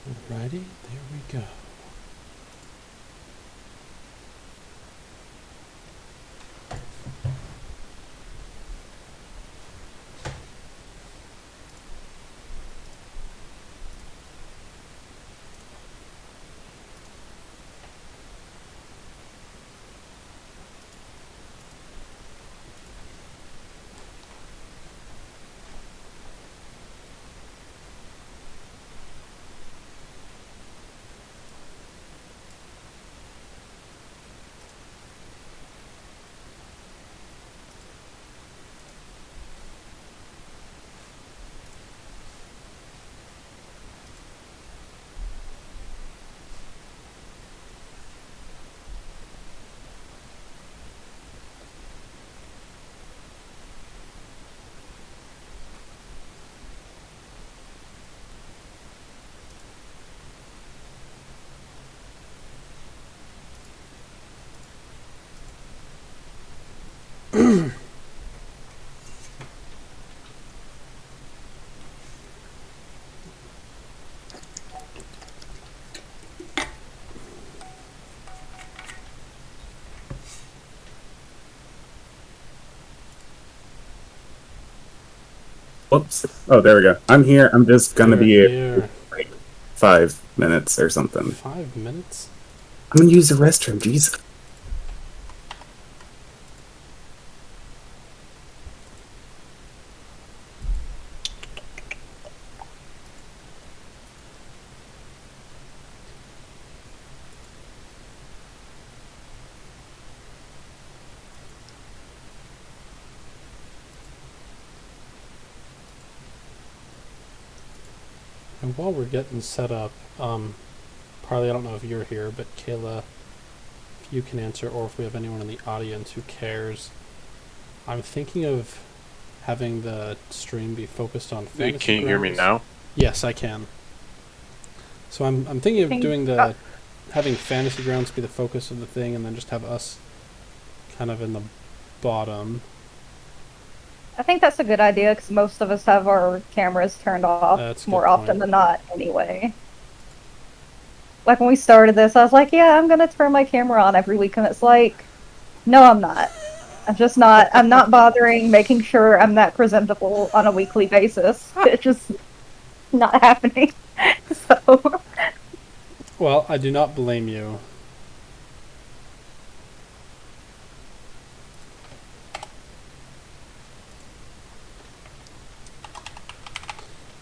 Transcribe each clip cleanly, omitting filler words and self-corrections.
Alrighty, there we go. Whoops. Oh, there we go. I'm here. I'm just gonna You're be here here. for like 5 minutes or something. 5 minutes? I'm gonna use the restroom. Jeez. And while we're getting set up, Parley, I don't know if you're here, but Kayla, if you can answer, or if we have anyone in the audience who cares, I'm thinking of having the stream be focused on fantasy Can you hear me grounds. now? Yes, I can. So I'm thinking of doing the having fantasy grounds be the focus of the thing, and then just have us kind of in the bottom. I think that's a good idea because most of us have our cameras turned off That's a good more often point. than not anyway. Like when we started this, I was like, yeah, I'm gonna turn my camera on every week, and it's like, no, I'm not. I'm just not. I'm not bothering making sure I'm that presentable on a weekly basis. It's just not happening. So Well, I do not blame you.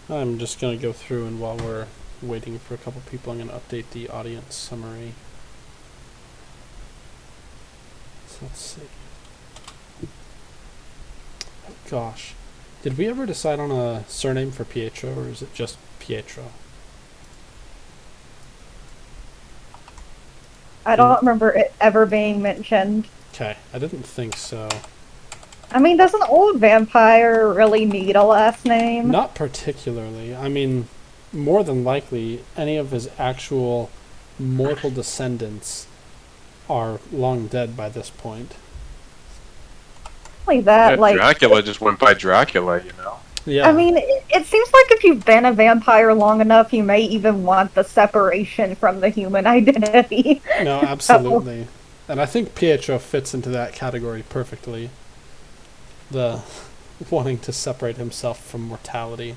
I'm just going to go through, and while we're waiting for a couple people, I'm going to update the audience summary. So let's see. Oh, gosh. Did we ever decide on a surname for Pietro, or is it just Pietro? I don't remember it ever being mentioned. Okay, I didn't think so. I mean, does an old vampire really need a last name? Not particularly. I mean, more than likely, any of his actual mortal descendants are long dead by this point. Only that, Yeah, like Dracula just went by Dracula, you know? Yeah. I mean, it seems like if you've been a vampire long enough, you may even want the separation from the human identity. No, absolutely. And I think Pietro fits into that category perfectly. The wanting to separate himself from mortality.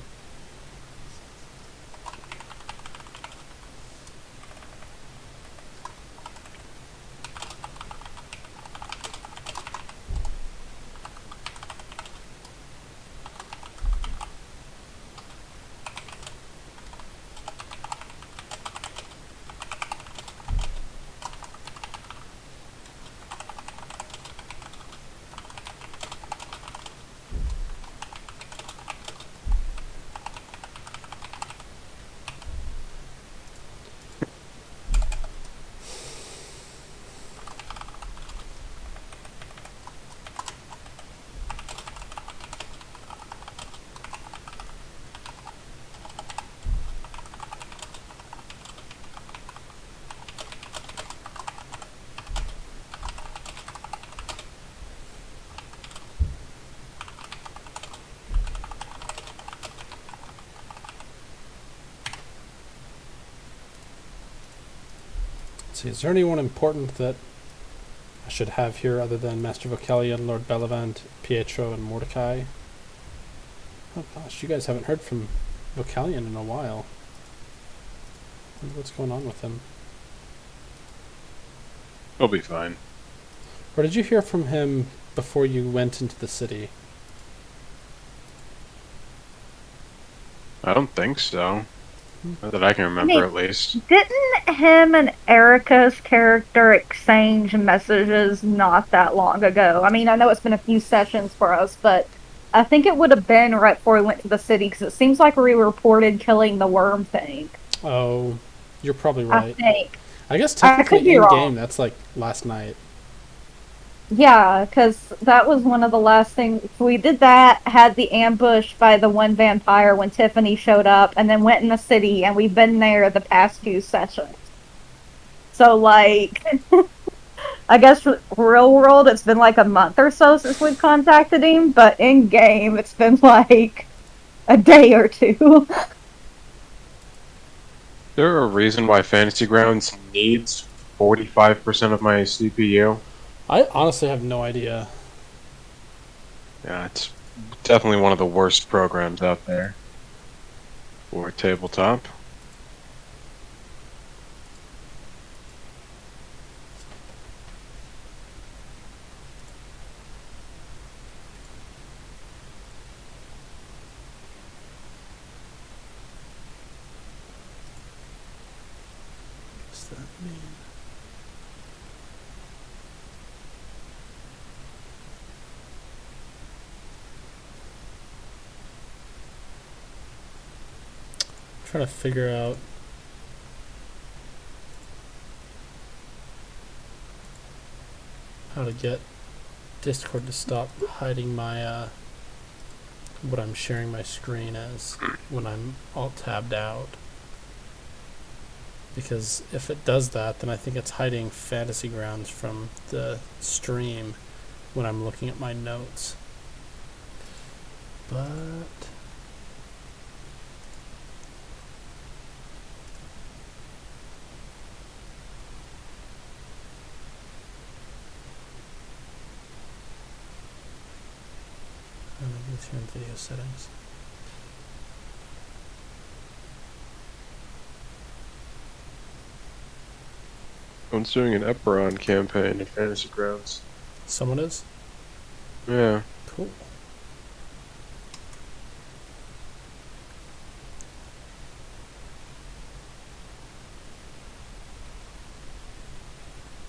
Let's see, is there anyone important that I should have here other than Master Vocalion, Lord Bellevant, Pietro, and Mordecai? Oh gosh, you guys haven't heard from Vocalion in a while. Wonder what's going on with him. He'll be fine. Or did you hear from him before you went into the city? I don't think so. Not that I can remember, at least. Didn't him and Erica's character exchange messages not that long ago? I mean, I know it's been a few sessions for us, but I think it would have been right before we went to the city, because it seems like we reported killing the worm thing. Oh, you're probably I right. think. I guess I could technically be in wrong. game, that's like last night. Yeah, because that was one of the last things. We did that, had the ambush by the one vampire when Tiffany showed up, and then went in the city, and we've been there the past few sessions. So, like, I guess real world, it's been like a month or so since we've contacted him, but in game, it's been like a day or two. Is there a reason why Fantasy Grounds needs 45% of my CPU? I honestly have no idea. Yeah, it's definitely one of the worst programs out there for tabletop. What's that mean? I'm trying to figure out how to get Discord to stop hiding my what I'm sharing my screen as when I'm alt tabbed out. Because if it does that, then I think it's hiding Fantasy Grounds from the stream when I'm looking at my notes. But maybe it's here in video settings. I'm doing an Eperon campaign in Fantasy Grounds. Someone is? Yeah. Cool.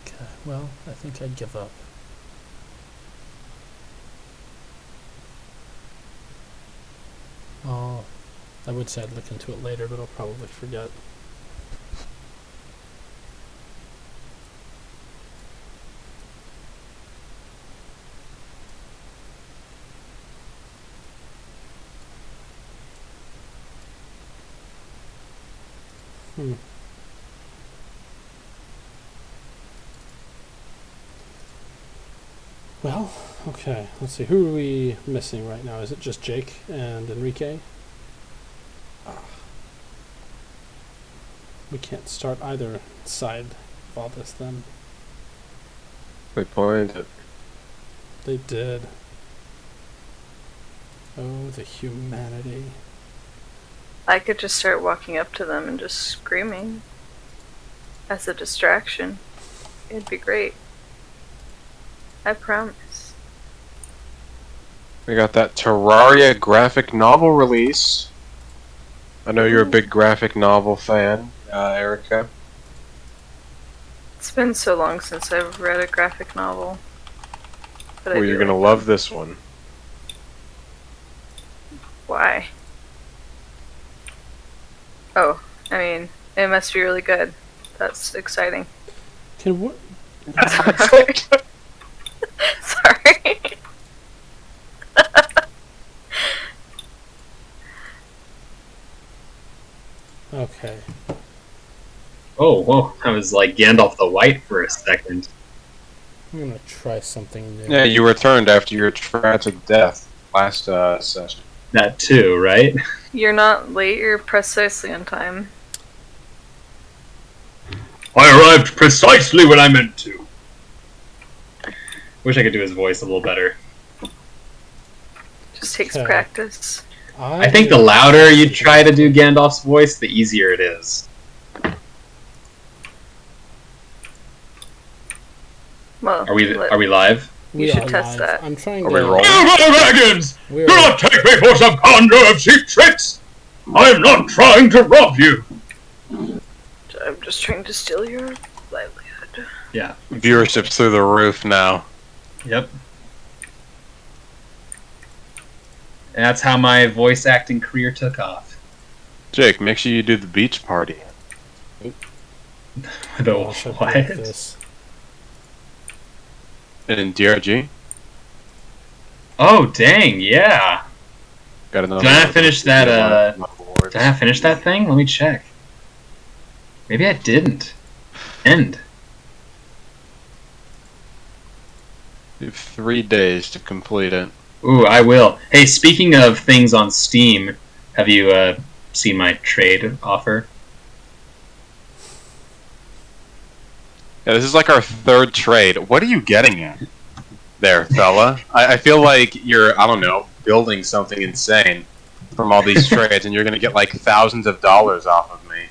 Okay, well, I think I give up. Oh, I would say I'd look into it later, but I'll probably forget. Well, okay, let's see. Who are we missing right now? Is it just Jake and Enrique? We can't start either side of all this then. They planned it. They did. Oh, the humanity. I could just start walking up to them and just screaming as a distraction. It'd be great. I promise. We got that Terraria graphic novel release. I know you're a big graphic novel fan, Erica. It's been so long since I've read a graphic novel. But Well, I do you're gonna like love them. this one. Why? Oh, I mean, it must be really good. That's exciting. Can what? Sorry. Okay. Oh, whoa. I was like Gandalf the White for a second. I'm gonna try something new. Yeah, you returned after your tragic death last session. That too, right? You're not late, you're precisely on time. I arrived precisely when I meant to. Wish I could do his voice a little better. Just takes Okay. practice. I think the louder you try to do Gandalf's voice, the easier it is. Well, Are we live? You should test that. I'm trying Are to. we rolling? Bilbo Baggins! We're, Do not take me for some conjurer of cheap tricks! I am not trying to rob you! I'm just trying to steal your livelihood. Yeah. Viewership's through the roof now. Yep. And that's how my voice acting career took off. Jake, make sure you do the beach party. The I should what? break this. In DRG. Oh, dang, yeah. Got another. Did I not finish that, Awards. Did I finish that thing? Let me check. Maybe I didn't. End. You have 3 days to complete it. Ooh, I will. Hey, speaking of things on Steam, have you seen my trade offer? Yeah, this is like our 3rd trade. What are you getting at there, fella? I feel like you're, I don't know, building something insane from all these trades, and you're gonna get like thousands of dollars off of me.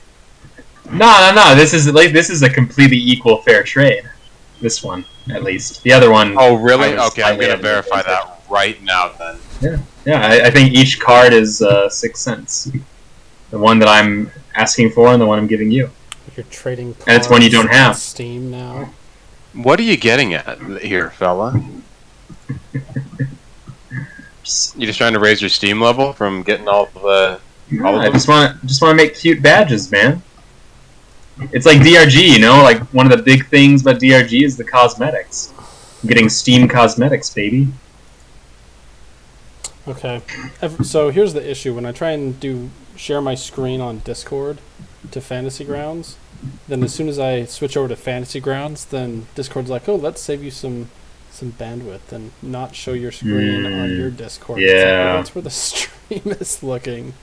No. This is a completely equal fair trade. This one, at least. The other one. Oh, really? I was Okay, I'm slightly gonna verify underpriced. that right now then. Yeah, I think each card is 6 cents. The one that I'm asking for and the one I'm giving you. You're trading. And it's one you cards don't have. on Steam now. What are you getting at here, fella? You just trying to raise your Steam level from getting all the? All of I them? just want to make cute badges, man. It's like DRG, you know. Like one of the big things about DRG is the cosmetics. I'm getting Steam cosmetics, baby. Okay. So here's the issue: when I try and share my screen on Discord to Fantasy Grounds, then as soon as I switch over to Fantasy Grounds, then Discord's like, "Oh, let's save you some bandwidth and not show your screen on your Discord." It's like, well, Yeah. that's where the stream is looking.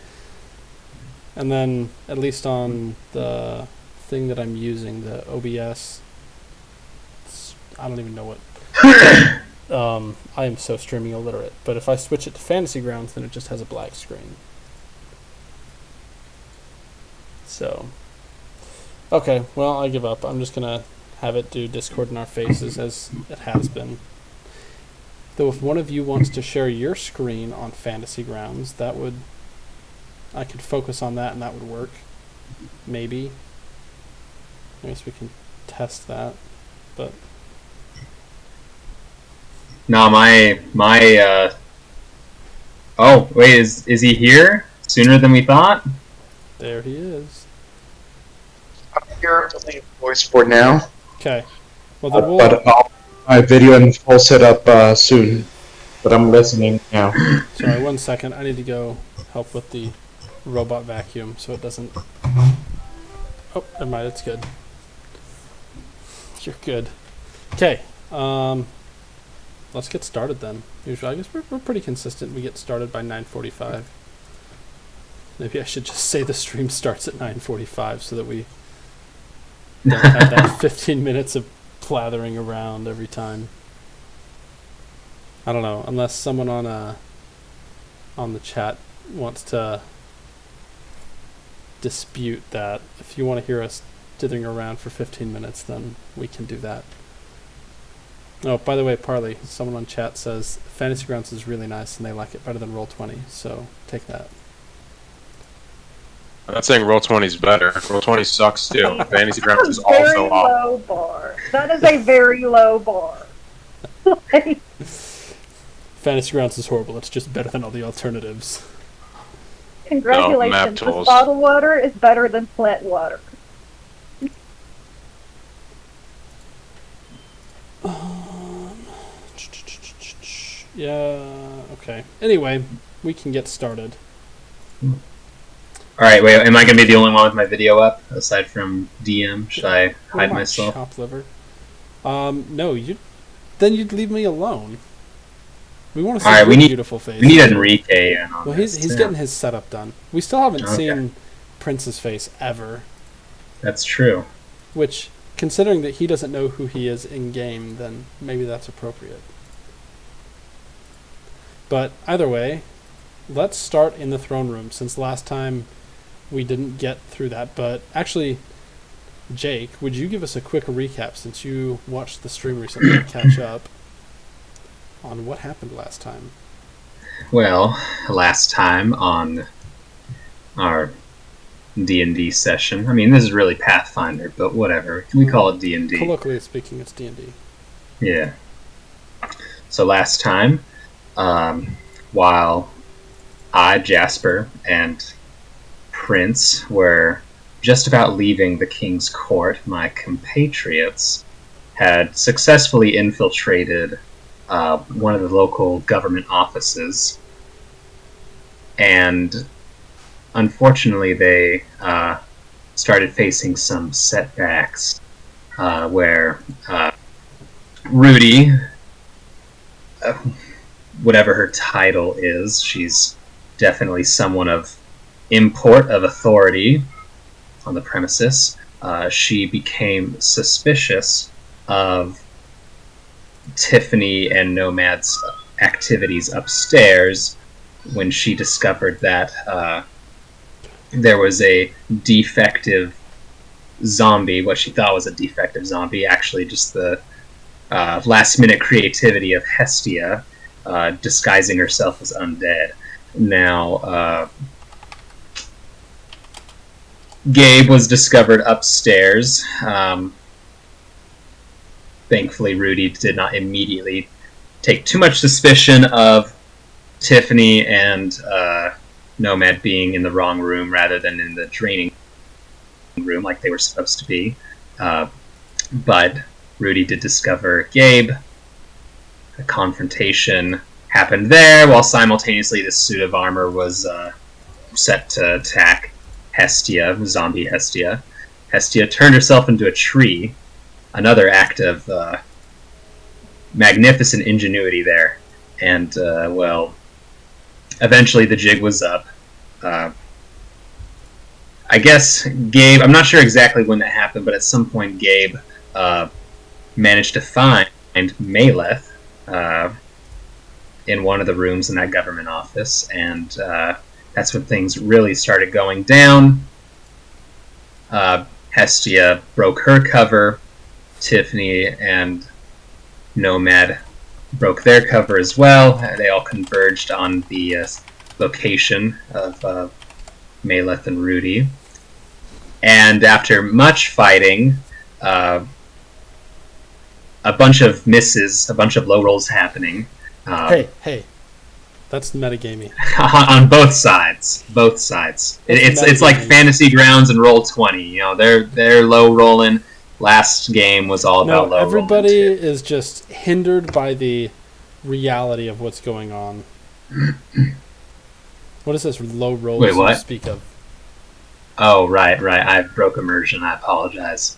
And then at least on the thing that I'm using, the OBS, I don't even know what. I am so streaming illiterate, but if I switch it to Fantasy Grounds, then it just has a black screen. So, okay, well, I give up. I'm just gonna have it do Discord in our faces as it has been. Though if one of you wants to share your screen on Fantasy Grounds, I could focus on that and that would work. Maybe. I guess we can test that, but No, Oh wait, is he here sooner than we thought? there he is. I'm here to leave voice for now, Okay. Well, then we'll... but I'll my video and full setup soon. But I'm listening now. Sorry, 1 second. I need to go help with the robot vacuum so it doesn't... Oh, never mind. It's good. You're good. Okay. Let's get started then. Usually, I guess we're pretty consistent. We get started by 9:45. Maybe I should just say the stream starts at 9:45 so that we don't have that 15 minutes of plathering around every time. I don't know, unless someone on the chat wants to dispute that. If you want to hear us dithering around for 15 minutes, then we can do that. Oh, by the way, Parley, someone on chat says Fantasy Grounds is really nice and they like it better than Roll20, so take that. I'm not saying Roll20 is better. Roll20 sucks too. Fantasy Grounds is Very also awful. low bar. That is a very low bar. Like, Fantasy Grounds is horrible. It's just better than all the alternatives. congratulations, map this tools. bottled water is better than plant water. Yeah, okay. Anyway, we can get started. All right, wait. Am I gonna be the only one with my video up aside from DM? Should I hide Oh, myself? Chopped liver. No, then you'd leave me alone. We want to see All right, your we need- beautiful face. We need Enrique in on Well, this. he's too. getting his setup done. We still haven't Okay. seen Prince's face ever. That's true. which, considering that he doesn't know who he is in game, then maybe that's appropriate. But either way, let's start in the throne room, since last time we didn't get through that. But actually, Jake, would you give us a quick recap, since you watched the stream recently, to catch up on what happened last time? Well, last time on our D&D session, I mean, this is really Pathfinder, but whatever. We call it D&D. Colloquially speaking, it's D&D. Yeah. So last time, while I, Jasper, and Prince were just about leaving the King's Court, my compatriots had successfully infiltrated one of the local government offices, and unfortunately they started facing some setbacks where Rudy, whatever her title is, she's definitely someone of import, of authority on the premises. She became suspicious of Tiffany and Nomad's activities upstairs when she discovered that there was a defective zombie, what she thought was a defective zombie, actually just the last-minute creativity of Hestia disguising herself as undead. Now, Gabe was discovered upstairs. Thankfully, Rudy did not immediately take too much suspicion of Tiffany and Nomad being in the wrong room rather than in the training room like they were supposed to be. But Rudy did discover Gabe. A confrontation happened there, while simultaneously this suit of armor was set to attack Hestia, zombie Hestia. Hestia turned herself into a tree. Another act of magnificent ingenuity there. And, well, eventually the jig was up. I guess Gabe, I'm not sure exactly when that happened, but at some point Gabe managed to find Maleth in one of the rooms in that government office, and that's when things really started going down. Hestia broke her cover. Tiffany and Nomad broke their cover as well. They all converged on the location of Maleth and Rudy. And after much fighting, a bunch of misses, a bunch of low rolls happening. Hey, that's metagaming. On both sides. Both sides. It's like Fantasy Grounds and Roll20. You know, they're low rolling. Last game was all about low rolling. Everybody is just hindered by the reality of what's going on. What is this low roll you speak of? Oh, right. I broke immersion. I apologize.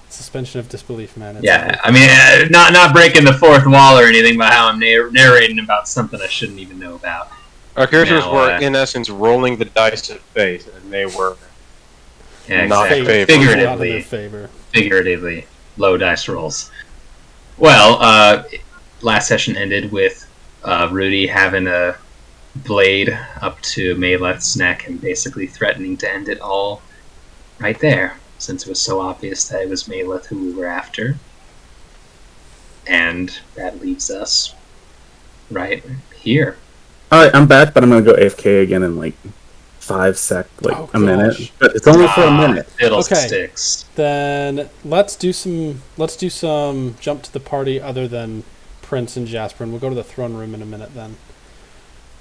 Suspension of disbelief, man. I mean, not breaking the fourth wall or anything, but how I'm narrating about something I shouldn't even know about. Our characters were, in essence, rolling the dice of fate, and they were not figuratively low dice rolls. Well, last session ended with Rudy having a blade up to Maleth's neck and basically threatening to end it all right there, since it was so obvious that it was Maleth who we were after. And that leaves us right here. Alright, I'm back, but I'm gonna go AFK again in like 5 a minute. But it's only for a minute. Fiddlesticks. Okay. Then let's do some jump to the party other than Prince and Jasper, and we'll go to the throne room in a minute then.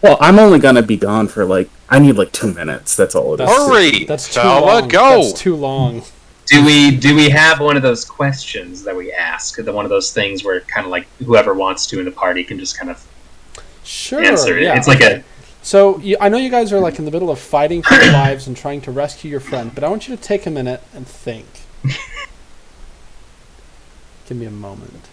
Well, I'm only gonna be gone for I need 2 minutes. That's all it is. Hurry! That's too long. Go! That's too long. Do we have one of those questions that we ask? One of those things where kind of whoever wants to in the party can just kind of answer it. Yeah. It's like a... So, I know you guys are in the middle of fighting for your lives and trying to rescue your friend, but I want you to take a minute and think. Give me a moment.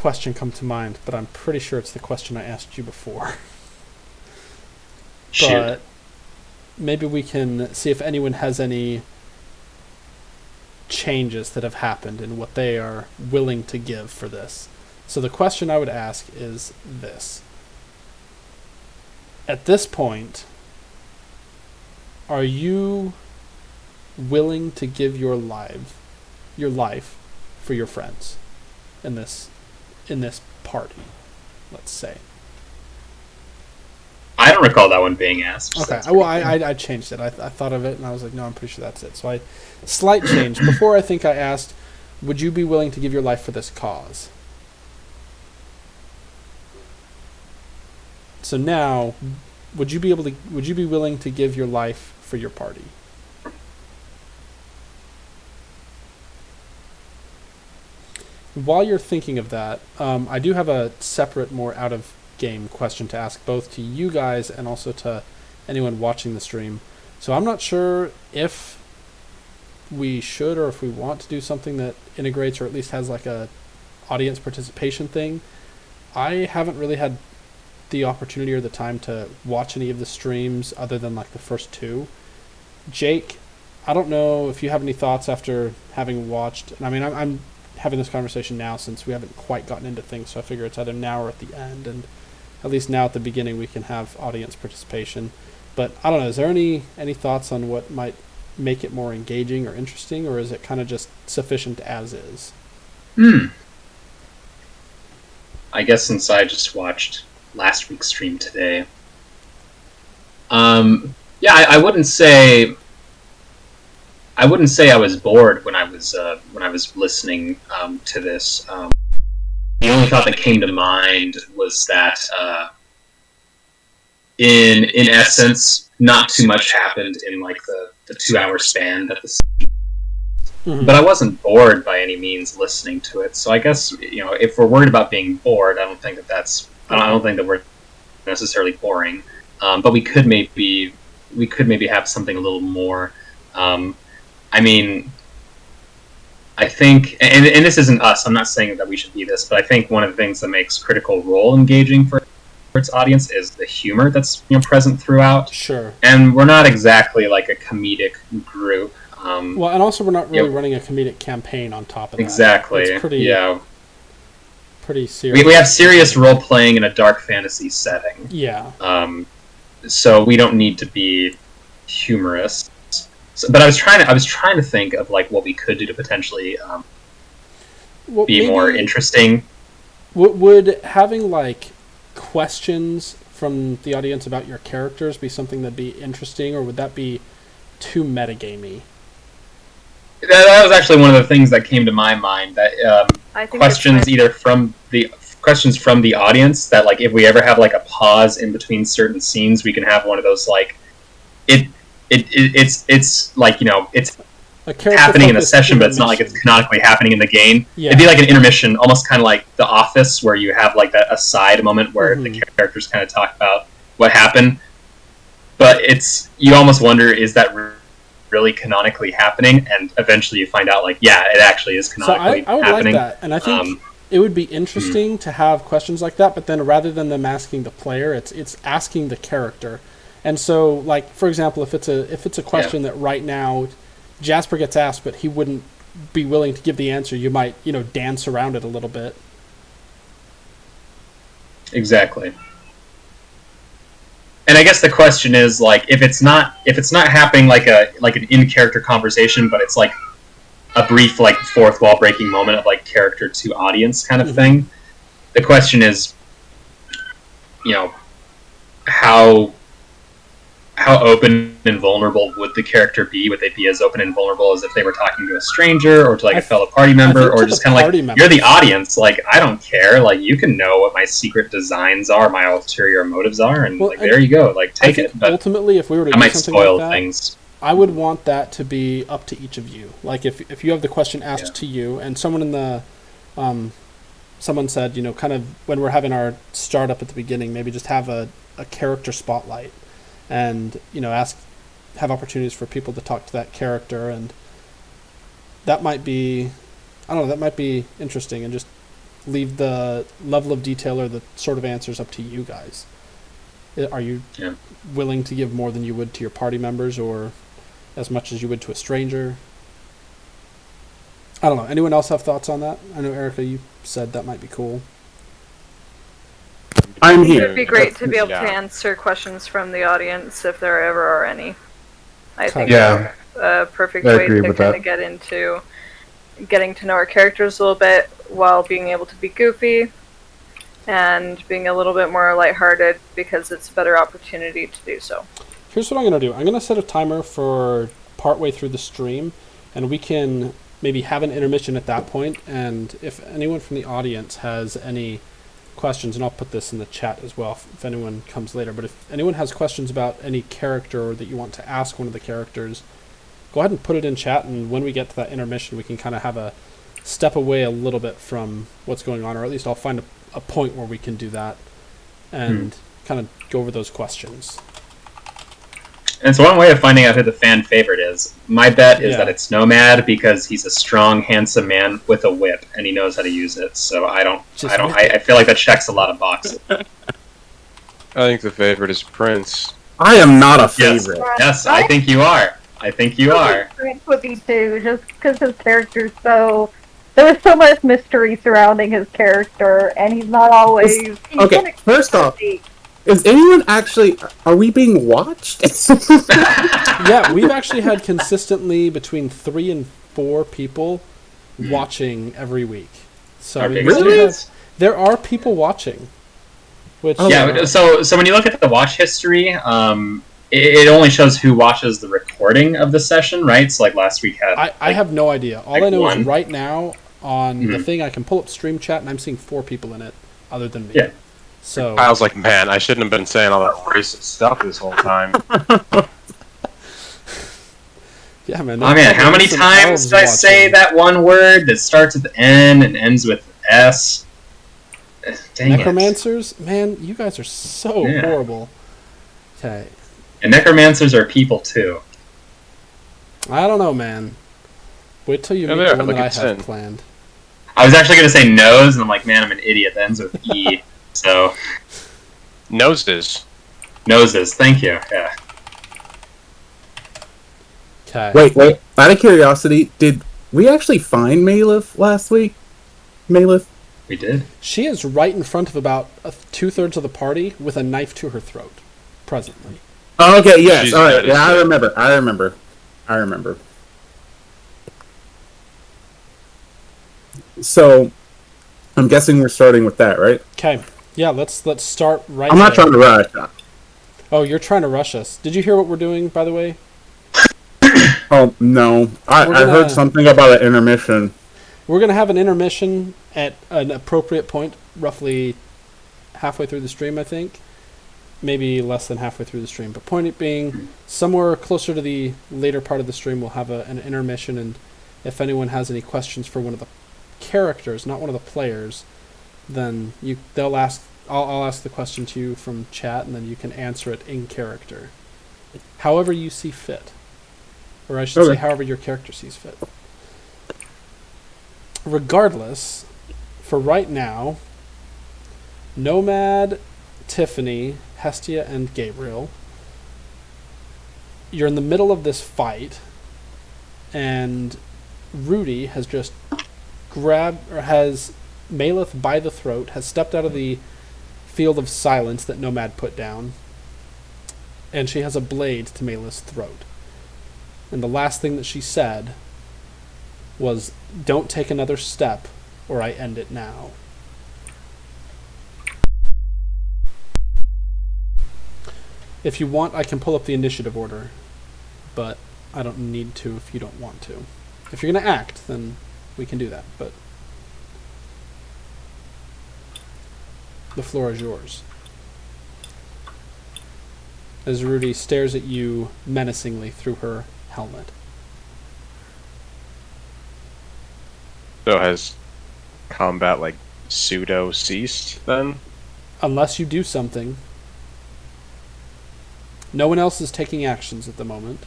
question come to mind, but I'm pretty sure it's the question I asked you before. Shoot. But maybe we can see if anyone has any changes that have happened in what they are willing to give for this. So the question I would ask is this. At this point, are you willing to give your life for your friends in this party, let's say? I don't recall that one being asked. so Okay. that's Well, pretty I changed it. I thought of it and I was like, no, I'm pretty sure that's it. So slight change. Before, I think I asked, would you be willing to give your life for this cause? So now, would you be willing to give your life for your party? While you're thinking of that, I do have a separate, more out of game question to ask both to you guys and also to anyone watching the stream. So I'm not sure if we should or if we want to do something that integrates or at least has like a audience participation thing. I haven't really had the opportunity or the time to watch any of the streams other than like the first two. Jake, I don't know if you have any thoughts after having watched. And I mean, I'm having this conversation now since we haven't quite gotten into things, so I figure it's either now or at the end, and at least now at the beginning we can have audience participation. But I don't know, is there any thoughts on what might make it more engaging or interesting, or is it kind of just sufficient as is? I guess since I just watched last week's stream today, I wouldn't say I was bored when I was listening to this. The only thought that came to mind was that, in essence, not too much happened in like the 2-hour span that the. Mm-hmm. But I wasn't bored by any means listening to it. So I guess, if we're worried about being bored, I don't think that we're necessarily boring. But we could maybe have something a little more. I mean, I think, and this isn't us, I'm not saying that we should be this, but I think one of the things that makes Critical Role engaging for its audience is the humor that's present throughout. Sure. And we're not exactly like a comedic group. Well, and also we're not really running a comedic campaign on top of that. Exactly. It's pretty serious. We have serious role-playing in a dark fantasy setting. Yeah. So we don't need to be humorous. But I was trying to think of like what we could do to potentially be more interesting. Would having like questions from the audience about your characters be something that'd be interesting, or would that be too metagamey? That was actually one of the things that came to my mind. That I think questions from the audience. That like if we ever have like a pause in between certain scenes, we can have one of those like it's like it's happening in a session, but it's not like it's canonically happening in the game. Yeah. It'd be like an intermission, almost kind of like The Office, where you have like that aside moment where the characters kind of talk about what happened. But you almost wonder, is that really canonically happening? And eventually you find out, like, yeah, it actually is canonically I would happening. like that, and I think it would be interesting to have questions like that. But then rather than them asking the player, it's asking the character. And so, like, for example, if it's a question that right now Jasper gets asked, but he wouldn't be willing to give the answer, you might, dance around it a little bit. Exactly. And I guess the question is, like, if it's not happening like an in-character conversation, but it's like a brief, like, fourth wall breaking moment of like character to audience kind of thing. The question is, how open and vulnerable would the character be? Would they be as open and vulnerable as if they were talking to a stranger or to like a fellow party member, or just kind of like, you're the audience, like, I don't care, like, you can know what my secret designs are, my ulterior motives are, and there you go, like, take it. But ultimately, if we were to I do might something spoil like that, things. I would want that to be up to each of you. Like, if you have the question asked to you, and someone in the someone said, kind of when we're having our startup at the beginning, maybe just have a character spotlight. And have opportunities for people to talk to that character, and that might be, I don't know, that might be interesting, and just leave the level of detail or the sort of answers up to you guys. Are you Yeah. willing to give more than you would to your party members, or as much as you would to a stranger? I don't know. Anyone else have thoughts on that? I know, Erica, you said that might be cool. I'm It here. would be great to be able Yeah. to answer questions from the audience if there ever are any. I think Yeah, a perfect I way agree to with kind that. of get into getting to know our characters a little bit while being able to be goofy and being a little bit more lighthearted because it's a better opportunity to do so. Here's what I'm going to do. I'm going to set a timer for partway through the stream, and we can maybe have an intermission at that point. And if anyone from the audience has any questions, and I'll put this in the chat as well if anyone comes later, but if anyone has questions about any character or that you want to ask one of the characters, go ahead and put it in chat, and when we get to that intermission, we can kind of have a step away a little bit from what's going on, or at least I'll find a point where we can do that and kind of go over those questions. And so one way of finding out who the fan favorite is, my bet is Yeah. that it's Nomad because he's a strong, handsome man with a whip and he knows how to use it. So I feel like that checks a lot of boxes. I think the favorite is Prince. I am not a Yes, favorite. yes, I think you are. I think you are. Prince would be too, just because his character's there was so much mystery surrounding his character, and he's not always. He's Okay, gonna- first off, is anyone actually? Are we being watched? Yeah, we've actually had consistently between 3 and 4 people watching every week. So I Our mean, biggest we do fans. there are people watching. Which Yeah, so when you look at the watch history, it only shows who watches the recording of the session, right? So like last week had I have no idea. All like I know one. is right now on the Mhm. thing, I can pull up stream chat, and I'm seeing 4 people in it, other than me. Yeah. So I was like, man, I shouldn't have been saying all that racist stuff this whole time. yeah, man. Oh man, how many some times elves did I say watching. that one word that starts with N and ends with S? Dang it. Necromancers? Man, you guys are so Yeah. horrible. Okay. And necromancers are people too. I don't know, man. Wait till you Yeah, meet they the are. one Look that I at have Sin. planned. I was actually gonna say nose, and I'm like, man, I'm an idiot. That ends with E. So Noses. noses. Thank you. Yeah. Okay. Wait. Out of curiosity, did we actually find Malith last week? Malith? We did. She is right in front of about 2/3 of the party with a knife to her throat, presently. Oh, okay, yes. She's All right. dead as Yeah, I shit. remember. So, I'm guessing we're starting with that, right? Okay. Yeah, let's start right I'm not there. trying to rush. Oh, you're trying to rush us. Did you hear what we're doing, by the way? Oh, no. I We're heard gonna- something about an intermission. We're going to have an intermission at an appropriate point, roughly halfway through the stream, I think. Maybe less than halfway through the stream. But point it being, somewhere closer to the later part of the stream, we'll have an intermission. And if anyone has any questions for one of the characters, not one of the players, then they'll ask. I'll ask the question to you from chat, and then you can answer it in character, however you see fit, or I should say, Okay. however your character sees fit. Regardless, for right now, Nomad, Tiffany, Hestia, and Gabriel, you're in the middle of this fight, and Rudy has just has Malith by the throat, has stepped out of the field of silence that Nomad put down, and she has a blade to Malith's throat. And the last thing that she said was, "Don't take another step, or I end it now." If you want, I can pull up the initiative order, but I don't need to if you don't want to. If you're going to act, then we can do that, but the floor is yours. As Rudy stares at you menacingly through her helmet. So has combat like pseudo ceased then? Unless you do something. No one else is taking actions at the moment.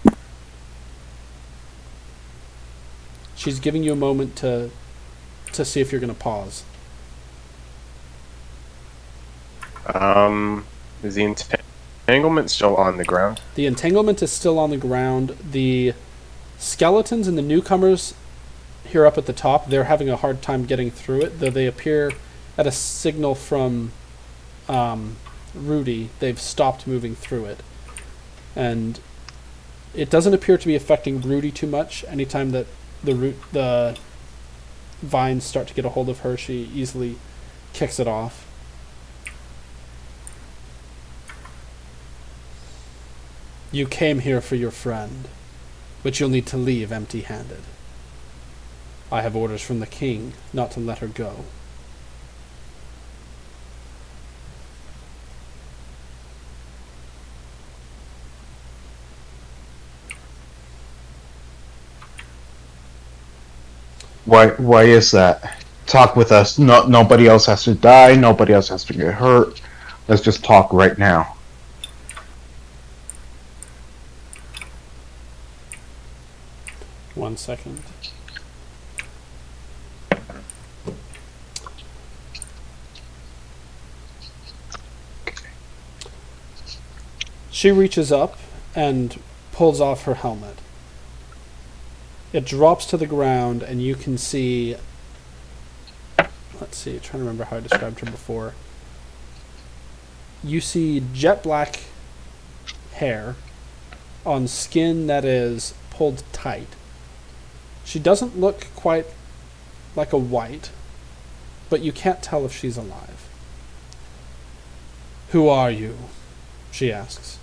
She's giving you a moment to see if you're going to pause. Is the entanglement still on the ground? The entanglement is still on the ground. The skeletons and the newcomers here up at the top, they're having a hard time getting through it, though they appear at a signal from Rudy, they've stopped moving through it. And it doesn't appear to be affecting Rudy too much. Anytime that the vines start to get a hold of her, she easily kicks it off. You came here for your friend, but you'll need to leave empty-handed. I have orders from the king not to let her go. Why is that? Talk with us. No, nobody else has to die. Nobody else has to get hurt. Let's just talk right now. One second. She reaches up and pulls off her helmet. It drops to the ground, and you can see... Let's see, I'm trying to remember how I described her before. You see jet black hair on skin that is pulled tight. She doesn't look quite like a white, but you can't tell if she's alive. Who are you? She asks.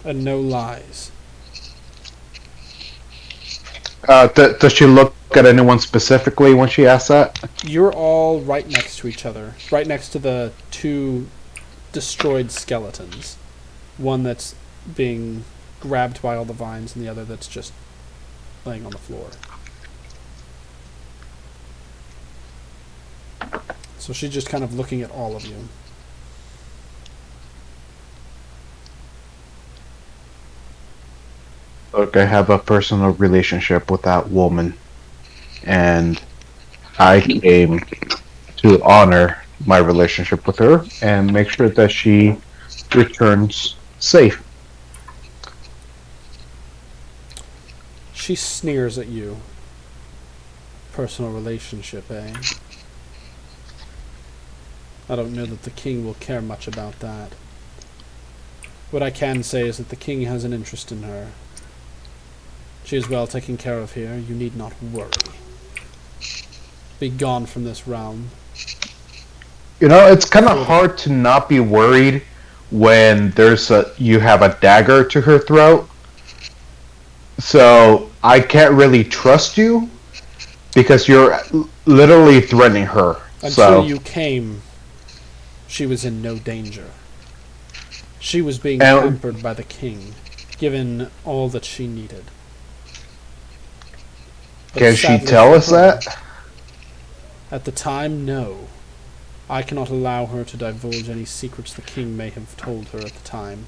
And no lies. Does she look at anyone specifically when she asks that? You're all right next to each other, right next to the two destroyed skeletons. One that's being grabbed by all the vines, and the other that's just laying on the floor. So she's just kind of looking at all of you. Look, I have a personal relationship with that woman, and I came to honor my relationship with her and make sure that she returns safe. She sneers at you. Personal relationship, eh? I don't know that the king will care much about that. What I can say is that the king has an interest in her. She is well taken care of here. You need not worry. Be gone from this realm. You know, it's kind of hard to not be worried when you have a dagger to her throat. So I can't really trust you because you're literally threatening her. Until you came, she was in no danger. She was being pampered by the king, given all that she needed. But can she tell us that? At the time, no. I cannot allow her to divulge any secrets the king may have told her at the time.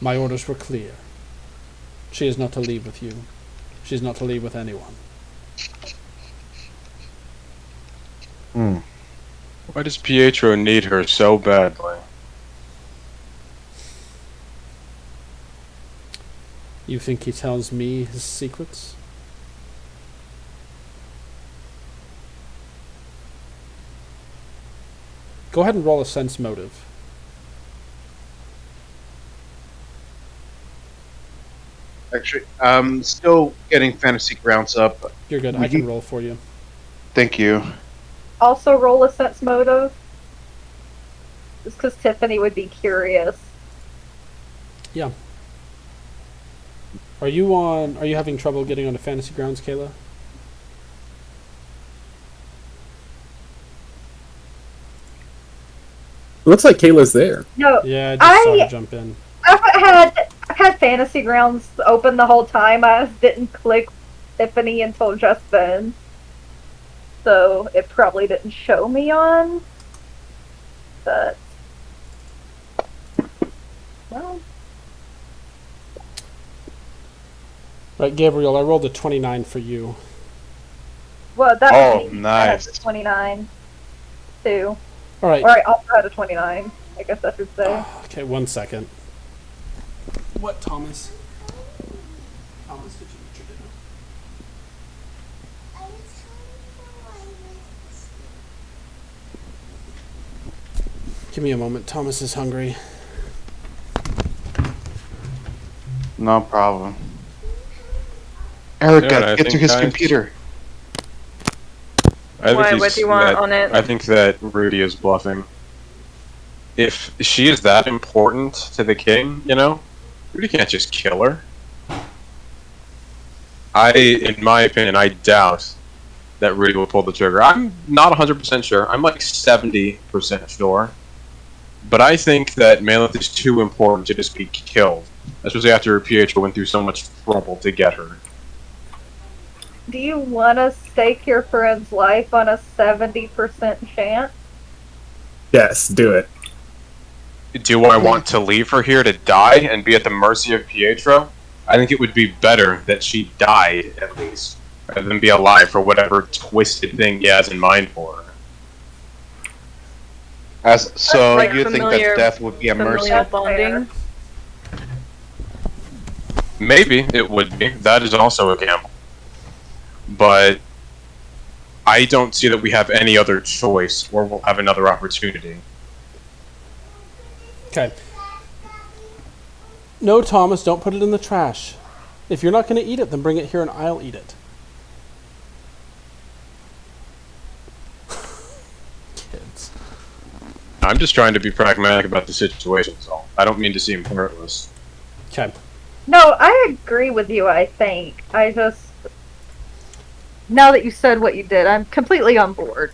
My orders were clear. She is not to leave with you. She is not to leave with anyone. Why does Pietro need her so badly? You think he tells me his secrets? Go ahead and roll a sense motive. Actually, I'm still getting Fantasy Grounds up. You're good. I can roll for you. Thank you. Also roll a sense motive. Just because Tiffany would be curious. Yeah. Are you having trouble getting onto Fantasy Grounds, Kayla? Looks like Kayla's there. No. Yeah, I just saw her jump in. I've had Fantasy Grounds open the whole time. I didn't click Tiffany until just then. So it probably didn't show me on. But well. Right, Gabriel, I rolled a 29 for you. Well, that Oh, was nice. 29 too. All right. Or I also had a 29, I guess I should say. Okay, 1 second. What, Thomas? Thomas, did you eat your dinner? Give me a moment. Thomas is hungry. No problem. Yeah, Erica, I get to think his I- computer. Why? What do you want on it? I think that Rudy is bluffing. If she is that important to the king, you know, Rudy can't just kill her. In my opinion, I doubt that Rudy will pull the trigger. I'm not 100% sure. I'm like 70% sure. But I think that Maleth is too important to just be killed. Especially after Pietro went through so much trouble to get her. Do you want to stake your friend's life on a 70% chance? Yes, do it. Do I want to leave her here to die and be at the mercy of Pietro? I think it would be better that she died, at least, rather than be alive for whatever twisted thing he has in mind for her. So Like you think familiar- that death would be a mercy? Familial bonding. Maybe it would be. That is also a gamble. But I don't see that we have any other choice, or we'll have another opportunity. Okay. No, Thomas, don't put it in the trash. If you're not going to eat it, then bring it here and I'll eat it. Kids. I'm just trying to be pragmatic about the situation, so I don't mean to seem heartless. Okay. No, I agree with you, I think. I just... Now that you said what you did, I'm completely on board.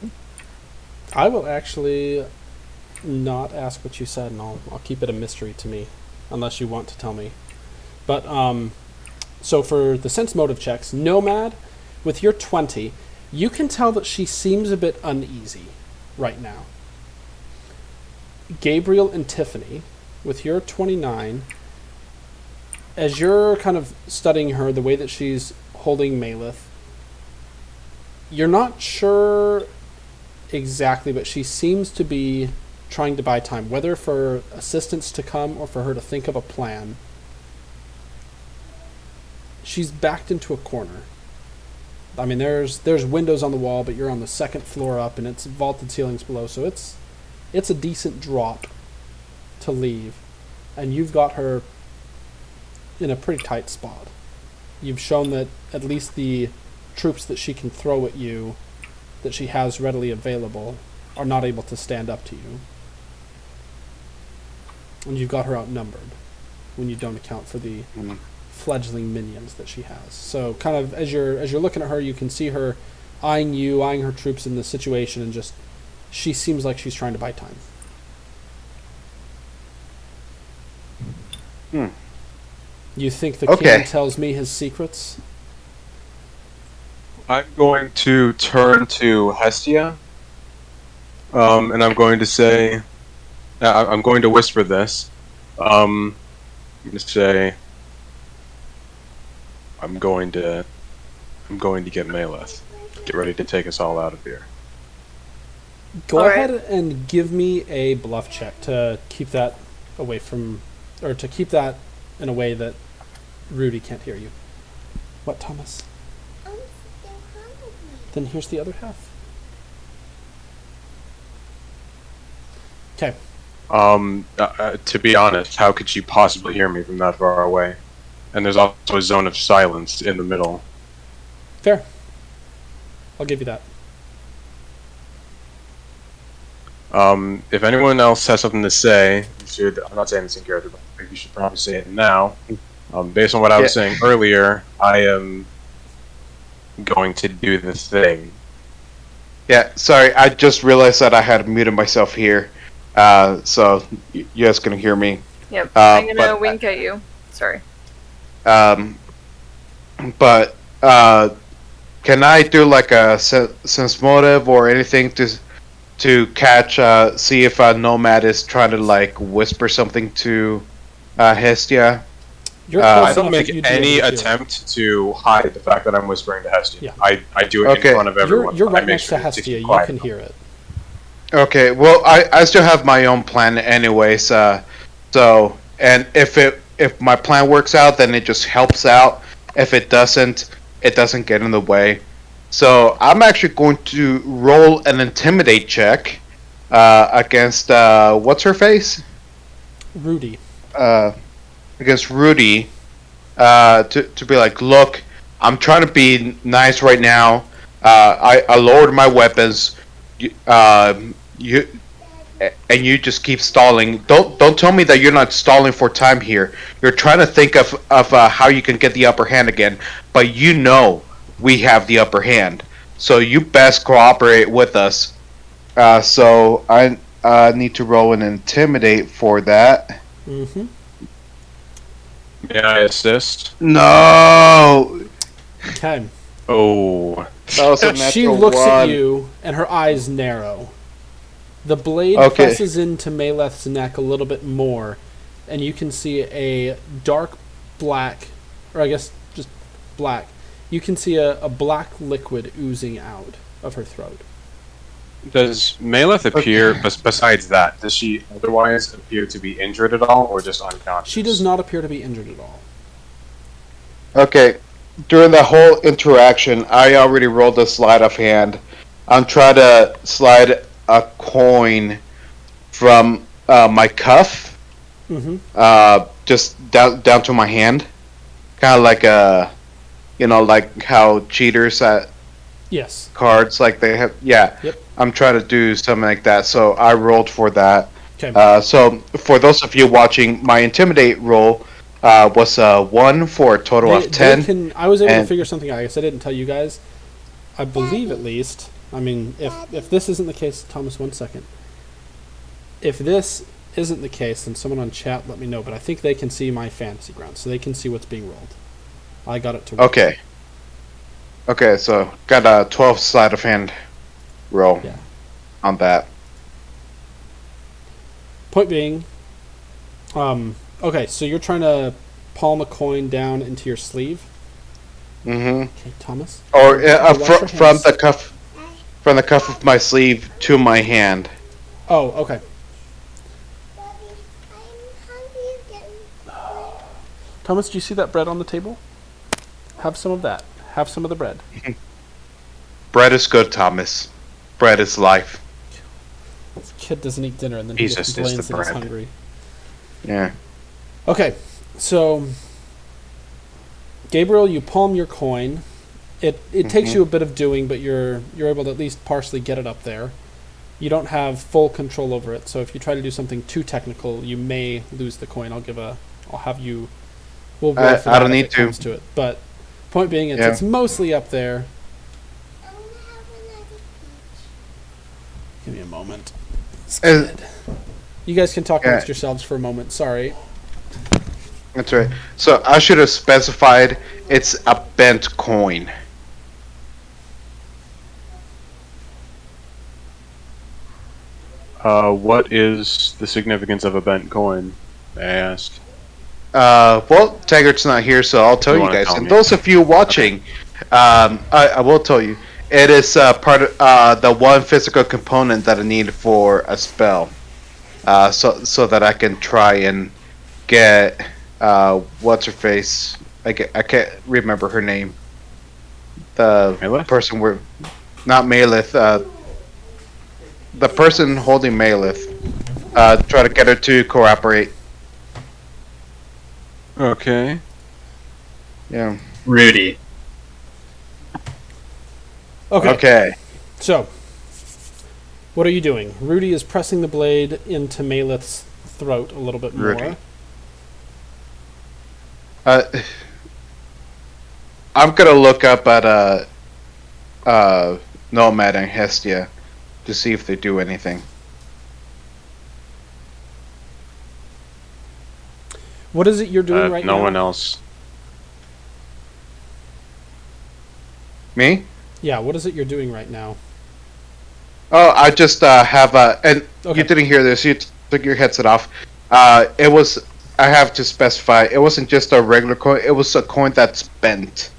I will actually not ask what you said, and I'll keep it a mystery to me, unless you want to tell me. But, so for the sense motive checks, Nomad, with your 20, you can tell that she seems a bit uneasy right now. Gabriel and Tiffany, with your 29, as you're kind of studying her, the way that she's holding Maleth, you're not sure exactly, but she seems to be trying to buy time, whether for assistance to come or for her to think of a plan. She's backed into a corner. I mean, there's windows on the wall, but you're on the second floor up, and it's vaulted ceilings below, so it's a decent drop to leave, and you've got her in a pretty tight spot. You've shown that at least the troops that she can throw at you, that she has readily available, are not able to stand up to you. And you've got her outnumbered when you don't account for the fledgling minions that she has. So kind of as you're looking at her, you can see her eyeing you, eyeing her troops in the situation, and just she seems like she's trying to buy time. You think the Okay. king tells me his secrets? I'm going to turn to Hestia, and I'm going to say, I'm going to whisper this. I'm going to say, I'm going to get Maleth. Get ready to take us all out of here. Go All ahead and give me a bluff check to keep that away from, or to keep that in a way that Rudy can't hear you. What, Thomas? Then here's the other half. Okay. To be honest, how could she possibly hear me from that far away? And there's also a zone of silence in the middle. Fair. I'll give you that. If anyone else has something to say, I'm not saying this in character, but I think you should probably say it now. Based on what I was saying earlier, I am going to do the thing. Yeah, sorry, I just realized that I had muted myself here. So you guys can hear me. Yep. I'm gonna but- wink at you. Sorry. But can I do like a sense motive or anything to catch, see if Nomad is trying to like whisper something to Hestia? You're I close don't enough make that you'd be any able to hear it. attempt to hide the fact that I'm whispering to Hestia. Yeah. I do it Okay. in front of everyone. You're I right make next sure to to keep Hestia. You quiet. can hear it. Okay, well, I still have my own plan anyways. So, and if my plan works out, then it just helps out. If it doesn't get in the way. So I'm actually going to roll an intimidate check against what's her face? Rudy. Against Rudy. To be like, look, I'm trying to be nice right now. I lowered my weapons. You and you just keep stalling. Don't tell me that you're not stalling for time here. You're trying to think of how you can get the upper hand again, but you know we have the upper hand. So you best cooperate with us. So I need to roll an intimidate for that. Mm-hmm. May I assist? No. Okay. Oh. That was a natural She looks at one. you, and her eyes narrow. The blade Okay. presses into Maleth's neck a little bit more, and you can see a dark black, or I guess just black. You can see a black liquid oozing out of her throat. Does Maleth appear, besides that, does she otherwise appear to be injured at all, or just unconscious? She does not appear to be injured at all. Okay. During the whole interaction, I already rolled a sleight of hand. I'm trying to slide a coin from my cuff, Mm-hmm. just down to my hand, kind of like like how cheaters at Yes. cards, like they have. Yeah. Yep. I'm trying to do something like that, so I rolled for that. Okay. So for those of you watching, my intimidate roll was 1 for a total of 10. I was able to and- figure something out. I guess I didn't tell you guys. I believe at least. I mean, if this isn't the case, Thomas, 1 second. If this isn't the case, then someone on chat let me know. But I think they can see my fantasy ground, so they can see what's being rolled. I got it to work. Okay. Okay, so got a 12 sleight of hand roll Yeah. on that. Point being, okay, so you're trying to palm a coin down into your sleeve. Mm-hmm. Okay, Thomas. Or Wash your from hands. the cuff of my sleeve to my hand. Oh, okay. Thomas, do you see that bread on the table? Have some of that. Have some of the bread. Bread is good, Thomas. Bread is life. This kid doesn't eat dinner and then Jesus he is complains the that he's bread. hungry. Yeah. Okay, so Gabriel, you palm your coin. It takes you a bit of doing, but you're able to at least partially get it up there. You don't have full control over it, so if you try to do something too technical, you may lose the coin. I'll have you. We'll roll for I that don't if need it to. comes to it. But point being, Yeah. it's mostly up there. Give me a moment. Uh, You guys can talk Yeah. amongst yourselves for a moment. Sorry. That's right. So I should have specified it's a bent coin. What is the significance of a bent coin, may I ask? Well, Taggart's not here, so I'll tell You you wanna guys. tell And me? those of you watching, I will tell you. It is part of the one physical component that I need for a spell, so that I can try and get what's her face. I can't remember her name. The Maleth? person we're not Maleth. The person holding Maleth. Try to get her to cooperate. Okay. Yeah. Rudy. Okay. So, what are you doing? Rudy is pressing the blade into Maleth's throat a little bit more. Rudy. I'm gonna look up at Nomad and Hestia to see if they do anything. What is it you're doing right no now? one else. Me? Yeah, what is it you're doing right now? Oh, I just have and Okay. you didn't hear this. You took your headset off. It was. I have to specify. It wasn't just a regular coin. It was a coin that's bent.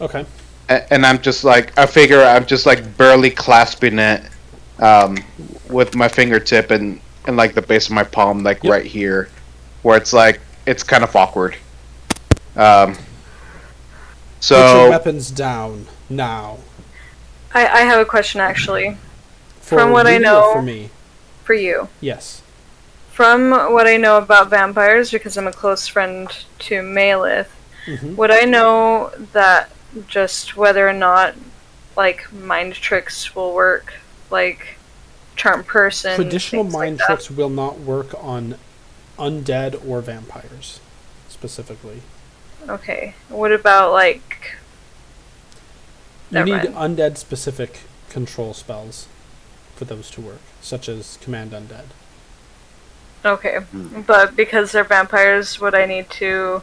Okay. And I'm just like, I figure I'm just like barely clasping it with my fingertip and like the base of my palm, like Yep. right here, where it's like it's kind of awkward. Um, Put your so weapons down now. I have a question actually For From what I Rudy or know- for me, for you. yes. From what I know about vampires, because I'm a close friend to Malith, Hmm. would I know that just whether or not like mind tricks will work, like charm person? Traditional things mind like that? tricks will not work on undead or vampires, specifically. Okay. What about like? You Never need mind. undead specific control spells for those to work, such as command undead. Okay, but because they're vampires, would I need to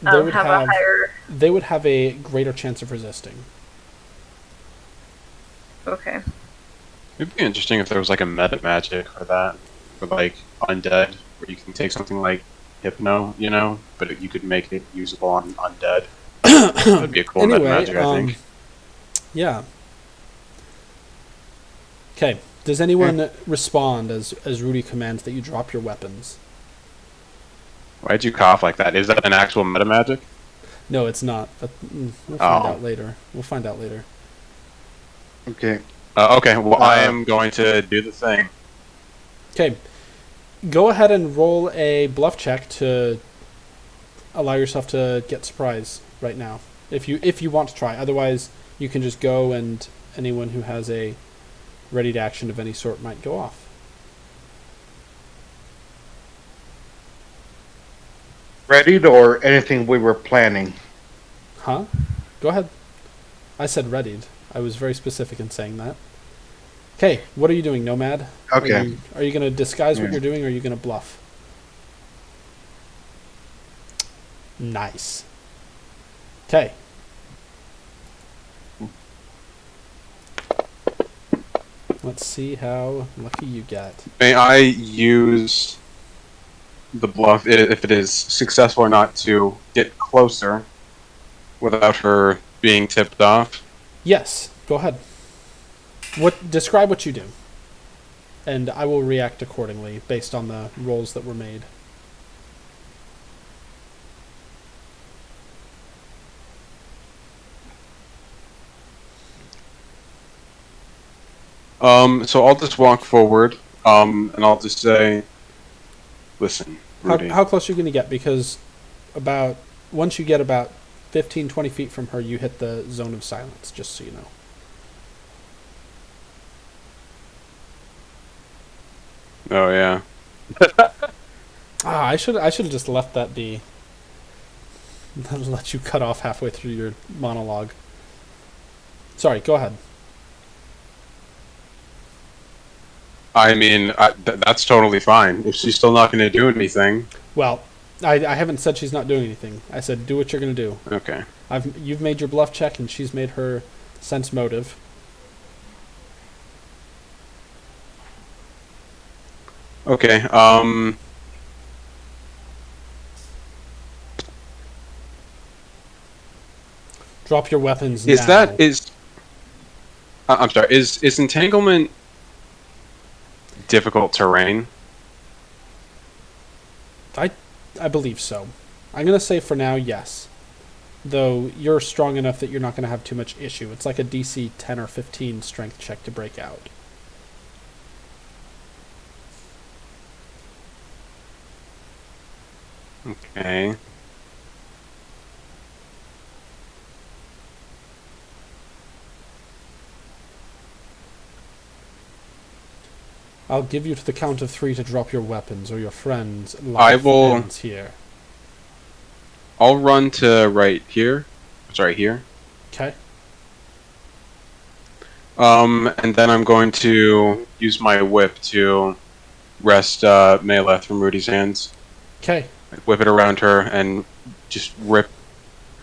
They would have a higher? they would have a greater chance of resisting. Okay. It'd be interesting if there was like a meta magic for that, for like undead, where you can take something like hypno, you know, but you could make it usable on undead. That'd be a cool meta Anyway, magic, I think. yeah. Okay. Does anyone respond as Rudy commands that you drop your weapons? Why'd you cough like that? Is that an actual meta magic? No, it's not. But we'll find Oh. out later. We'll find out later. okay. Okay, well, I am going to do the thing. Okay. Go ahead and roll a bluff check to allow yourself to get surprise right now. If you want to try. Otherwise, you can just go and anyone who has a ready to action of any sort might go off. Readied or anything we were planning? Huh? Go ahead. I said readied. I was very specific in saying that. Okay, what are you doing, Nomad? Okay. Are you going to disguise what Yeah. you're doing, or are you going to bluff? Nice. Okay. Let's see how lucky you get. May I use the bluff, if it is successful or not, to get closer without her being tipped off? Yes, go ahead. Describe what you do, and I will react accordingly based on the rolls that were made. So I'll just walk forward, and I'll just say, listen, Rudy. How close are you going to get? Because once you get about 15, 20 feet from her, you hit the zone of silence, just so you know. Oh, yeah. I should have just left that be. Let you cut off halfway through your monologue. Sorry, go ahead. I mean, that's totally fine. If she's still not going to do anything. Well, I haven't said she's not doing anything. I said do what you're going to do. Okay. You've made your bluff check, and she's made her sense motive. Okay, Drop your weapons is now. that, I'm sorry, is entanglement difficult terrain? I believe so. I'm going to say for now, yes. Though you're strong enough that you're not going to have too much issue. It's like a DC 10 or 15 strength check to break out. Okay. I'll give you to the count of 3 to drop your weapons, or your friend's I life will- ends here. I'll run to right here. Sorry, here. Okay? And then I'm going to use my whip to wrest Maleth from Rudy's hands. Okay. Whip it around her and just rip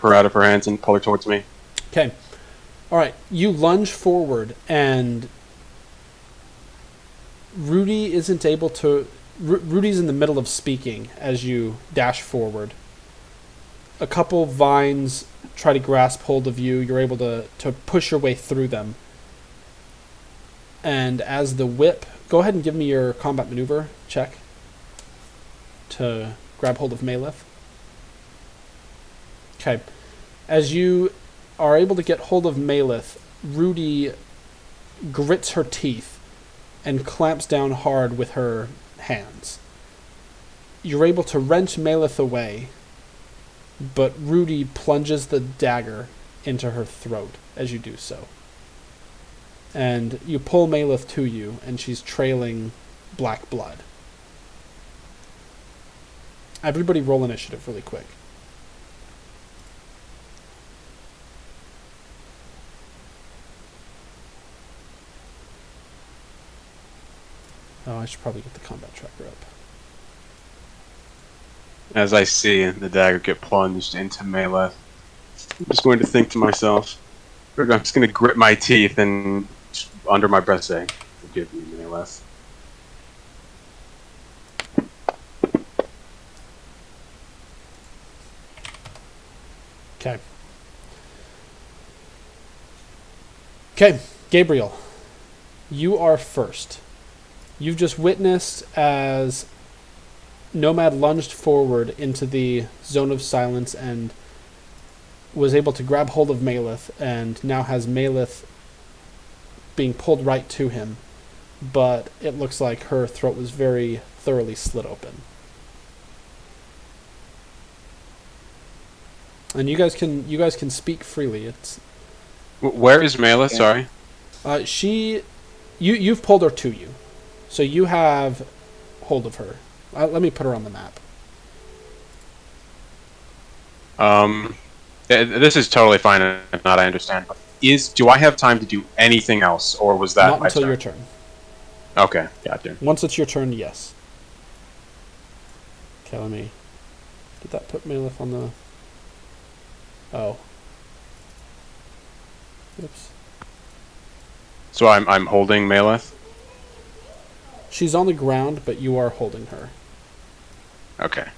her out of her hands and pull her towards me. Okay. Alright, you lunge forward, and Rudy isn't able to... Rudy's in the middle of speaking as you dash forward. A couple vines try to grasp hold of you. You're able to push your way through them. And as the whip, go ahead and give me your combat maneuver check to grab hold of Maleth. Okay. As you are able to get hold of Maleth, Rudy grits her teeth and clamps down hard with her hands. You're able to wrench Maleth away, but Rudy plunges the dagger into her throat as you do so. And you pull Maleth to you, and she's trailing black blood. Everybody roll initiative really quick. Oh, I should probably get the combat tracker up. As I see the dagger get plunged into Maleth, I'm just going to think to myself, I'm just going to grit my teeth and just under my breath say, "Forgive me, Maleth." Okay. Okay, Gabriel, you are first. You've just witnessed as Nomad lunged forward into the zone of silence and was able to grab hold of Maleth, and now has Maleth being pulled right to him, but it looks like her throat was very thoroughly slit open. And you guys can speak freely. It's Where is Maleth? Sorry. you've pulled her to you, so you have hold of her. Let me put her on the map. This is totally fine if not. I understand. Do I have time to do anything else, or was that Not my until turn? your turn. Okay, gotcha. Once it's your turn, yes. Okay, let me... Did that put Maleth on the... Oh. Oops. So I'm holding Maleth. She's on the ground, but you are holding her. Okay.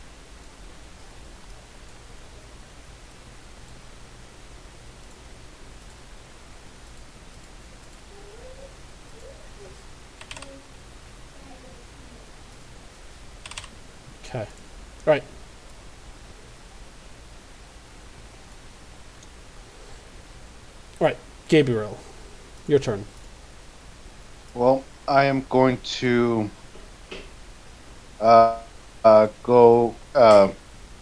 Okay. Right. Right. Gabriel, your turn. Well, I am going to go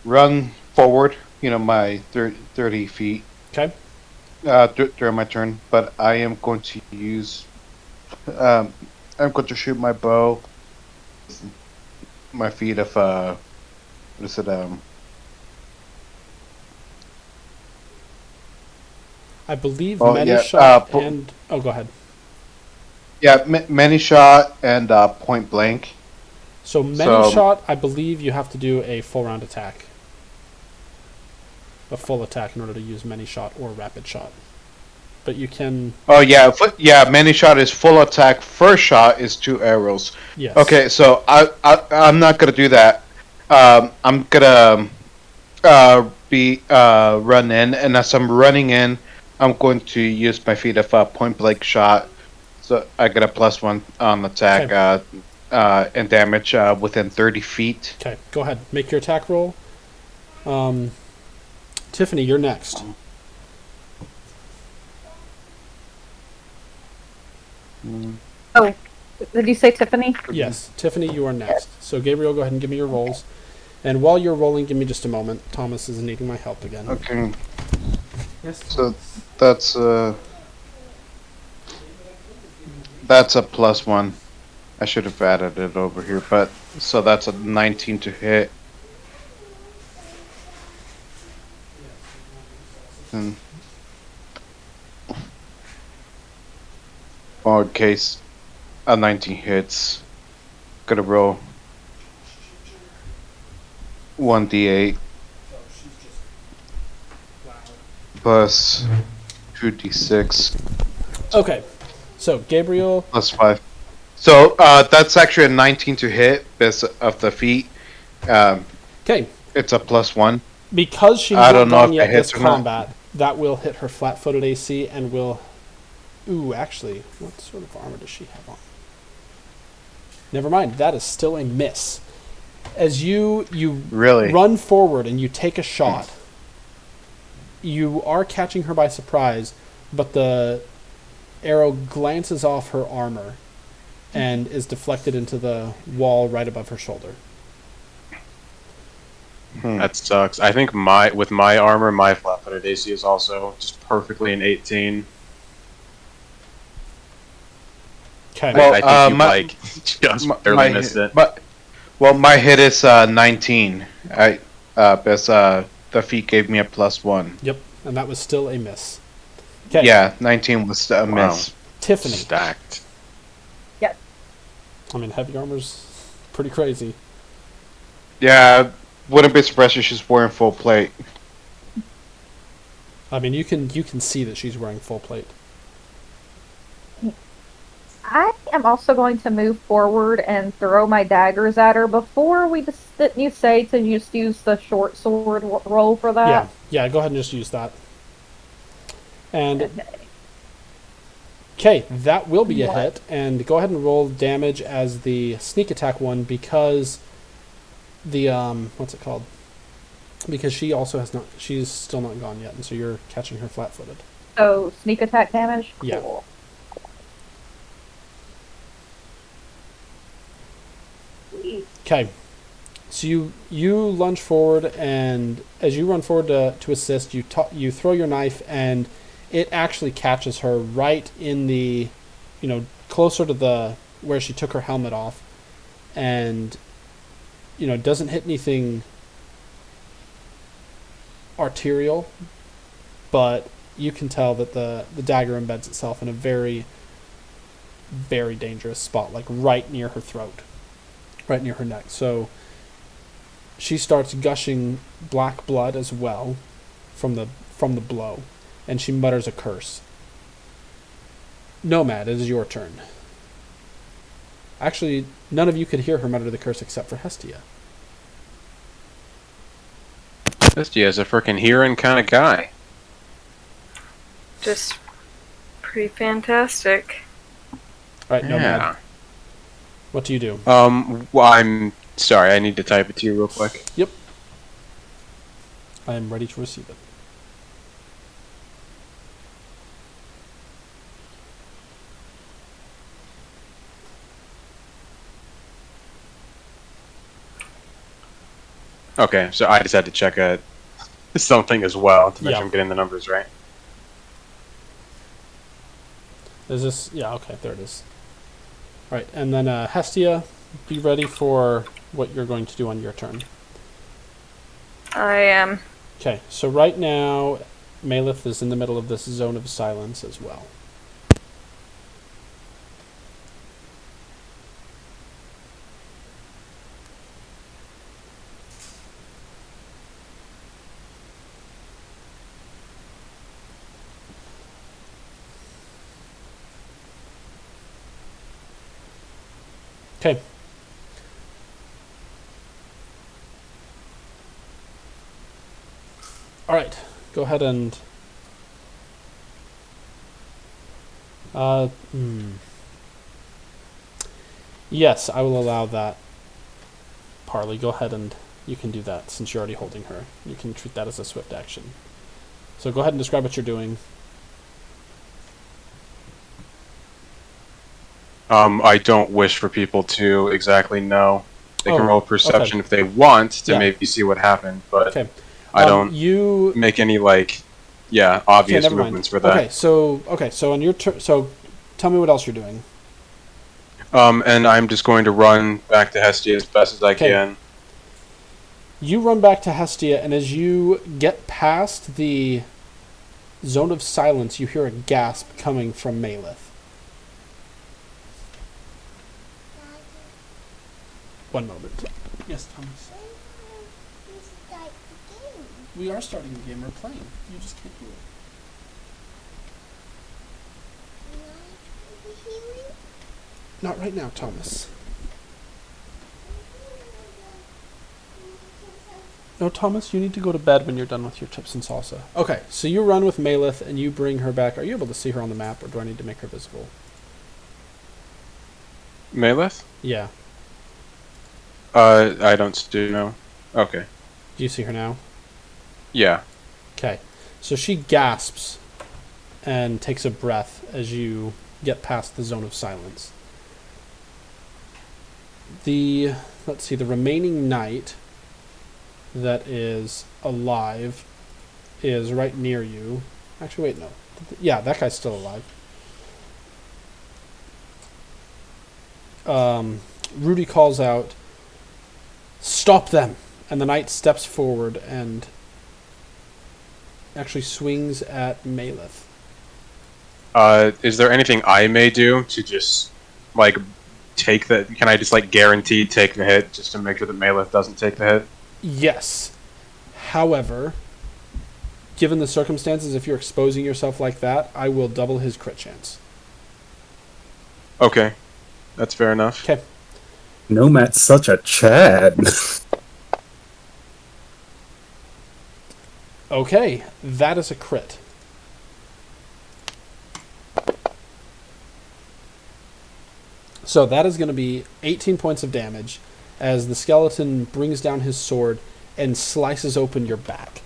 run forward, my 30 feet Okay. during my turn, but I am going to use, I'm going to shoot my bow, my feet of, what is it, I believe Oh, many yeah, shot and... Oh, go ahead. yeah, many shot and point blank. So many So- shot, I believe you have to do a full round attack. A full attack in order to use many shot or rapid shot. But you can... Oh yeah, many shot is full attack. First shot is 2 arrows. Yes. Okay, so I'm not gonna do that. I'm gonna be run in, and as I'm running in, I'm going to use my feet of point blank shot. So I get a +1 on attack and damage within 30 feet. Okay, go ahead. Make your attack roll. Tiffany, you're next. Oh, did you say Tiffany? Yes, Tiffany, you are next. So Gabriel, go ahead and give me your rolls. And while you're rolling, give me just a moment. Thomas is needing my help again. Okay, Yes. so that's a +1. I should have added it over here, but so that's a 19 to hit. And or in case a 19 hits, gonna roll 1d8 plus 2d6 Okay, so Gabriel, plus 5. So that's actually a 19 to hit because of the feet. okay, It's a +1. because she's I not don't know done if yet it hits this or not. combat, that will hit her flat-footed AC and will Ooh, actually, what sort of armor does she have on? Never mind, that is still a miss. As you Really? run forward and you take a shot, you are catching her by surprise, but the arrow glances off her armor and is deflected into the wall right above her shoulder. That sucks. I think with my armor, my flat-footed AC is also just perfectly an 18. Okay. Well, I think you my- just barely missed it. My hit is 19. Because the feat gave me a +1. Yep, and that was still a miss. Okay. Yeah, 19 was a Wow. miss. Tiffany. Stacked. I mean, heavy armor's pretty crazy. Yeah, wouldn't be surprised if she's wearing full plate. I mean, you can see that she's wearing full plate. I am also going to move forward and throw my daggers at her. Before didn't you say to just use the short sword roll for that? Yeah, go ahead and just use that. And okay, that will be a What? hit. And go ahead and roll damage as the sneak attack one because the what's it called? Because she also she's still not gone yet, and so you're catching her flat-footed. So sneak attack damage. Yeah. Cool. Okay, so you lunge forward, and as you run forward to assist, you throw your knife, and it actually catches her right in the, closer to the where she took her helmet off, and doesn't hit anything arterial, but you can tell that the dagger embeds itself in a very, very dangerous spot, like right near her throat. Right near her neck. So she starts gushing black blood as well from the blow, and she mutters a curse. Nomad, it is your turn. Actually, none of you could hear her mutter the curse except for Hestia. Hestia is a freaking hearing kind of guy. Just pretty fantastic. Alright, Nomad, Yeah. what do you do? Well, I'm sorry. I need to type it to you real quick. I am ready to receive it. Okay, so I just had to check something as well to make Yeah. sure I'm getting the numbers right. Is this... Yeah, okay, there it is. Right, and then Hestia, be ready for what you're going to do on your turn. I am. Okay, so right now, Malith is in the middle of this zone of silence as well. Okay. Alright, go ahead and... Yes, I will allow that. Parley, go ahead and you can do that since you're already holding her. You can treat that as a swift action. So go ahead and describe what you're doing. I don't wish for people to exactly know. They can Oh, roll perception if they want to Yeah. maybe see what happened, but Okay. I don't You... make any obvious never mind. movements for that. Okay, so on your turn... So, tell me what else you're doing. And I'm just going to run back to Hestia as best as I Okay. can. You run back to Hestia, and as you get past the zone of silence, you hear a gasp coming from Malith. One moment. Yes, Thomas. We are starting the game. We're playing. You just can't hear it. Not right now, Thomas. No, Thomas, you need to go to bed when you're done with your chips and salsa. Okay, so you run with Malith and you bring her back. Are you able to see her on the map, or do I need to make her visible? Maleth? Yeah. I don't do no. Okay. Do you see her now? Yeah. Okay. So she gasps and takes a breath as you get past the zone of silence. Let's see, the remaining knight that is alive is right near you. Actually, wait, no. Yeah, that guy's still alive. Rudy calls out, "Stop them!" And the knight steps forward and actually swings at Malith. Is there anything I may do to just, like, take the... Can I just, like, guarantee take the hit just to make sure that Malith doesn't take the hit? Yes. However, given the circumstances, if you're exposing yourself like that, I will double his crit chance. Okay. That's fair enough. Okay. Nomad's such a Chad. Okay, that is a crit. So that is going to be 18 points of damage as the skeleton brings down his sword and slices open your back.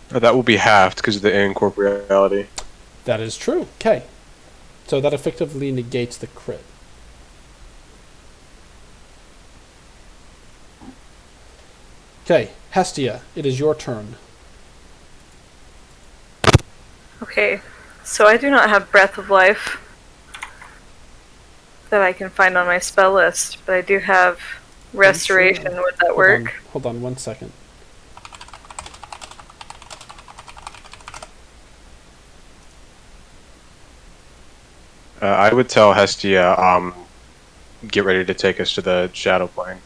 That will be halved because of the incorporeality. That is true. Okay. So that effectively negates the crit. Okay, Hestia, it is your turn. Okay, so I do not have Breath of Life that I can find on my spell list, but I do have Restoration. Would that work? Hold on 1 second. I would tell Hestia, get ready to take us to the Shadow Plane.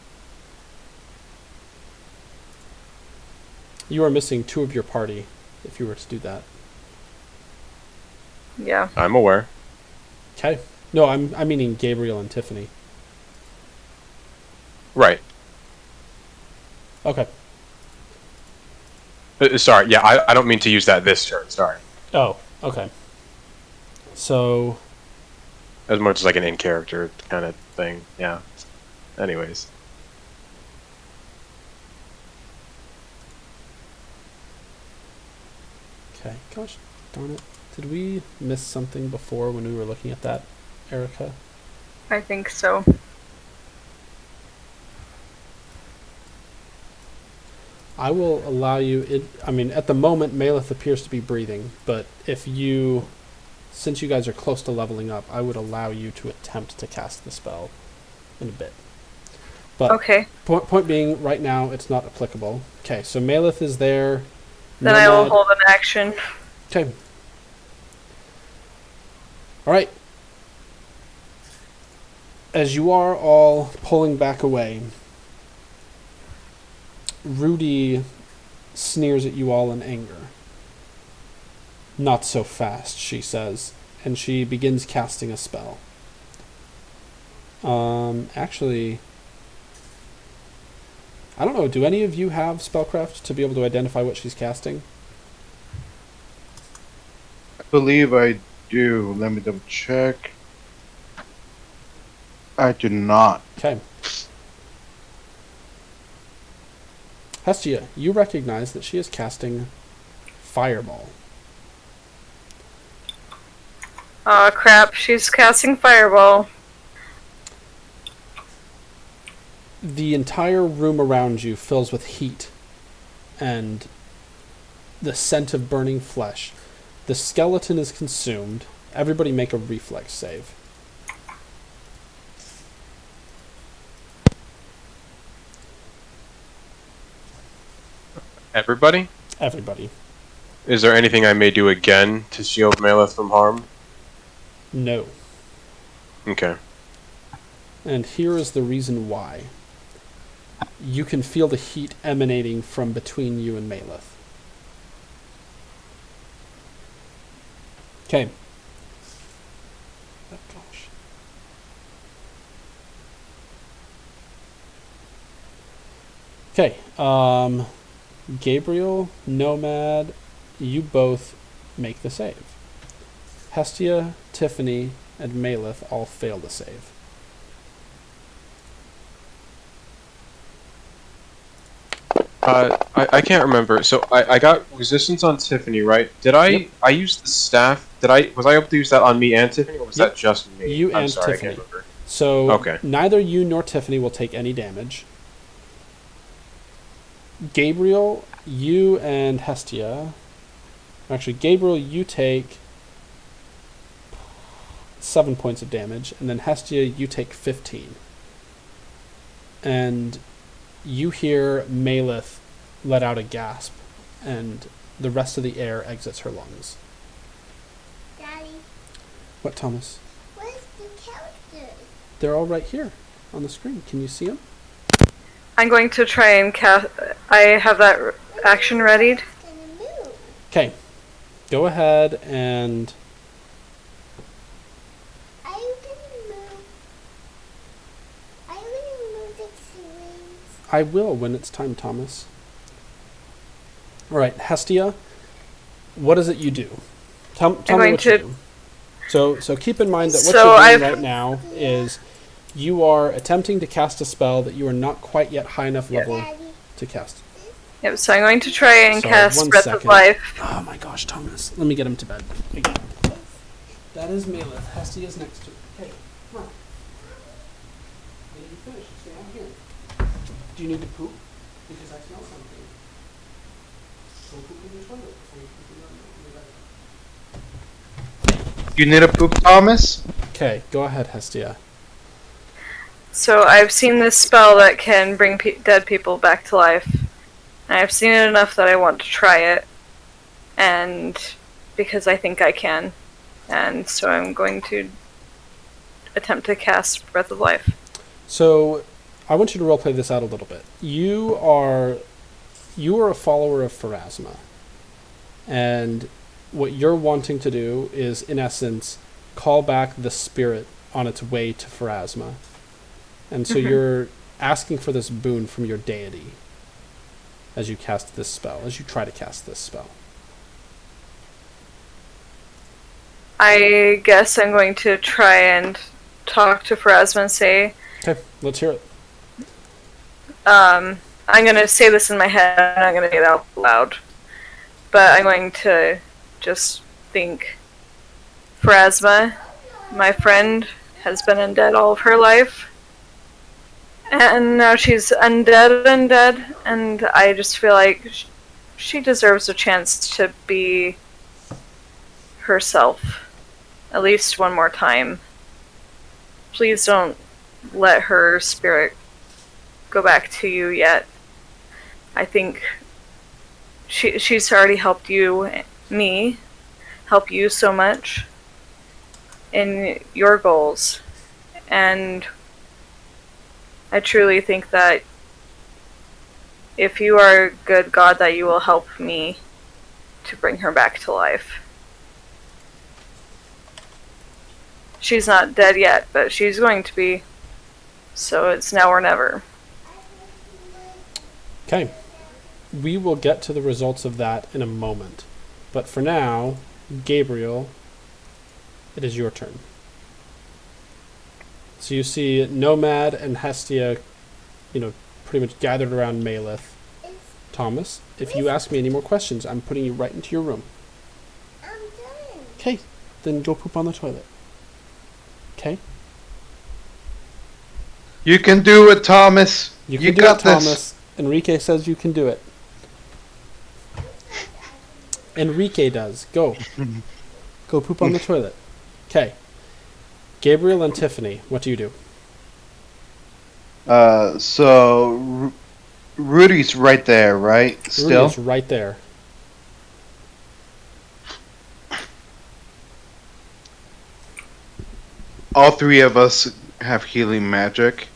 You are missing 2 of your party if you were to do that. Yeah. I'm aware. Okay. No, I'm meaning Gabriel and Tiffany. Right. Okay. Sorry, yeah, I don't mean to use that this turn, sorry. Oh, okay. So, As much as like an in-character kind of thing, yeah. Anyways. okay. Gosh darn it. Did we miss something before when we were looking at that, Erica? I think so. I will allow you... at the moment, Malith appears to be breathing, but if you... Since you guys are close to leveling up, I would allow you to attempt to cast the spell in a bit. But Okay. point being, right now, it's not applicable. Okay, so Malith is there. Then I will Nomad- hold an action. Okay. Alright. As you are all pulling back away, Rudy sneers at you all in anger. "Not so fast," she says, and she begins casting a spell. Actually, I don't know, do any of you have spellcraft to be able to identify what she's casting? I believe I do. Let me double check. I do not. Okay. Hestia, you recognize that she is casting Fireball. Aw, crap. She's casting Fireball. The entire room around you fills with heat and the scent of burning flesh. The skeleton is consumed. Everybody make a reflex save. Everybody? Everybody. Is there anything I may do again to shield Malith from harm? No. Okay. And here is the reason why. You can feel the heat emanating from between you and Malith. Okay. Oh, gosh. Okay. Gabriel, Nomad, you both make the save. Hestia, Tiffany, and Malith all fail the save. I can't remember. So I got resistance on Tiffany, right? Did I Yep. I used the staff? Was I able to use that on me and Tiffany, or was Yep. that just me? You I'm and sorry, Tiffany. I can't remember. So Okay. neither you nor Tiffany will take any damage. Gabriel, you and Hestia. Actually, Gabriel, you take 7 points of damage, and then Hestia, you take 15. And you hear Malith let out a gasp, and the rest of the air exits her lungs. Daddy, What, Thomas? where's the characters? They're all right here on the screen. Can you see them? I'm going to try and cast. I have that action readied. Gonna move. Okay. Go ahead and Are you gonna move? Are you gonna move the ceilings? I will when it's time, Thomas. All right, Hestia, what is it you do? Tell me going what you to- do. So keep in mind that what So you're doing I've- right now is you are attempting to cast a spell that you are not quite yet high enough level Daddy, to cast. Yep, so I'm going to try and Sorry, cast one Breath of second. Life. Oh my gosh, Thomas. Let me get him to bed. Again. That is Malith. Hestia's next to it. Okay, come on. When you finish, stay out here. Do you need to poop? Because I smell something. Go poop in the toilet before you poop in your bed. You need a poop, Thomas? Okay, go ahead, Hestia. So I've seen this spell that can bring dead people back to life. And I've seen it enough that I want to try it. And because I think I can. And so I'm going to attempt to cast Breath of Life. So, I want you to roleplay this out a little bit. You are a follower of Pharasma, and what you're wanting to do is, in essence, call back the spirit on its way to Pharasma, and so you're asking for this boon from your deity as you cast this spell, as you try to cast this spell. I guess I'm going to try and talk to Pharasma and say, Okay, let's hear it. I'm going to say this in my head, I'm not going to say it out loud. But I'm going to just think, Pharasma, my friend, has been undead all of her life. And now she's undead, and I just feel like she deserves a chance to be herself. At least one more time. Please don't let her spirit go back to you yet. I think she's already helped me, help you so much in your goals. And I truly think that if you are a good God, that you will help me to bring her back to life. She's not dead yet, but she's going to be. So it's now or never. Okay. We will get to the results of that in a moment. But for now, Gabriel, it is your turn. So you see Nomad and Hestia, pretty much gathered around Malith. Thomas, if you ask me any more questions, I'm putting you right into your room. I'm done. Okay, then go poop on the toilet. Okay? You can do it, Thomas. You can You do got it, this. Thomas. Enrique says you can do it. Enrique does. Go. Go poop on the toilet. Okay. Gabriel and Tiffany, what do you do? So Rudy's right there, right? Still. Rudy's right there. All three of us have healing magic.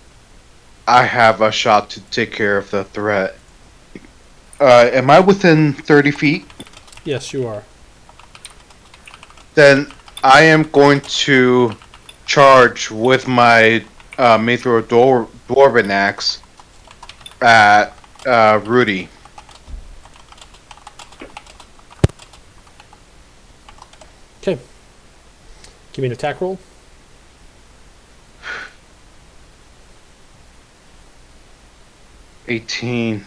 I have a shot to take care of the threat. Am I within 30 feet? Yes, you are. Then I am going to charge with my Mithril Dwarven Axe at Rudy. Okay. Give me an attack roll. $18.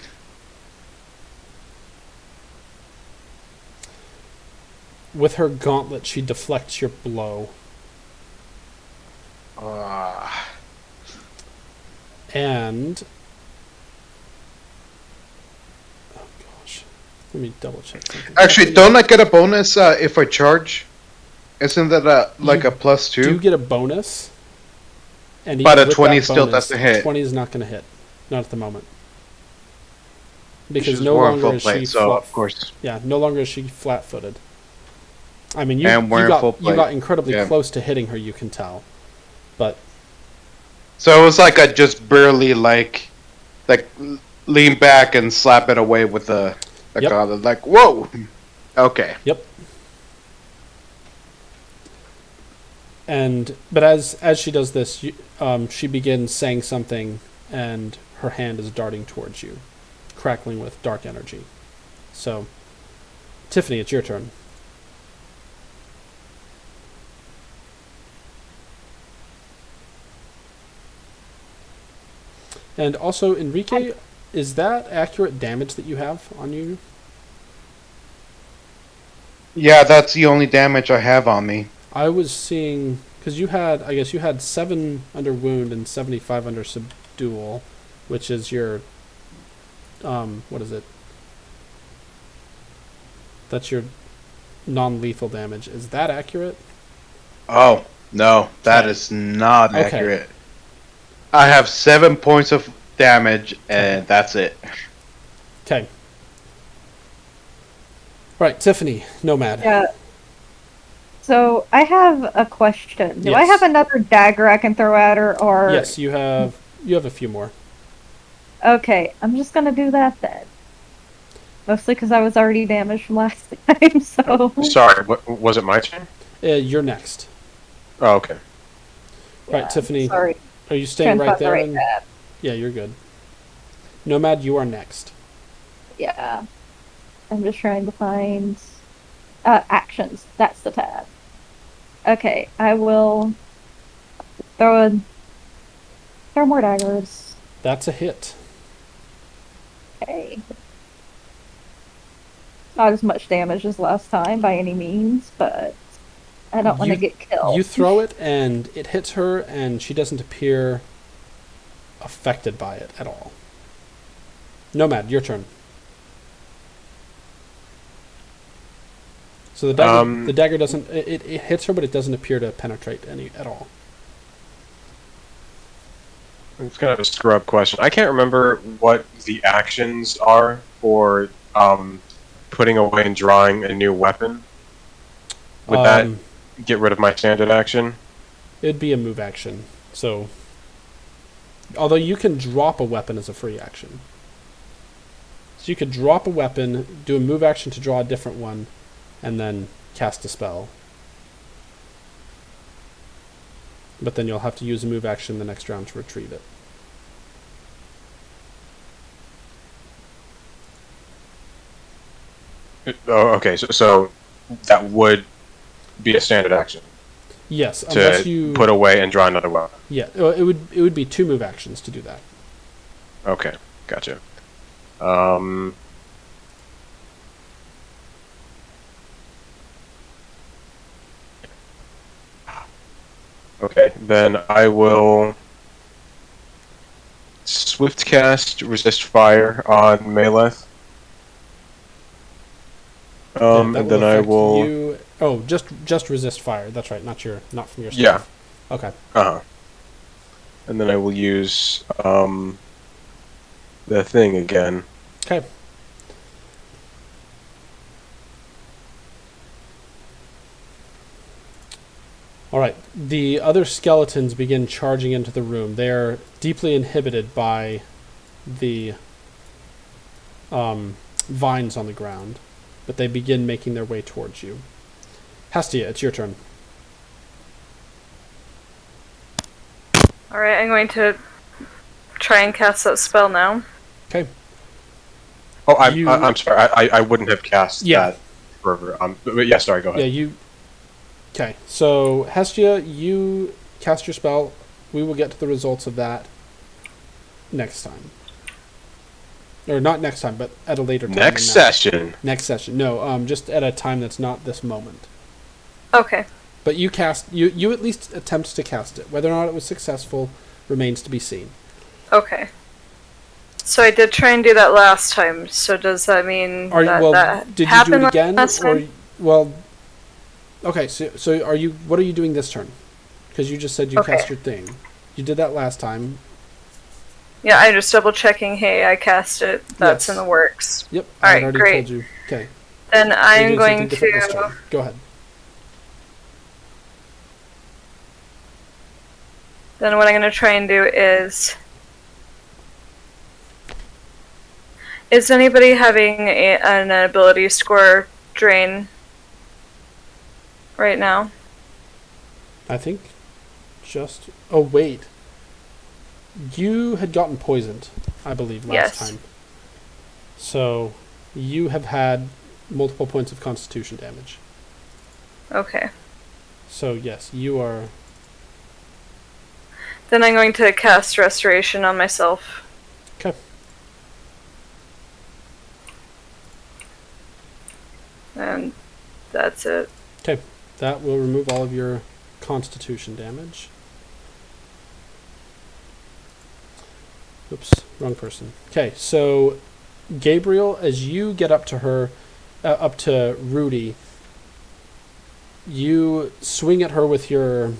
With her gauntlet, she deflects your blow. And... oh gosh. Let me double check something. Actually, don't I get a bonus if I charge? Isn't that like You a +2? Do get a bonus. And But even a with 20 that still bonus, doesn't hit. 20 is not going to hit. Not at the moment. Because She's no wearing longer full is plate, she so flat, of course. yeah, no longer is she flat-footed. I mean, you And wearing full got plate. incredibly Yeah. close to hitting her, you can tell. But So it was like I just barely like lean back and slap it away with the Yep. gauntlet. Like, whoa. Okay. but as she does this, she begins saying something, and her hand is darting towards you, crackling with dark energy. So, Tiffany, it's your turn. And also, Enrique, is that accurate damage that you have on you? Yeah, that's the only damage I have on me. I was seeing, because you had 7 under wound and 75 under subdual, which is your, what is it? That's your non-lethal damage. Is that accurate? Oh, no, that Okay. is not Okay. accurate. I have 7 points of damage, and that's it. Okay. Right, Tiffany, Nomad. Yeah. So I have a question. Do I Yes. have another dagger I can throw at her, or Yes, you have a few more. okay? I'm just gonna do that then. Mostly because I was already damaged from last time. So Sorry, what, was it my turn? You're next. Oh, okay. Right, yeah, Tiffany. Sorry. Are you staying Trying to right find the there? right and- tab. Yeah, you're good. Nomad, you are next. Yeah. I'm just trying to find actions. That's the tab. Okay, I will throw more daggers. That's a hit. Okay. Not as much damage as last time by any means, but I don't want to You- get killed. You throw it, and it hits her, and she doesn't appear affected by it at all. Nomad, your turn. So the dagger doesn't. It hits her, but it doesn't appear to penetrate any at all. It's kind of a scrub question. I can't remember what the actions are for putting away and drawing a new weapon. Would that get rid of my standard action? It'd be a move action. So, although you can drop a weapon as a free action. So you could drop a weapon, do a move action to draw a different one, and then cast a spell. But then you'll have to use a move action the next round to retrieve it. Oh, okay. So that would be a standard action Yes, unless to you put away and draw another weapon. Yeah, it would be 2 move actions to do that. Okay, gotcha. Okay, then I will swift cast resist fire on Maleth. That And then I affect will. You, oh, just resist fire. That's right. Not from your Yeah. stuff. Okay. And then I will use the thing again. Okay. All right. The other skeletons begin charging into the room. They are deeply inhibited by the vines on the ground, but they begin making their way towards you. Hastia, it's your turn. Alright, I'm going to try and cast that spell now. Okay. Oh, You- I'm sorry. I wouldn't have cast Yeah. that forever. But yeah, sorry. Go ahead. Yeah, you. Okay, so Hestia, you cast your spell. We will get to the results of that next time. Or not next time, but at a later time. Next than now. session. Next session. No, just at a time that's not this moment. Okay. But you cast. You at least attempt to cast it. Whether or not it was successful remains to be seen. Okay. So I did try and do that last time. So does that mean Are you, that well? that Did you do happened it again, last or time? well? Okay, so are you? What are you doing this turn? Because you just said you Okay. cast your thing. You did that last time. Yeah, I'm just double checking. Hey, I cast it. That's Yes. in the works. Yep. All I right, already great. told you. Okay. Then You're I'm doing going something different this to. turn. Go ahead. Then what I'm going to try and do is. Is anybody having an ability score drain right now? I think just. Oh wait. You had gotten poisoned, I believe, last Yes. time. So you have had multiple points of Constitution damage. Okay. So yes, you are. Then I'm going to cast Restoration on myself. Okay. And that's it. Okay. That will remove all of your Constitution damage. Oops, wrong person. Okay, so Gabriel, as you get up to her, up to Rudy, you swing at her with your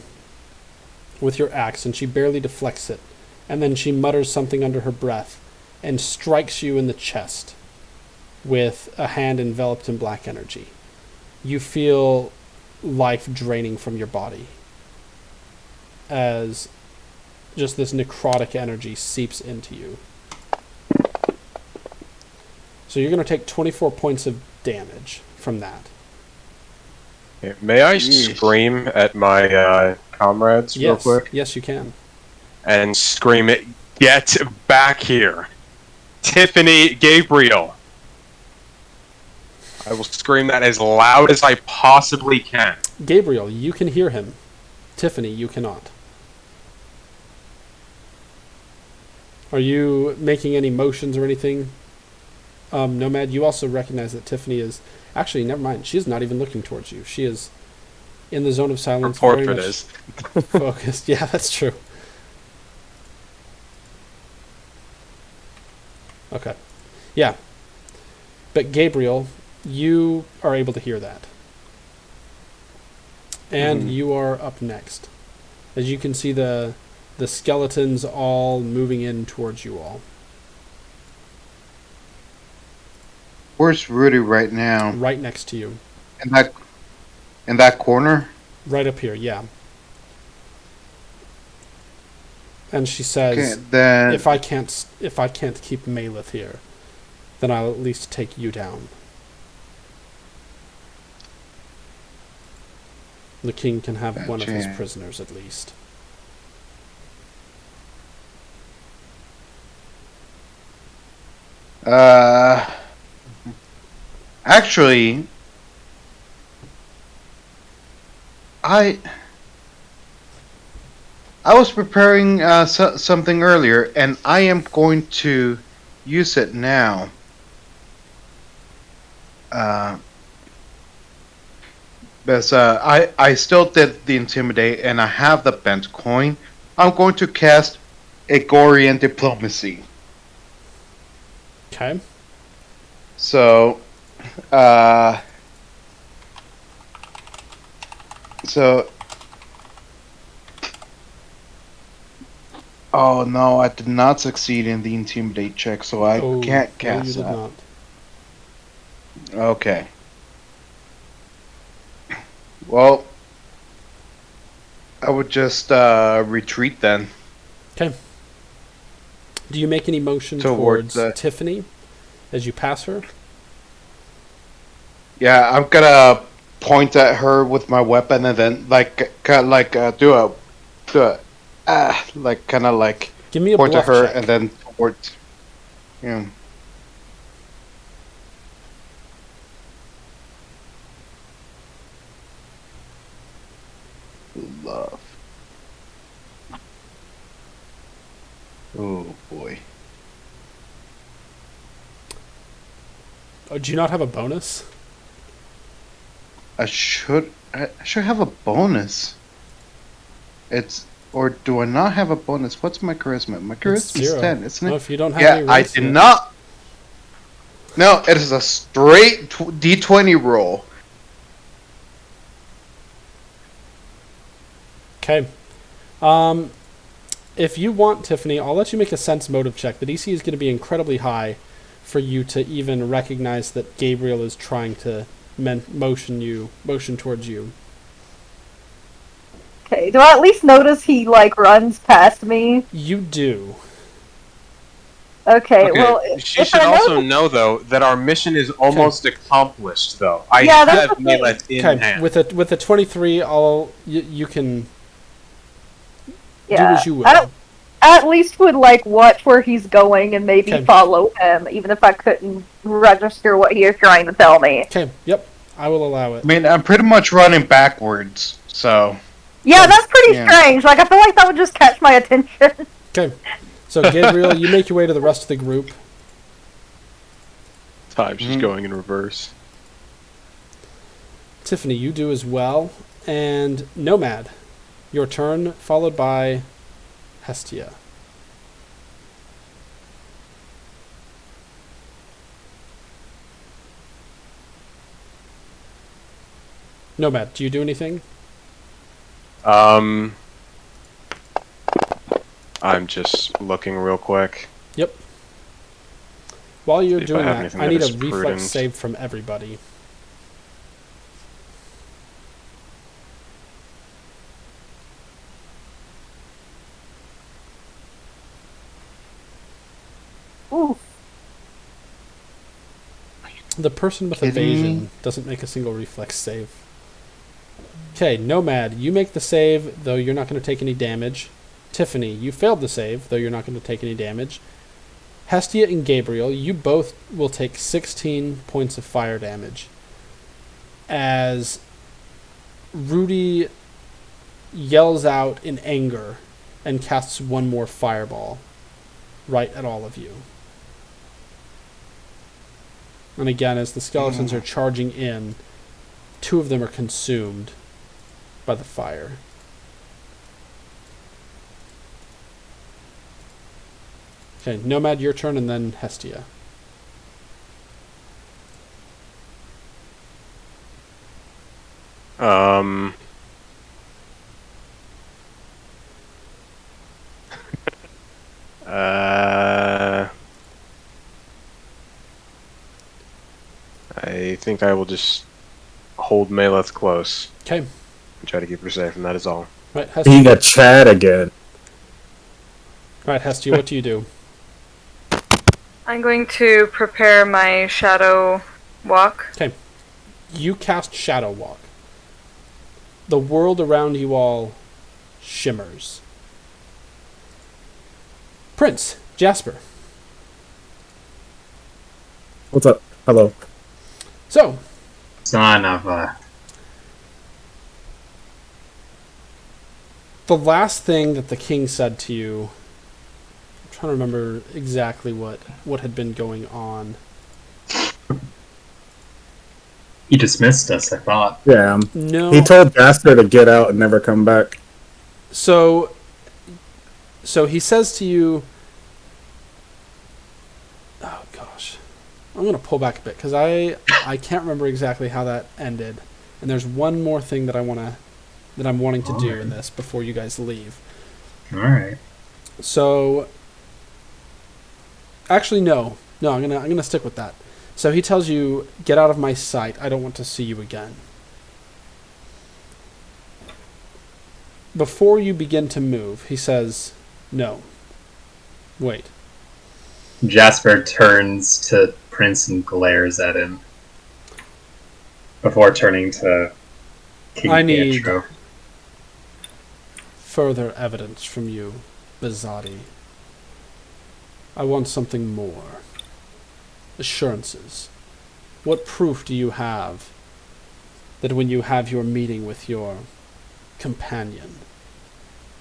axe, and she barely deflects it, and then she mutters something under her breath, and strikes you in the chest with a hand enveloped in black energy. You feel life draining from your body as just this necrotic energy seeps into you. So you're going to take 24 points of damage from that. Okay, may I Yeesh. scream at my comrades Yes, real quick? yes, you can. And scream it, get back here. Tiffany Gabriel. I will scream that as loud as I possibly can. Gabriel, you can hear him. Tiffany, you cannot. Are you making any motions or anything? Nomad, you also recognize that Tiffany is... Actually, never mind. She is not even looking towards you. She is in the zone of Her silence. Very portrait much is. focused. Yeah, that's true. Okay. Yeah. But Gabriel, you are able to hear that. And you are up next. As you can see the skeletons all moving in towards you all. Where's Rudy right now? Right next to you. In that corner? Right up here, yeah. And she says, Okay, then if I can't keep Maleth here, then I'll at least take you down. The king can have one of his Gotcha. prisoners at least. Actually, I was preparing something earlier, and I am going to use it now. Because I still did the intimidate, and I have the bent coin. I'm going to cast Egorian Diplomacy. Okay. So, oh no, I did not succeed in the intimidate check, so I Oh, can't no, cast you did that. not. Okay. Well, I would just retreat then. Okay. Do you make any motion Towards towards Tiffany as you pass her? Yeah, I'm gonna point at her with my weapon and then do a kind of like Give me a point at bluff her check. and then towards. Yeah. love. Oh boy. Oh, do you not have a bonus? I should have a bonus. Or do I not have a bonus? What's my charisma? My It's charisma's 0. 10, isn't it? No, if you don't have Yeah, any I race did yet. not. No, it is a straight D20 roll. Okay. If you want, Tiffany, I'll let you make a sense motive check. The DC is going to be incredibly high for you to even recognize that Gabriel is trying to motion towards you. Okay, do I at least notice he, like, runs past me? You do. Okay, Okay, well, she if should I also notice- know though that our mission is almost accomplished. Though I Yeah, that's have the thing. Meleth in Okay, hand. with a 23, you can do yeah, as you will. I at least would, like, watch where he's going and maybe Okay. follow him, even if I couldn't register what he is trying to tell me. Okay, yep, I will allow it. I mean, I'm pretty much running backwards, so Yeah, that's pretty Yeah. strange. Like, I feel like that would just catch my attention. Okay, so Gabriel, you make your way to the rest of the group. Time's just Mhm. going in reverse. Tiffany, you do as well. And Nomad, your turn, followed by Hestia. Nomad, do you do anything? I'm just looking real quick. While you're See if I doing have that, anything I that need a is reflex prudent. save from everybody. Ooh, The person with Kidding evasion me? doesn't make a single reflex save. Okay, Nomad, you make the save, though you're not going to take any damage. Tiffany, you failed the save, though you're not going to take any damage. Hestia and Gabriel, you both will take 16 points of fire damage. As Rudy yells out in anger and casts one more fireball right at all of you. And again, as the skeletons are charging in, 2 of them are consumed by the fire. Okay, Nomad, your turn, and then Hestia. Um. I think I will just hold Meleth close Okay, and try to keep her safe, and that is all. right, He Hestia. got Chad again. Right, Hestia, what do you do? I'm going to prepare my shadow walk. You cast Shadow Walk. The world around you all shimmers. Prince, Jasper. What's up? Hello. So, Son of the last thing that the king said to you, I'm trying to remember exactly what had been going on. he dismissed us, I thought. Yeah. No. He told Jasper to get out and never come back. So he says to you, oh gosh, I'm going to pull back a bit because I can't remember exactly how that ended. And there's one more thing that I'm wanting to do in this before you guys leave. Alright. So, actually, no, I'm gonna stick with that. So he tells you, "Get out of my sight. I don't want to see you again." Before you begin to move, he says, "No, wait." Jasper turns to Prince and glares at him. Before turning to King I need- Pietro. Further evidence from you, Bizzotti. I want something more. Assurances. What proof do you have that when you have your meeting with your companion,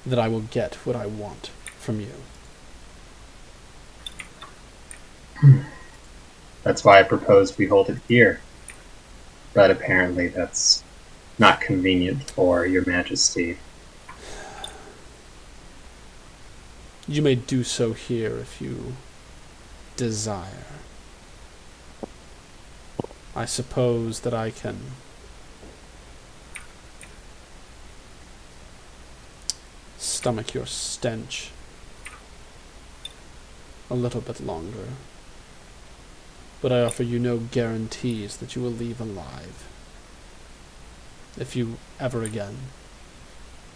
that I will get what I want from you. That's why I proposed we hold it here. But apparently that's not convenient for your majesty. You may do so here if you desire. I suppose that I can stomach your stench a little bit longer, but I offer you no guarantees that you will leave alive if you ever again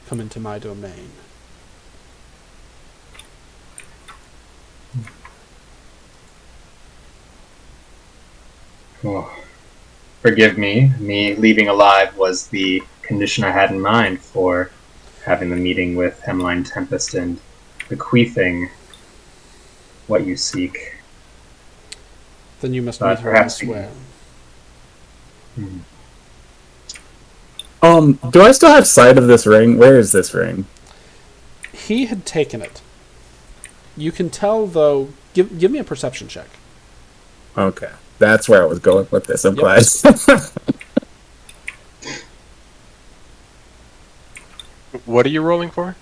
come into my domain. Oh, forgive me. Me leaving alive was the condition I had in mind for having the meeting with Hemline Tempest and bequeathing what you seek. Then you must But meet her perhaps elsewhere. Do I still have sight of this ring? Where is this ring? He had taken it. You can tell, though. Give me a perception check. Okay. That's where I was going with this. I'm Yep. glad. What are you rolling for?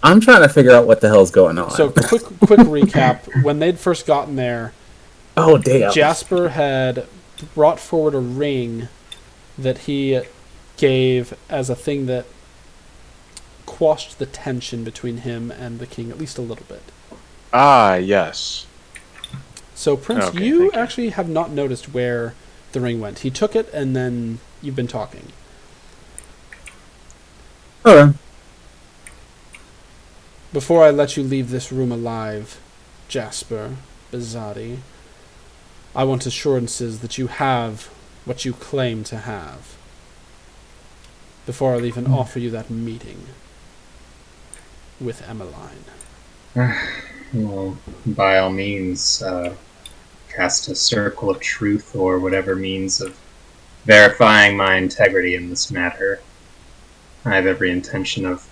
I'm trying to figure out what the hell's going on. So, quick recap. When they'd first gotten there, oh, damn. Jasper had brought forward a ring that he gave as a thing that quashed the tension between him and the king, at least a little bit. Ah, yes. So, Prince, Okay, you thank you. actually have not noticed where the ring went. He took it, and then you've been talking. Okay. Before I let you leave this room alive, Jasper Bizzotti, I want assurances that you have what you claim to have before I'll even offer you that meeting with Emmeline. Well, by all means, cast a circle of truth or whatever means of verifying my integrity in this matter. I have every intention of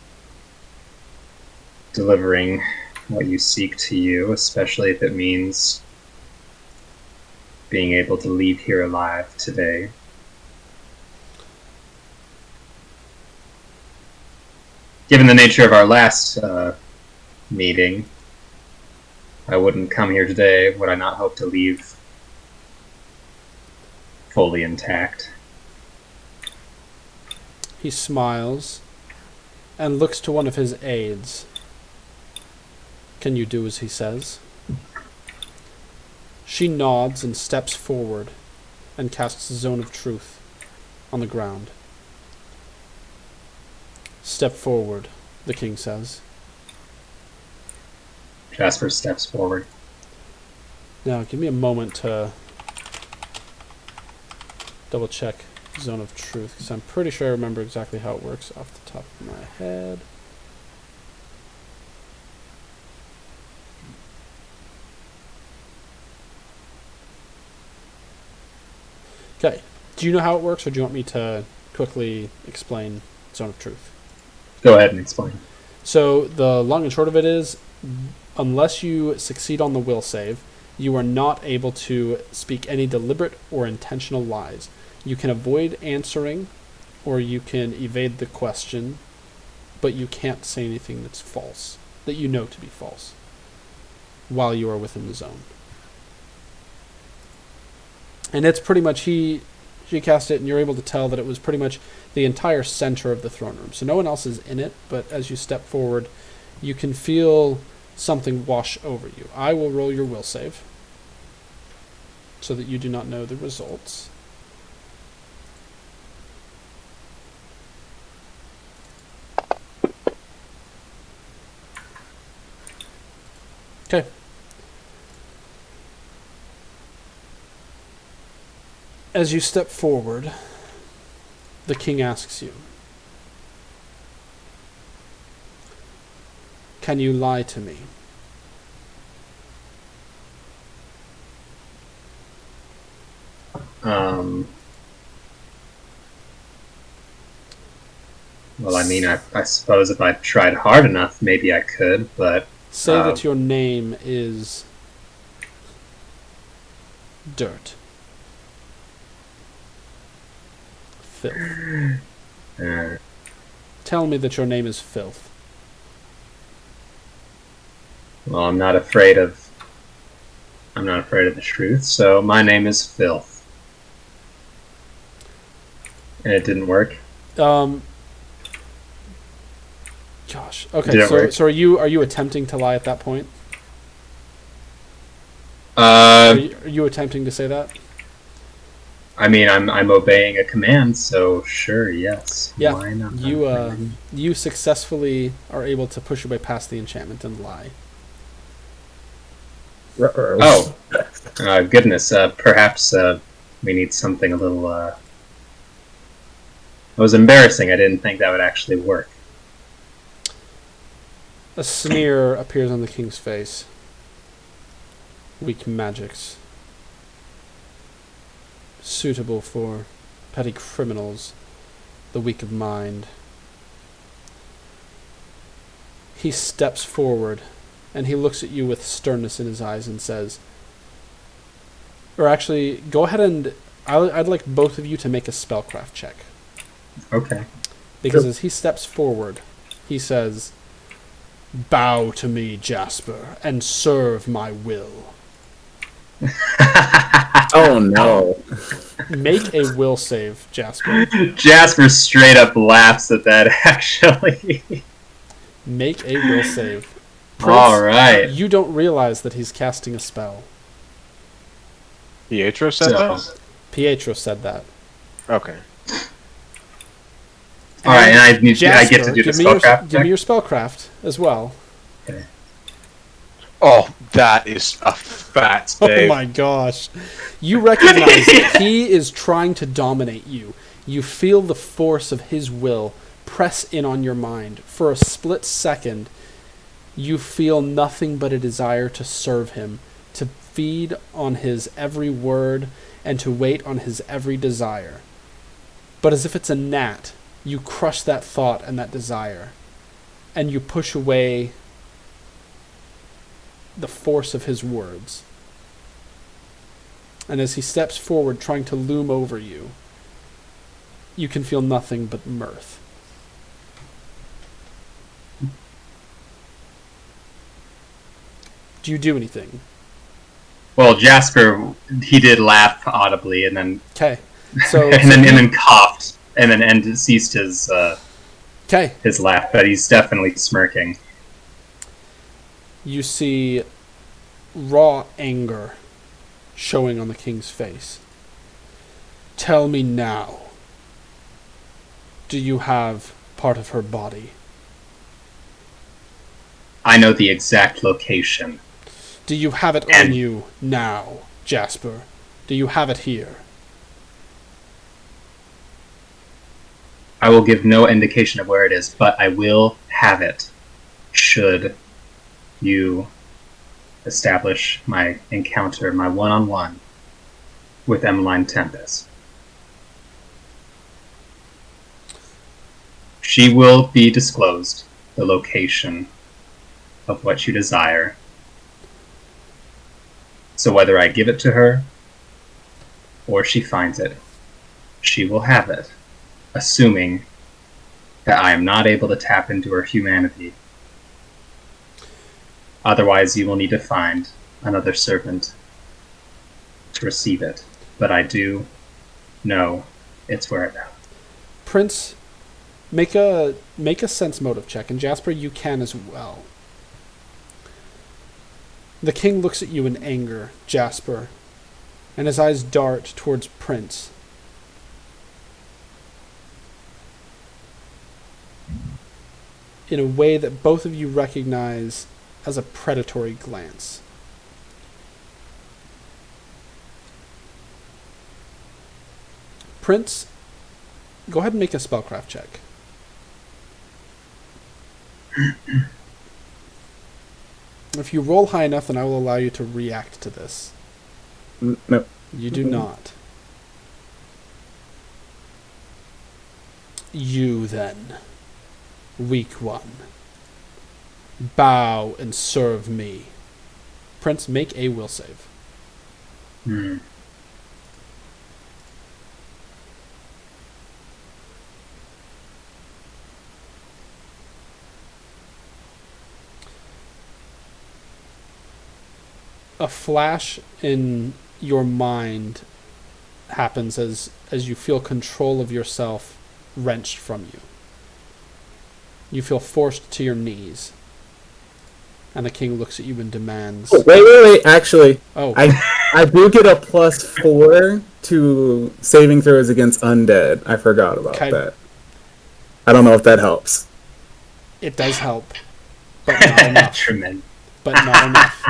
delivering what you seek to you, especially if it means being able to leave here alive today. Given the nature of our last meeting, I wouldn't come here today would I not hope to leave fully intact. He smiles and looks to one of his aides. Can you do as he says? She nods and steps forward and casts Zone of Truth on the ground. Step forward, the king says. Jasper steps forward. Now, give me a moment to double check Zone of Truth, because I'm pretty sure I remember exactly how it works off the top of my head. Okay. Do you know how it works, or do you want me to quickly explain Zone of Truth? Go ahead and explain. So the long and short of it is, unless you succeed on the will save, you are not able to speak any deliberate or intentional lies. You can avoid answering, or you can evade the question, but you can't say anything that's false, that you know to be false, while you are within the zone. And it's pretty much, she cast it, and you're able to tell that it was pretty much the entire center of the throne room. So no one else is in it, but as you step forward, you can feel something wash over you. I will roll your will save, so that you do not know the results. Okay. As you step forward, the king asks you, "Can you lie to me?" Well, I mean, I suppose if I tried hard enough, maybe I could, but Say that your name is Dirt. Filth. uh, Tell me that your name is Filth. well, I'm not afraid of the truth. So my name is Filth, and it didn't work. Gosh. Okay. Did it work? So are you attempting to lie at that point? Uh, Are you attempting to say that? I mean, I'm obeying a command, so sure, yes. Yeah. Why not? You successfully are able to push your way past the enchantment and lie. Oh, goodness. Perhaps we need something a little. It was embarrassing. I didn't think that would actually work. A sneer appears on the king's face. Weak magics. Suitable for petty criminals, the weak of mind. He steps forward, and he looks at you with sternness in his eyes and says, or actually, go ahead and, I'd like both of you to make a spellcraft check. Okay. Because as he steps forward, he says, "Bow to me, Jasper, and serve my will." Oh no. Make a will save, Jasper. Jasper straight up laughs at that, actually. Make a will save. All right. You don't realize that he's casting a spell. Pietro said that? Pietro said that. Okay. All right, and I get Jasper, to do the give me your- spellcraft Give me your spellcraft as well. Oh, that is a fat save. Oh my gosh. You recognize that he is trying to dominate you. You feel the force of his will press in on your mind. For a split second, you feel nothing but a desire to serve him, to feed on his every word, and to wait on his every desire. But as if it's a gnat, you crush that thought and that desire, and you push away the force of his words. And as he steps forward, trying to loom over you, you can feel nothing but mirth. Do you do anything? Well, Jasper, he did laugh audibly, and then Okay. So and then coughed, and then ceased his okay. his laugh, but he's definitely smirking. You see raw anger showing on the king's face. Tell me now. Do you have part of her body? I know the exact location. Do you have it on you now, Jasper? Do you have it here? I will give no indication of where it is, but I will have it should you establish my encounter, my one-on-one with Emmeline Tempest. She will be disclosed, the location of what you desire. So whether I give it to her or she finds it, she will have it, assuming that I am not able to tap into her humanity. Otherwise, you will need to find another servant to receive it. But I do know its whereabouts. Prince, make a sense motive check, and Jasper, you can as well. The king looks at you in anger, Jasper, and his eyes dart towards Prince. In a way that both of you recognize as a predatory glance. Prince, go ahead and make a spellcraft check. If you roll high enough, then I will allow you to react to this. No. You do not. You, then. Weak one. Bow and serve me. Prince, make a will save. Hmm. A flash in your mind happens as you feel control of yourself wrenched from you. You feel forced to your knees. And the king looks at you and demands... Oh, wait. Actually, Oh, I do get a +4 to saving throws against undead. I forgot about Okay. that. I don't know if that helps. it does help. But not enough. Tremendous. But not enough.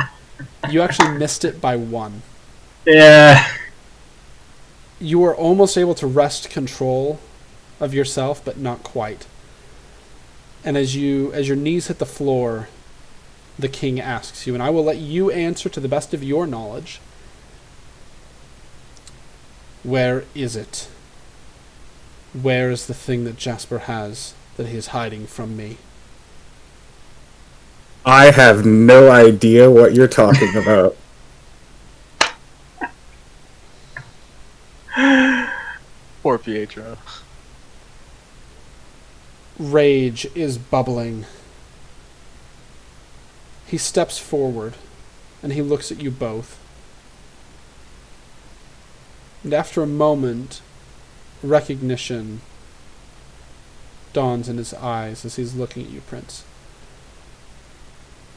You actually missed it by 1. Yeah. You were almost able to wrest control of yourself, but not quite. And as your knees hit the floor, the king asks you, and I will let you answer to the best of your knowledge. Where is it? Where is the thing that Jasper has that he is hiding from me? I have no idea what you're talking about. Poor Pietro. Rage is bubbling. He steps forward, and he looks at you both. And after a moment, recognition dawns in his eyes as he's looking at you, Prince.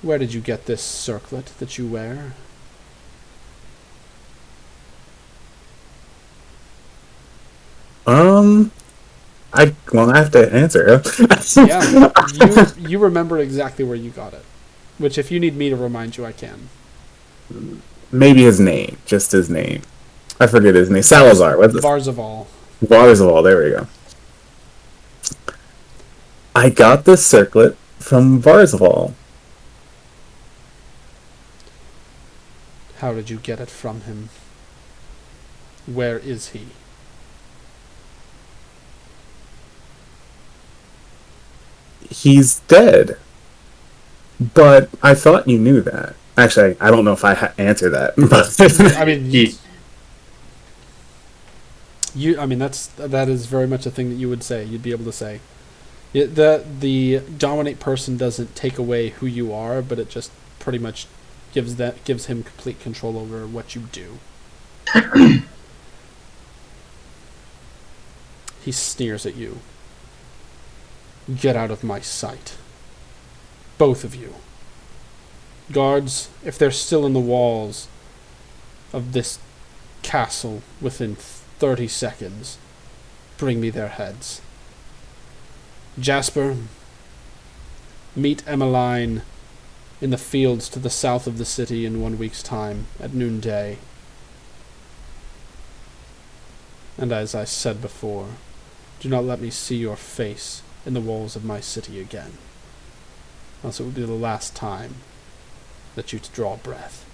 Where did you get this circlet that you wear? I have to answer. Yeah, you remember exactly where you got it. Which, if you need me to remind you, I can. Maybe his name, just his name. I forget his name. Salazar. What's it? Varzaval. Varzaval. There we go. I got this circlet from Varzaval. How did you get it from him? Where is he? He's dead. But I thought you knew that. Actually, I don't know if I answer that. But I mean, He- that is very much a thing that you would say. You'd be able to say. The dominate person doesn't take away who you are, but it just pretty much gives him complete control over what you do. He sneers at you. Get out of my sight. Both of you. Guards, if they're still in the walls of this castle within 30 seconds, bring me their heads. Jasper, meet Emmeline in the fields to the south of the city in 1 week's time at noonday. And as I said before, do not let me see your face in the walls of my city again, else it would be the last time that you draw breath.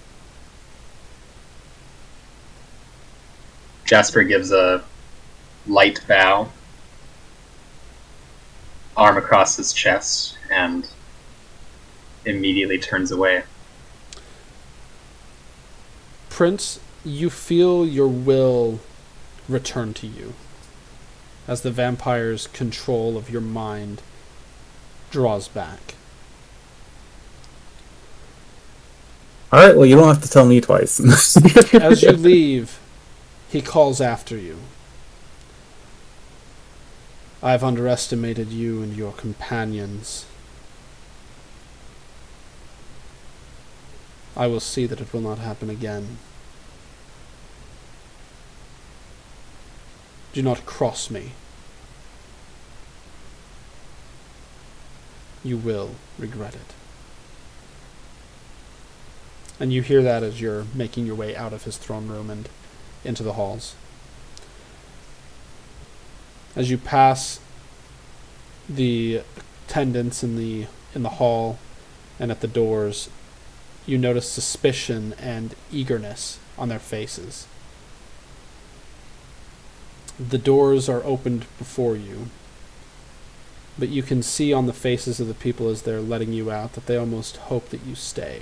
Jasper gives a light bow, arm across his chest, and immediately turns away. Prince, you feel your will return to you as the vampire's control of your mind draws back. Alright, well, you don't have to tell me twice. As you leave, he calls after you. I've underestimated you and your companions. I will see that it will not happen again. Do not cross me. You will regret it. And you hear that as you're making your way out of his throne room and into the halls. As you pass the attendants in the hall and at the doors, you notice suspicion and eagerness on their faces. The doors are opened before you. but you can see on the faces of the people as they're letting you out that they almost hope that you stay.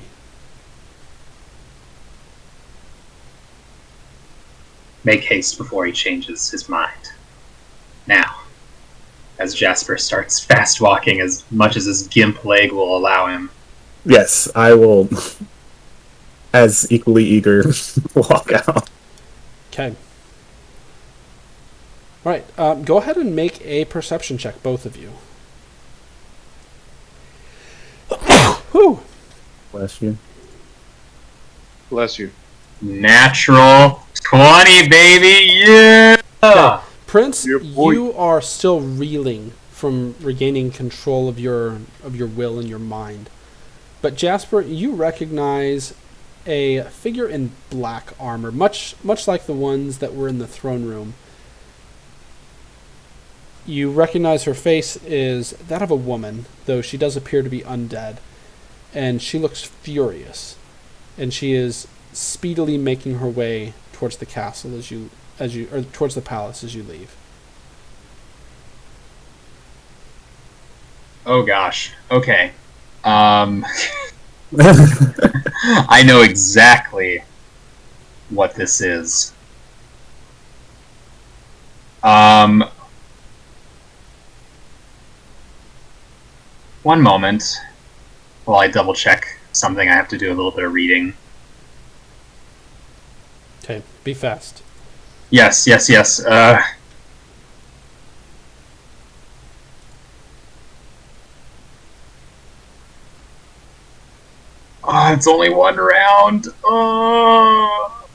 Make haste before he changes his mind. Now, as Jasper starts fast walking as much as his gimp leg will allow him. Yes, I will, as equally eager, walk out. Okay. All right. Go ahead and make a perception check, both of you. Whew. Bless you. Bless you. Natural 20, baby! Yeah! Prince, Your boy. you are still reeling from regaining control of your will and your mind. But Jasper, you recognize a figure in black armor, much like the ones that were in the throne room. You recognize her face is that of a woman, though she does appear to be undead, and she looks furious, and she is speedily making her way towards the castle or towards the palace as you leave. Oh gosh. Okay. I know exactly what this is. One moment while I double check something. I have to do a little bit of reading. Okay, be fast. Yes. Oh, it's only one round. Oh.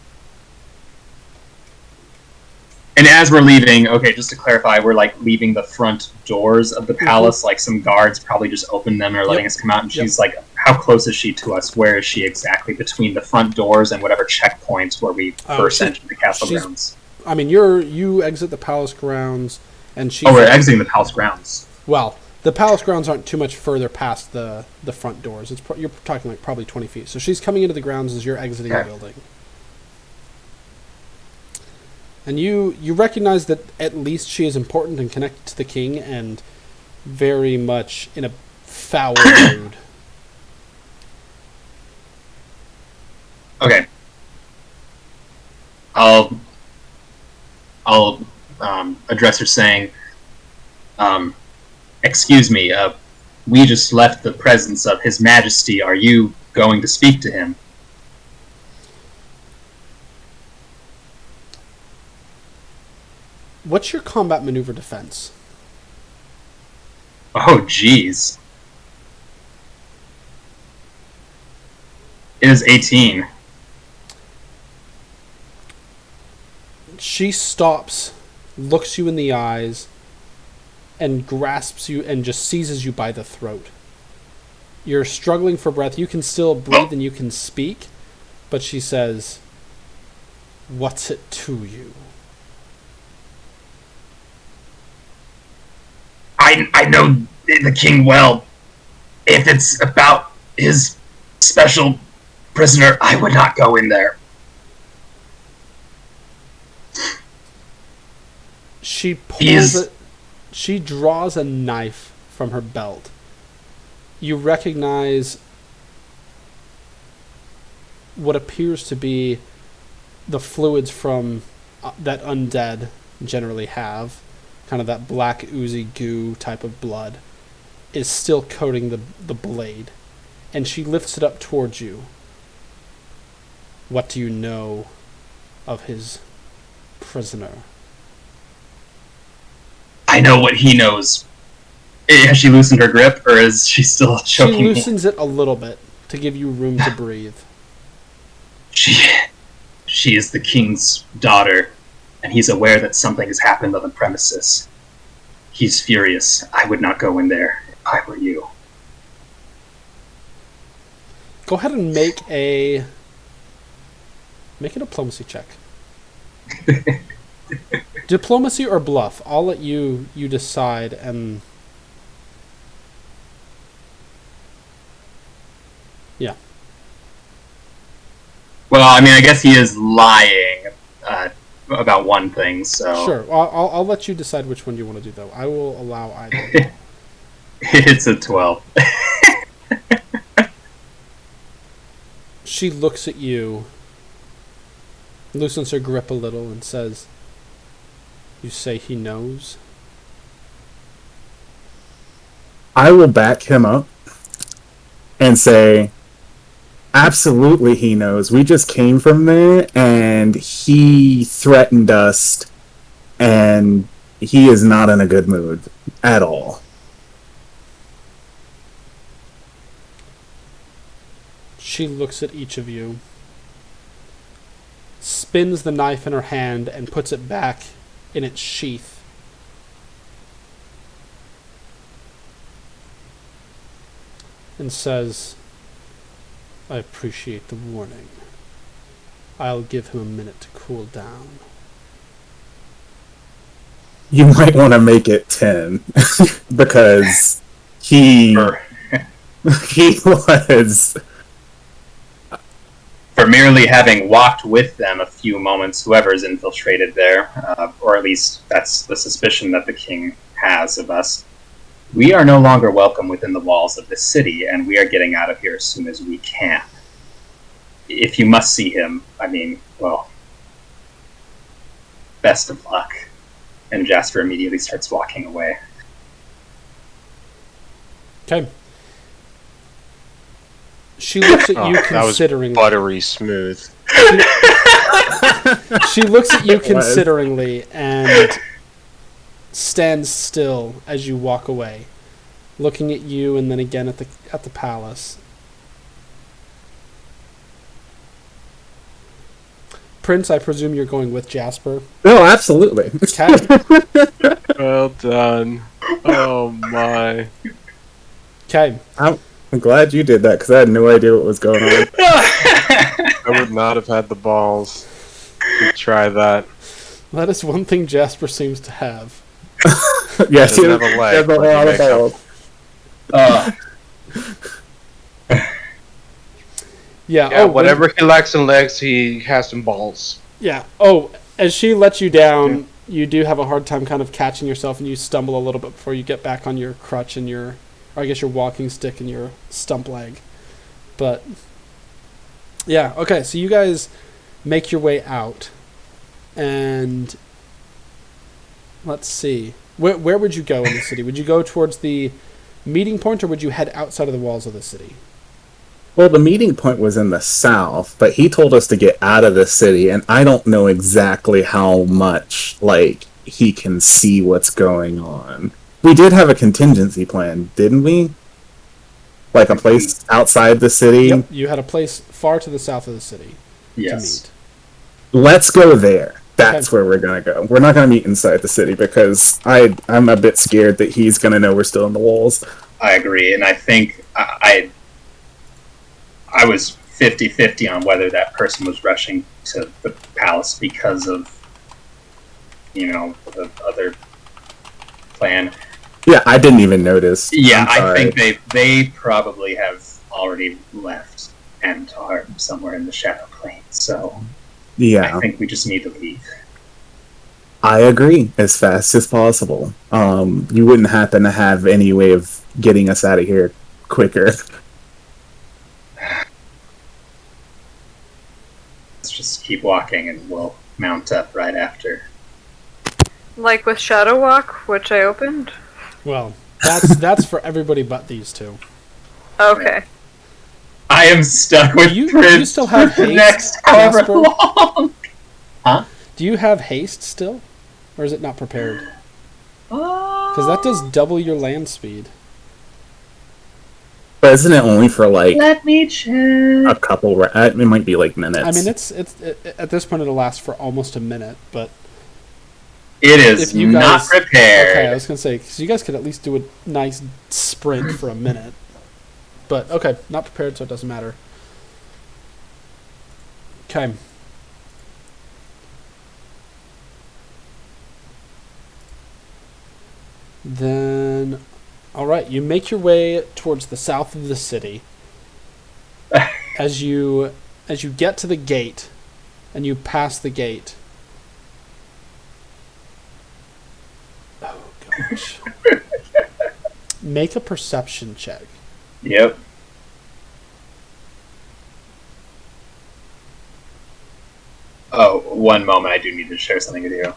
And as we're leaving, okay, just to clarify, we're like leaving the front doors of the palace. Like some guards probably just opened them or letting us come out. And she's like, how close is she to us? Where is she exactly between the front doors and whatever checkpoints where we first entered the castle grounds? I mean, you exit the palace grounds, and she's... Oh, we're exiting the palace grounds. Well, the palace grounds aren't too much further past the front doors. You're talking like probably 20 feet. So she's coming into the grounds as you're exiting the building. And you recognize that at least she is important and connected to the king, and very much in a foul mood. Okay. I'll address her saying, excuse me, we just left the presence of His Majesty. Are you going to speak to him? What's your combat maneuver defense? Oh, jeez. It is 18. She stops, looks you in the eyes, and grasps you and just seizes you by the throat. You're struggling for breath. You can still breathe and you can speak, but she says, "What's it to you?" I know the king well. If it's about his special prisoner, I would not go in there. She pulls it. She draws a knife from her belt. You recognize what appears to be the fluids from that undead generally have, kind of that black oozy goo type of blood, is still coating the blade. And she lifts it up towards you. What do you know of his prisoner? I know what he knows. Has she loosened her grip, or is she still choking She me? loosens it a little bit to give you room to breathe. She is the king's daughter, and he's aware that something has happened on the premises. He's furious. I would not go in there if I were you. Go ahead and make a diplomacy check. Diplomacy or bluff? I'll let you decide. And yeah. Well, I mean, I guess he is lying about one thing, so... Sure. I'll let you decide which one you want to do, though. I will allow either. It's a 12. She looks at you, loosens her grip a little, and says, "You say he knows?" I will back him up and say, absolutely he knows. We just came from there, and he threatened us, and he is not in a good mood at all. She looks at each of you, spins the knife in her hand, and puts it back in its sheath. And says, "I appreciate the warning. I'll give him a minute to cool down." You might want to make it 10 because he he was For merely having walked with them a few moments, whoever's infiltrated there, or at least that's the suspicion that the king has of us, we are no longer welcome within the walls of this city, and we are getting out of here as soon as we can. If you must see him, I mean, well, best of luck. And Jasper immediately starts walking away. Okay. She looks at you That was consideringly. buttery smooth. She looks at you It was. consideringly and stands still as you walk away, looking at you and then again at the palace. Prince, I presume you're going with Jasper. no, absolutely. Okay. Well done. Oh my. Okay. I'm glad you did that because I had no idea what was going on. I would not have had the balls to try that. That is one thing Jasper seems to have. Yes, Doesn't have a leg, he has a but he lot of makes up. balls. Yeah. Yeah, whatever he lacks in legs, he has in balls. Yeah. Oh, as she lets you down, you do have a hard time kind of catching yourself, and you stumble a little bit before you get back on your crutch and or I guess your walking stick and your stump leg. But yeah, okay. So you guys make your way out, and let's see. Where would you go in the city? Would you go towards the meeting point, or would you head outside of the walls of the city? Well, the meeting point was in the south, but he told us to get out of the city, and I don't know exactly how much, like, he can see what's going on. We did have a contingency plan, didn't we? Like a place outside the city? Yep. You had a place far to the south of the city Yes. to meet. Let's go there. That's Okay. where we're going to go. We're not going to meet inside the city because I'm a bit scared that he's going to know we're still in the walls. I agree, and I think I was 50-50 on whether that person was rushing to the palace because of, the other plan. Yeah, I didn't even notice. Yeah, I'm I sorry. think they probably have already left and are somewhere in the Shadow Plane, so Yeah. I think we just need to leave. I agree, as fast as possible. You wouldn't happen to have any way of getting us out of here quicker. Let's just keep walking and we'll mount up right after. Like with Shadow Walk, which I opened. Well, that's for everybody but these two. Okay. I am stuck with You Prince still have for the haste, next however Jasper? long. Do you have haste still, or is it not prepared? Because that does double your land speed. But isn't it only for like Let me check. a couple? It might be like minutes. I mean, it's at this point it'll last for almost a minute, but It is if you not guys, prepared. okay, I was gonna say because you guys could at least do a nice sprint for a minute, but okay, not prepared, so it doesn't matter. Okay. Then, all right, you make your way towards the south of the city. As you get to the gate, and you pass the gate. Oh gosh. Make a perception check. Yep. Oh, one moment. I do need to share something with you.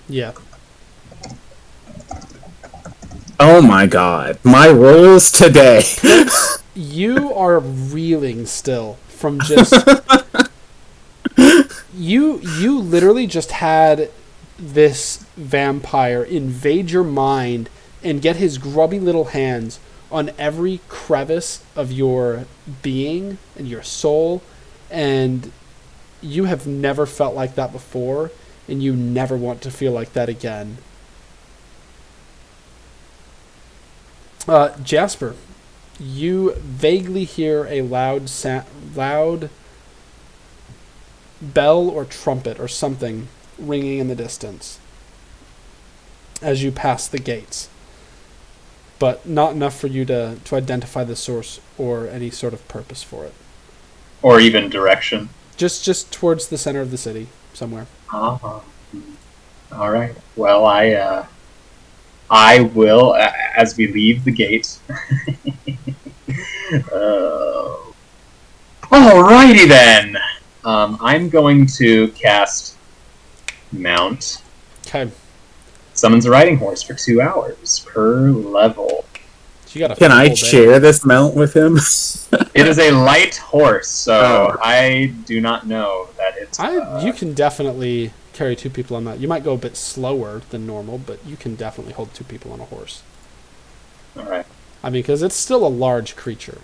Yeah. Oh my god. My rolls today. You are reeling still from just you literally just had this vampire invade your mind and get his grubby little hands on every crevice of your being and your soul, and you have never felt like that before, and you never want to feel like that again. Jasper, you vaguely hear a loud bell or trumpet or something ringing in the distance as you pass the gates, but not enough for you to identify the source or any sort of purpose for it. Or even direction. Just towards the center of the city, somewhere. Uh-huh. All right. Well, I will, as we leave the gate. Alrighty then. I'm going to cast Mount. Okay. Summons a riding horse for 2 hours per level. So you got a Can I full day. share this mount with him? It is a light horse, so Oh. I do not know that it's. You can definitely carry 2 people on that. You might go a bit slower than normal, but you can definitely hold 2 people on a horse. All right. I mean, because it's still a large creature.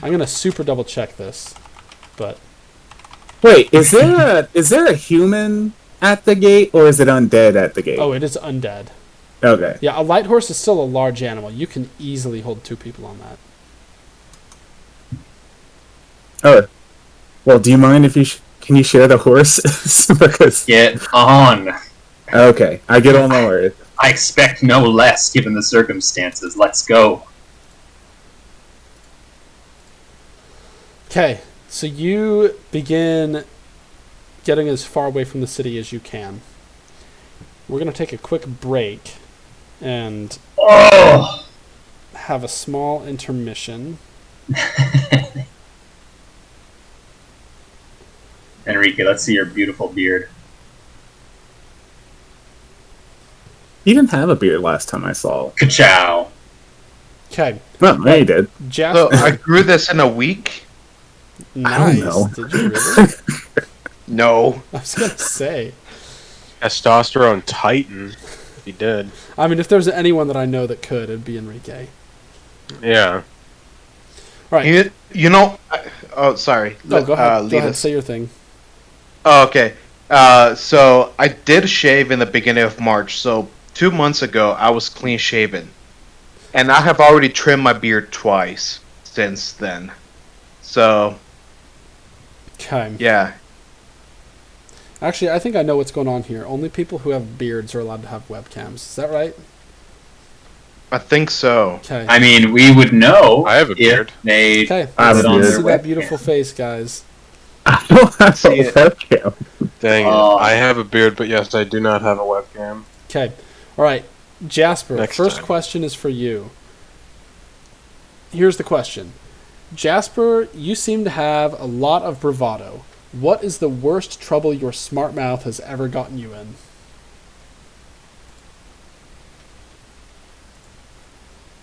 I'm gonna super double check this, but Wait, is there a human at the gate, or is it undead at the gate? oh, it is undead. Okay. Yeah, a light horse is still a large animal. You can easily hold 2 people on that. Oh. Well, do you mind if you can you share the horse? Because Get on. okay, I get on the horse. I expect no less given the circumstances. Let's go. Okay, so you begin getting as far away from the city as you can. We're gonna take a quick break and Oh! have a small intermission. Enrique, let's see your beautiful beard. He didn't have a beard last time I saw. Ka-chow. Okay, Well, yeah, he did. So Jasper. I grew this in a week. Nice. don't know. Did you really? No. I was gonna say. Testosterone Titan. He did. I mean, if there's anyone that I know that could, it'd be Enrique. Yeah. Right. You know. Oh, sorry. No, go ahead. Go lead ahead. us. Say your thing. Oh, okay. So I did shave in the beginning of March. So 2 months ago, I was clean shaven, and I have already trimmed my beard twice since then. So Okay. yeah. Actually, I think I know what's going on here. Only people who have beards are allowed to have webcams. Is that right? I think so. Okay. I mean, we would know I have a if beard. they Okay. I have put a it on beard. their See that webcam. beautiful face, guys. I don't have See a it. webcam. Dang it. Oh. I have a beard, but yes, I do not have a webcam. Okay. All right. Jasper, Next first time. question is for you. Here's the question. Jasper, you seem to have a lot of bravado. What is the worst trouble your smart mouth has ever gotten you in?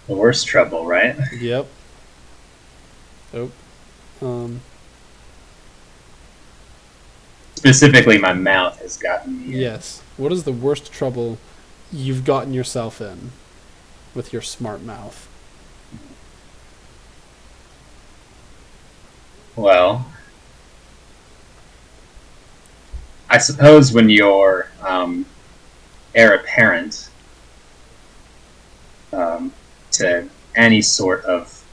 The worst trouble, right? Yep. Oh. Specifically, my mouth has gotten me. Yes. What is the worst trouble you've gotten yourself in with your smart mouth? Well, I suppose when you're heir apparent to any sort of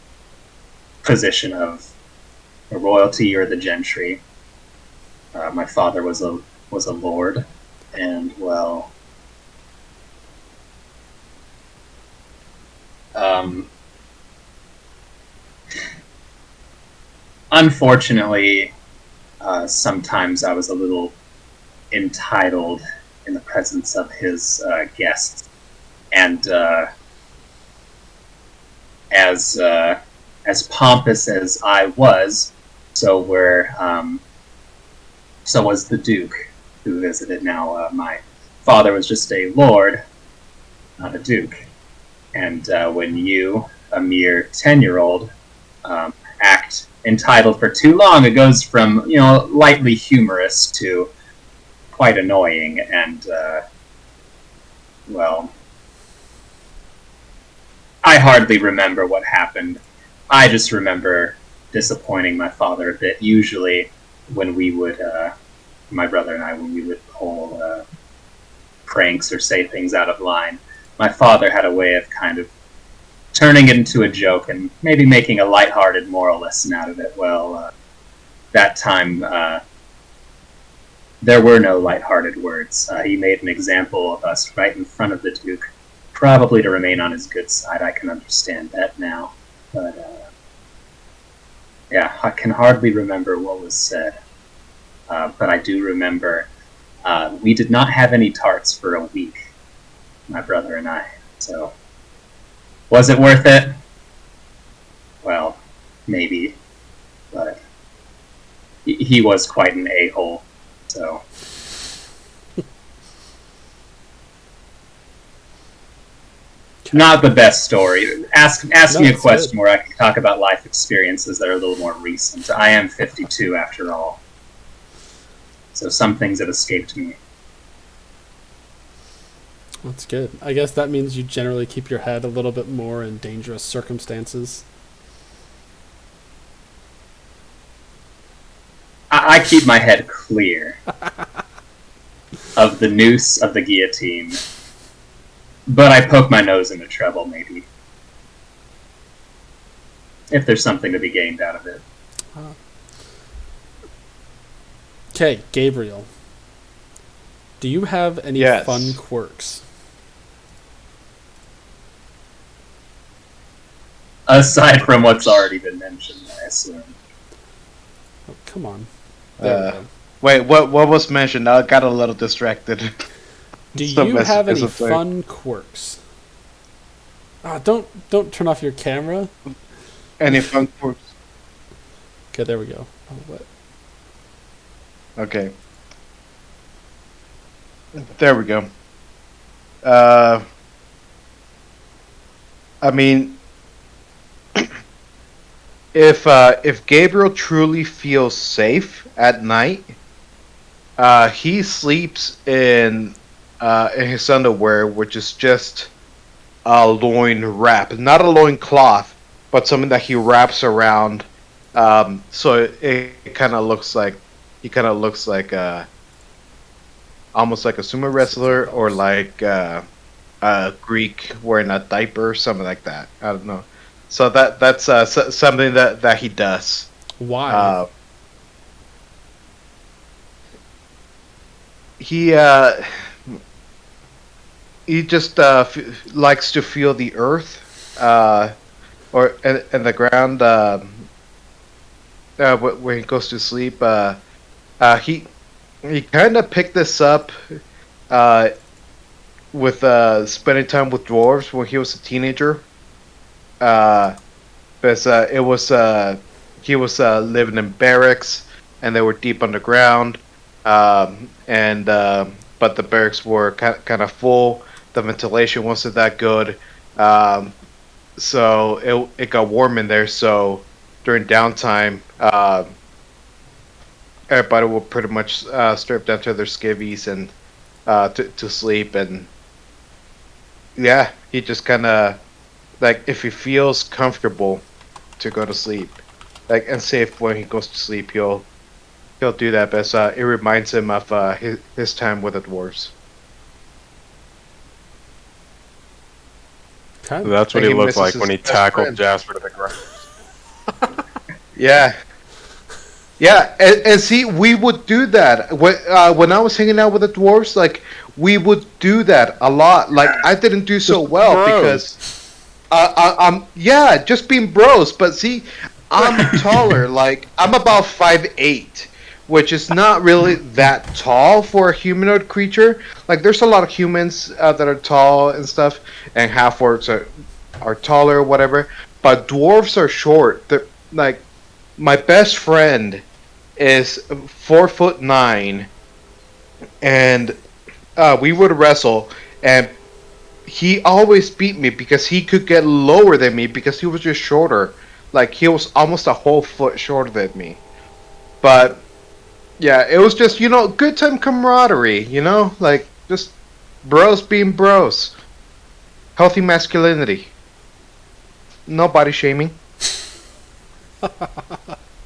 position of the royalty or the gentry, my father was a lord, and well, unfortunately, sometimes I was a little entitled in the presence of his guests, and as pompous as I was, so was the Duke who visited. Now, my father was just a lord, not a duke. And when you, a mere 10-year-old, act entitled for too long, it goes from, lightly humorous to quite annoying. And, I hardly remember what happened. I just remember disappointing my father a bit. Usually when we would, my brother and I, when we would pull pranks or say things out of line, my father had a way of kind of turning it into a joke and maybe making a lighthearted moral lesson out of it. Well, that time there were no lighthearted words. He made an example of us right in front of the Duke, probably to remain on his good side. I can understand that now. But, I can hardly remember what was said. But I do remember we did not have any tarts for a week, my brother and I. So, was it worth it? Well, maybe. But he was quite an a-hole, so... Not the best story. Ask me a question where I can talk about life experiences that are a little more recent. I am 52 after all. So some things have escaped me. That's good. I guess that means you generally keep your head a little bit more in dangerous circumstances. I keep my head clear of the noose of the guillotine. But I poke my nose into trouble, maybe. If there's something to be gained out of it. Okay, Gabriel. Do you have any Yes. fun quirks? Aside from what's already been mentioned, I assume. Oh, come on. There we go. Wait, what was mentioned? I got a little distracted. Do Some you have any messages are fun quirks? Don't turn off your camera. Any fun quirks? Okay, there we go. Oh, what? Okay. There we go. I mean, if Gabriel truly feels safe at night, he sleeps in his underwear, which is just a loin wrap, not a loin cloth, but something that he wraps around. So it kind of looks like almost like a sumo wrestler, or like a Greek wearing a diaper, something like that. I don't know. So that's something that he does. Why? He just likes to feel the earth, or and the ground when he goes to sleep. He kind of picked this up with spending time with dwarves when he was a teenager. Because he was living in barracks, and they were deep underground, but the barracks were kind of full. The ventilation wasn't that good, so it got warm in there. So during downtime, everybody will pretty much strip down to their skivvies and to sleep. And yeah, he just kind of, like, if he feels comfortable to go to sleep, like, and safe when he goes to sleep, he'll do that. But it reminds him of his time with the dwarves. Okay. That's what Like he he looked misses like his when he best tackled friend. Jasper to the ground. Yeah. Yeah, and see, we would do that when I was hanging out with the dwarves. Like, we would do that a lot. Like, I didn't do so well because I'm just being bros. But see, I'm taller. Like, I'm about 5'8", which is not really that tall for a humanoid creature. Like, there's a lot of humans that are tall and stuff, and half-orcs are taller or whatever. but dwarves are short. They're like my best friend is 4'9", and we would wrestle, and he always beat me because he could get lower than me because he was just shorter. Like he was almost a whole foot shorter than me. But yeah, it was just good time camaraderie. Like just bros being bros, healthy masculinity, no body shaming.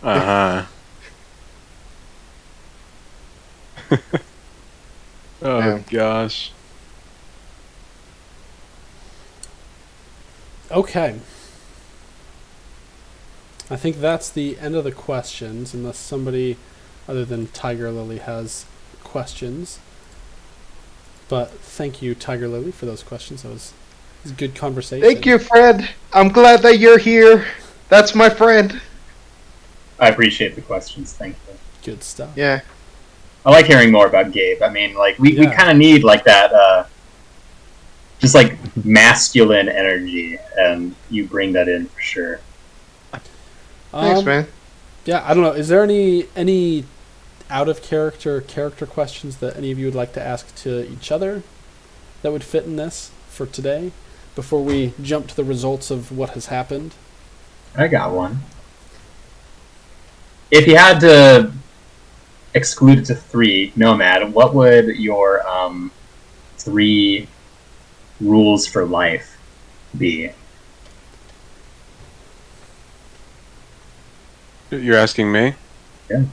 Uh-huh. Oh Yeah. gosh. Okay. I think that's the end of the questions, unless somebody other than Tiger Lily has questions. But thank you, Tiger Lily, for those questions. It was a good conversation. Thank you, Fred. I'm glad that you're here. That's my friend. I appreciate the questions. Thank you. Good stuff. Yeah. I like hearing more about Gabe. I mean, like we Yeah. kind of need like that, just like masculine energy, and you bring that in for sure. Thanks, man. Yeah, I don't know. Is there any out of character questions that any of you would like to ask to each other that would fit in this for today before we jump to the results of what has happened? I got one. If you had to exclude it to 3, Nomad, what would your 3 rules for life be? You're asking me? Yeah.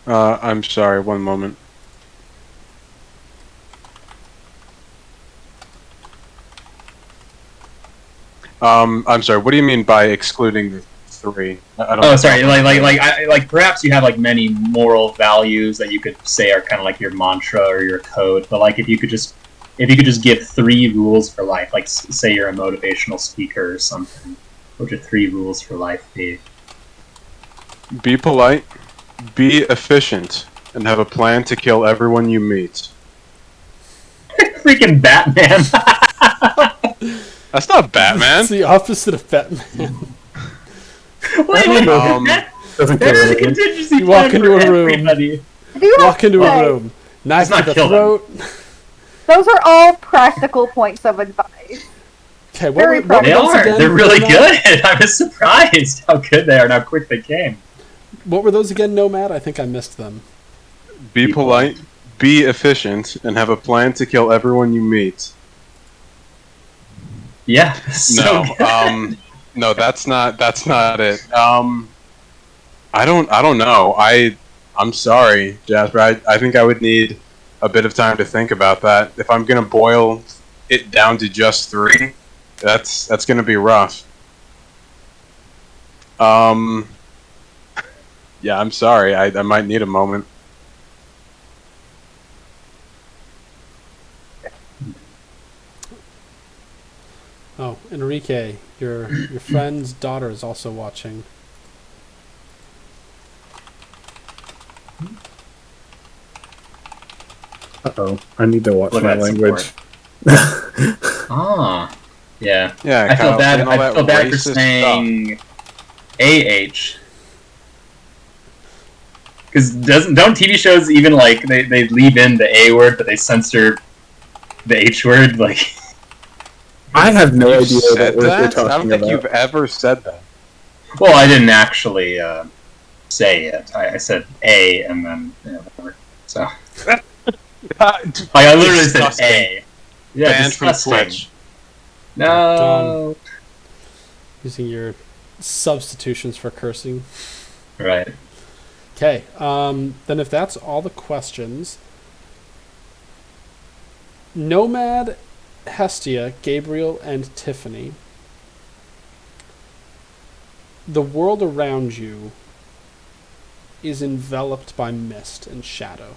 I'm sorry, one moment. I'm sorry, what do you mean by excluding the 3? I don't Oh, sorry. Like perhaps you have like many moral values that you could say are kind of like your mantra or your code. But like, if you could just give 3 rules for life, like say you're a motivational speaker or something, what would your 3 rules for life be? Be polite, be efficient, and have a plan to kill everyone you meet. Freaking Batman! That's not Batman. It's the opposite of Batman. Wait, Doesn't there kill is a anyone. contingency You walk plan into for a room. everybody. I do have Walk into to a say, room, knife Let's to not the kill them. throat. those are all practical points of advice. Okay, what Very were They those are. again? They're really Nomad? good. I was surprised how good they are and how quick they came. What were those again, Nomad? I think I missed them. Be polite, be efficient, and have a plan to kill everyone you meet. Yeah. So No, no, that's not it. I don't know. I'm sorry, Jasper. I think I would need a bit of time to think about that. If I'm gonna boil it down to just 3, that's gonna be rough. Yeah, I'm sorry. I might need a moment. Oh, Enrique, your friend's daughter is also watching. Uh-oh. I need to watch Look my at that language. Ah. Yeah. Yeah, I feel Kyle, bad. saying all I that feel bad for racist saying AH. Because don't TV shows even like they leave in the A word, but they censor the H word? Like, I have no You idea said what we're that? I don't talking think about. you've ever said that. well, I didn't actually say it. I said A and then whatever. So I literally Disgusting. said A. Yeah, Banned from disgusting. Twitch. No. Using your substitutions for cursing. Right. Okay, then if that's all the questions, Nomad, Hestia, Gabriel, and Tiffany, the world around you is enveloped by mist and shadow.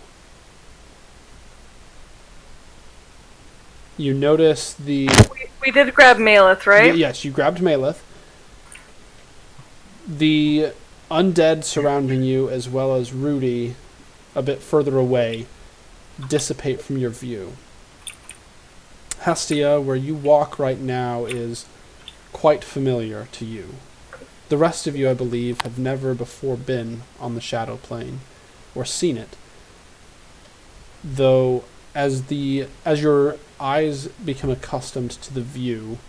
You notice the... We did grab Maleth, right? Yes, you grabbed Maleth. The undead surrounding you, as well as Rudy, a bit further away, dissipate from your view. Hestia, where you walk right now, is quite familiar to you. The rest of you, I believe, have never before been on the Shadow Plane or seen it. Though, as your eyes become accustomed to the view,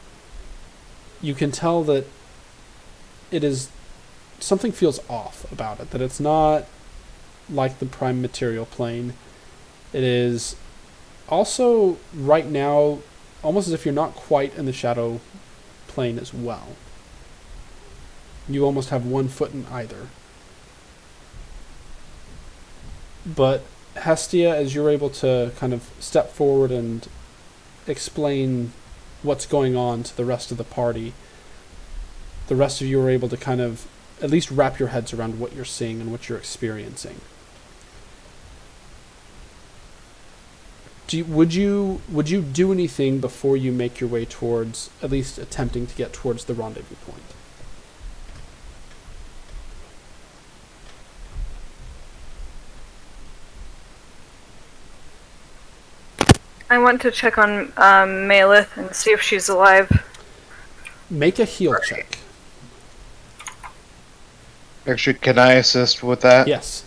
you can tell that something feels off about it, that it's not like the Prime Material Plane. It is also, right now, almost as if you're not quite in the Shadow Plane as well. You almost have one foot in either. But Hestia, as you're able to kind of step forward and explain what's going on to the rest of the party, the rest of you are able to kind of at least wrap your heads around what you're seeing and what you're experiencing. Would you do anything before you make your way towards, at least attempting to get towards the rendezvous point? I want to check on Malith and see if she's alive. Make a heal check. Actually, can I assist with that? Yes.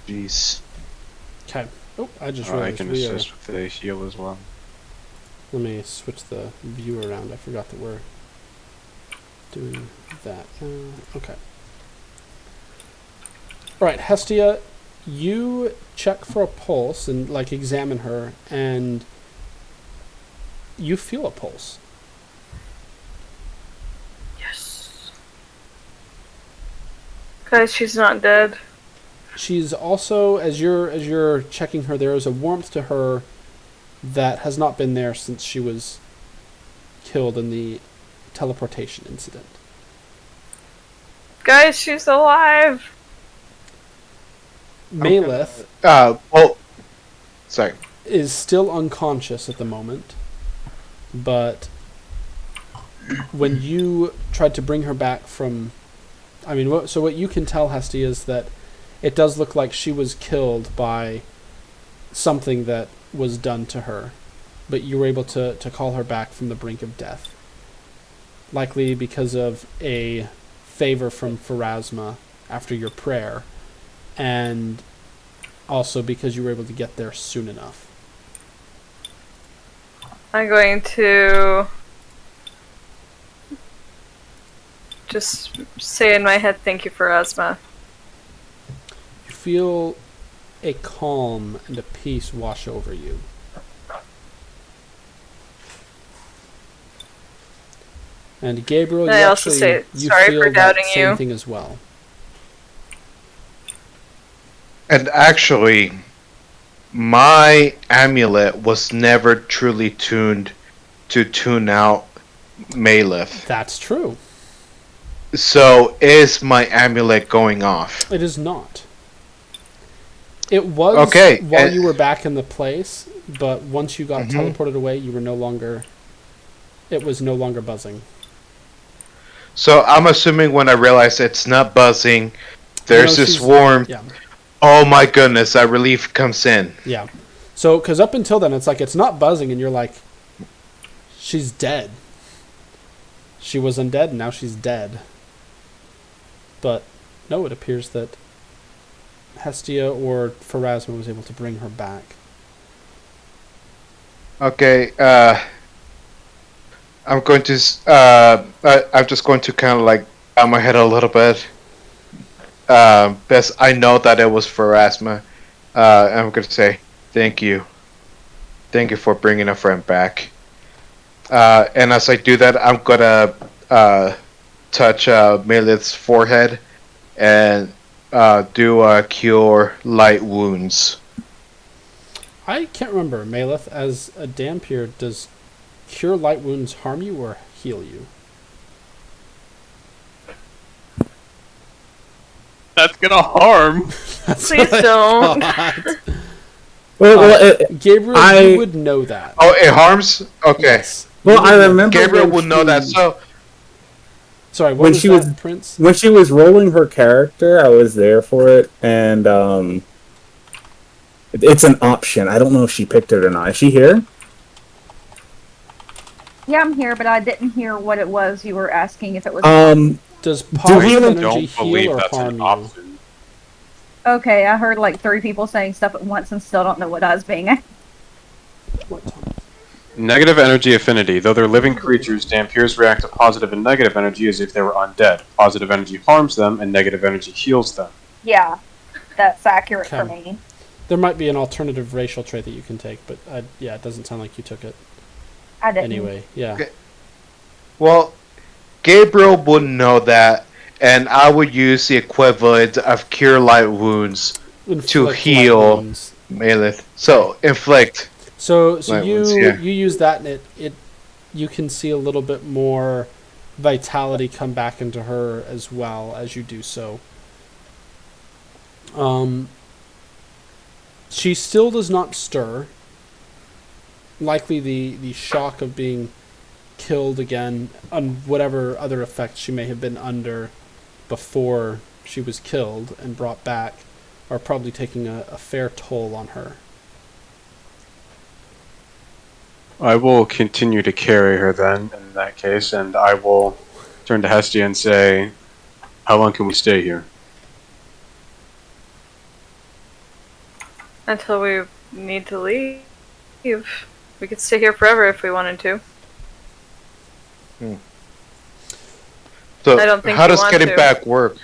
Jeez. Okay. Oh, I just I realized can we are... assist with the heal as well. Let me switch the view around. I forgot that we're doing that. Okay. Alright, Hestia, you check for a pulse and, like, examine her, and you feel a pulse. Yes. Guys, she's not dead. She's also, as you're checking her, there is a warmth to her that has not been there since she was killed in the teleportation incident. Guys, she's alive! Malith Sorry. is still unconscious at the moment, but when you tried to bring her back from... so what you can tell, Hestia, is that it does look like she was killed by something that was done to her, but you were able to call her back from the brink of death. Likely because of a favor from Pharasma after your prayer, and also because you were able to get there soon enough. I'm going to just say in my head, thank you, Pharasma. You feel a calm and a peace wash over you. And Gabriel, you I also say sorry feel for doubting that same you. thing as well. And actually, my amulet was never truly tuned to tune out Malith. That's true. So is my amulet going off? It is not. It was Okay, while you were back in the place, but once you got teleported away, you were no longer... It was no longer buzzing. So I'm assuming when I realize it's not buzzing, there's this she's- warmth. Yeah. Oh my goodness, that relief comes in. Yeah. So, because up until then, it's like, it's not buzzing, and you're like, she's dead. She was undead, and now she's dead. But, no, it appears that Hestia or Pharasma was able to bring her back. Okay, I'm going to, I'm just going to kind of like bow my head a little bit. Because I know that it was Pharasma. I'm going to say, thank you. Thank you for bringing a friend back. And as I do that, I'm going to touch Malith's forehead and do a cure light wounds. I can't remember, Malith, as a Dhampir, does cure light wounds harm you or heal you? That's gonna harm. Please don't. Gabriel, you would know that. Oh, it harms? Okay. Yes. Well, I remember Gabriel when would know that. So Sorry, what When was she that, was- Prince? When she was rolling When she was that, Prince? when she was rolling her character, I was there for it, and it's an option. I don't know if she picked it or not. Is she here? Yeah, I'm here, but I didn't hear what it was you were asking. If it was Does we positive even- energy Don't believe heal or that's harm an you? option. okay, I heard like 3 people saying stuff at once and still don't know what I was being asked. What time? Negative energy affinity. Though they're living creatures, Dampiers react to positive and negative energy as if they were undead. Positive energy harms them, and negative energy heals them. Yeah, that's accurate for Okay. me. There might be an alternative racial trait that you can take, but yeah, it doesn't sound like you took it. I didn't. Anyway, yeah. Okay. Well, Gabriel wouldn't know that, and I would use the equivalent of Cure Light Wounds Inflict to light heal wounds. Malith. So, inflict. So Light you wounds, yeah. you use that, and it you can see a little bit more vitality come back into her as well as you do so. She still does not stir. Likely the shock of being killed again, on whatever other effects she may have been under before she was killed and brought back, are probably taking a fair toll on her. I will continue to carry her then, in that case, and I will turn to Hestia and say, how long can we stay here? Until we need to leave. We could stay here forever if we wanted to. So, I don't think how you does want getting to. back work?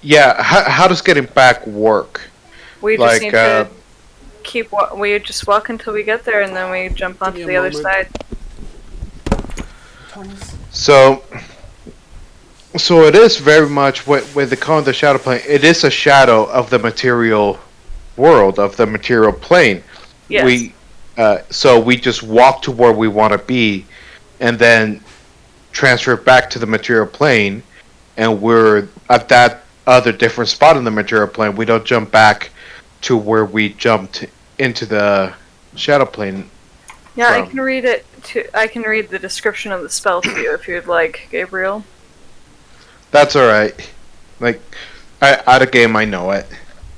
Yeah, how does getting back work? We just Like, need to we just walk until we get there, and then we jump onto me a the other moment. side. So it is very much with the call of the shadow plane. It is a shadow of the material world, of the material plane. Yes. So we just walk to where we want to be, and then transfer back to the material plane, and we're at that other different spot in the material plane. We don't jump back to where we jumped into the shadow plane. Yeah, I from. can read it. I can read the description of the spell to you if you'd like, Gabriel. That's all right. Like, out of game, I know it.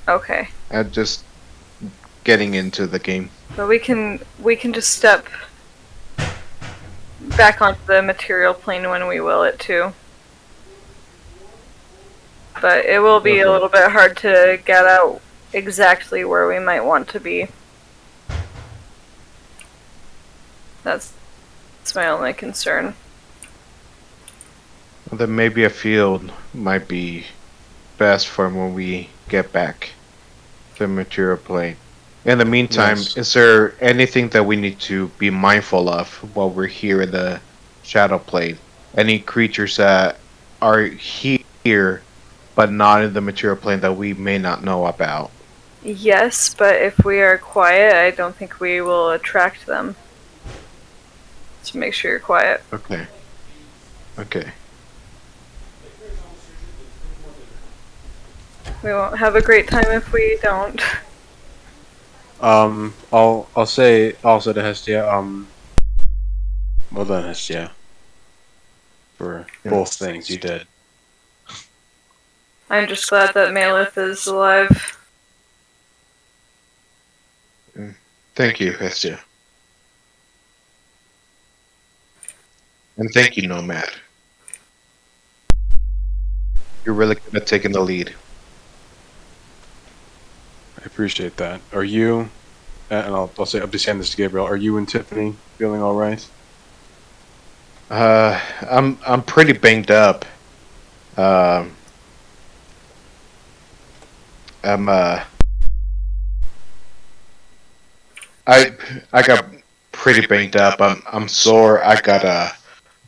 Okay. I'm just getting into the game. But we can just step back onto the material plane when we will it too. But it will be a little bit hard to get out exactly where we might want to be. That's my only concern. Then maybe a field might be best for when we get back to the material plane. In the meantime, Yes. is there anything that we need to be mindful of while we're here in the shadow plane? Any creatures that are here but not in the material plane that we may not know about? Yes, but if we are quiet, I don't think we will attract them. So make sure you're quiet. Okay. Okay. We won't have a great time if we don't. I'll say also to Hestia, well done, Hestia, for both things you did. I'm just glad that Malith is alive. Thank you, Hestia. And thank you, Nomad. You're really good at taking the lead. I appreciate that. Are you, and I'll be saying this to Gabriel, are you and Tiffany feeling alright? I'm pretty banged up. I got pretty banged up. I'm sore. I got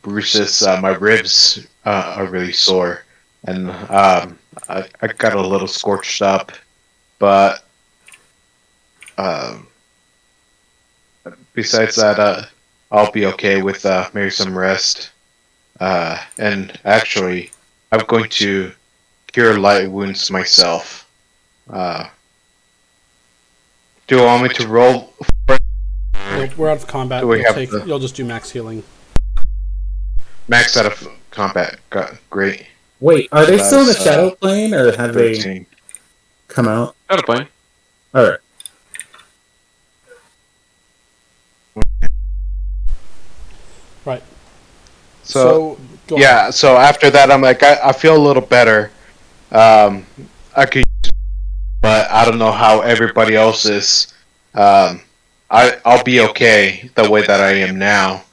bruises. My ribs are really sore, and I got a little scorched up. But besides that, I'll be okay with maybe some rest. And actually, I'm going to cure light wounds myself. Do you want me to roll? Nope, we're out of combat. Do we have You'll just do max healing. Max out of combat. Great. Wait, are they So still in the that's, shadow plane, or have they 13. come out? Out of plane. All right. Right. So go on. yeah, so after that, I'm like, I feel a little better. I could, but I don't know how everybody else is. I'll be okay the way that I am now.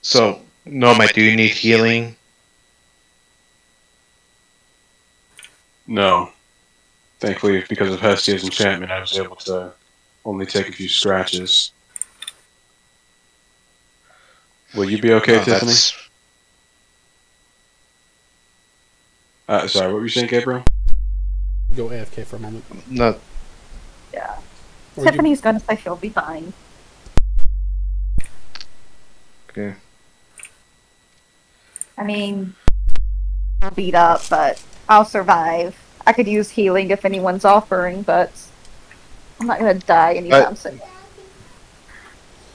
So Nomad, do you need healing? No. Thankfully, because of Hestia's enchantment, I was able to only take a few scratches. Will you be okay, No, Tiffany? that's Sorry, what were you saying, Gabriel? Go AFK for a moment. no. Yeah. Or you- Tiffany's gonna say she'll be fine. Okay. I mean, I'll beat up, but I'll survive. I could use healing if anyone's offering, but I'm not gonna die anytime soon.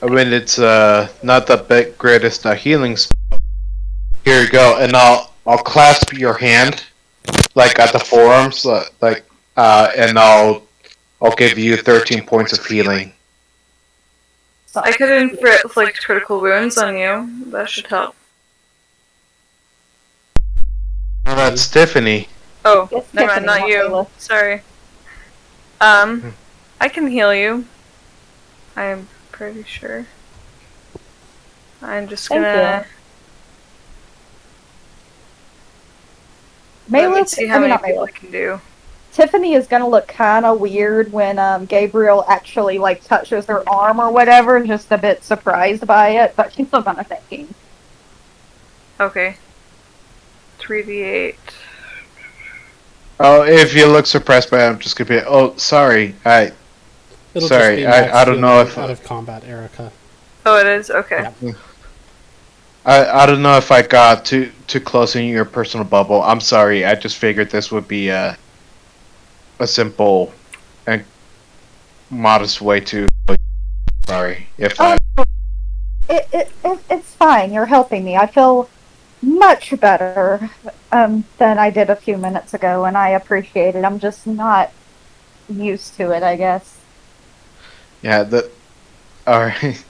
I mean, it's not the greatest healing spell. Here you go, and I'll clasp your hand, like at the forearms, and I'll give you 13 points of healing. I could inflict critical wounds on you. That should help. Oh, that's Tiffany. Oh, It's never mind, Tiffany, not you. Layla. Sorry. I can heal you. I'm pretty sure. I'm just Thank gonna let me Mayla, see I how mean, many not people Mayla. I can do. Tiffany is gonna look kind of weird when Gabriel actually like touches her arm or whatever. Just a bit surprised by it, but she's still gonna thank him. Okay. 3d8. Oh, if you look suppressed by it, I'm just gonna be. Oh, sorry. It'll Sorry, just be Max I don't know healing if- out of combat, Erica. Oh, it is? Okay. Yeah. I don't know if I got too close in your personal bubble. I'm sorry. I just figured this would be a simple and modest way to. Sorry if I. It's fine. You're helping me. I feel much better than I did a few minutes ago, and I appreciate it. I'm just not used to it, I guess. Yeah. All right.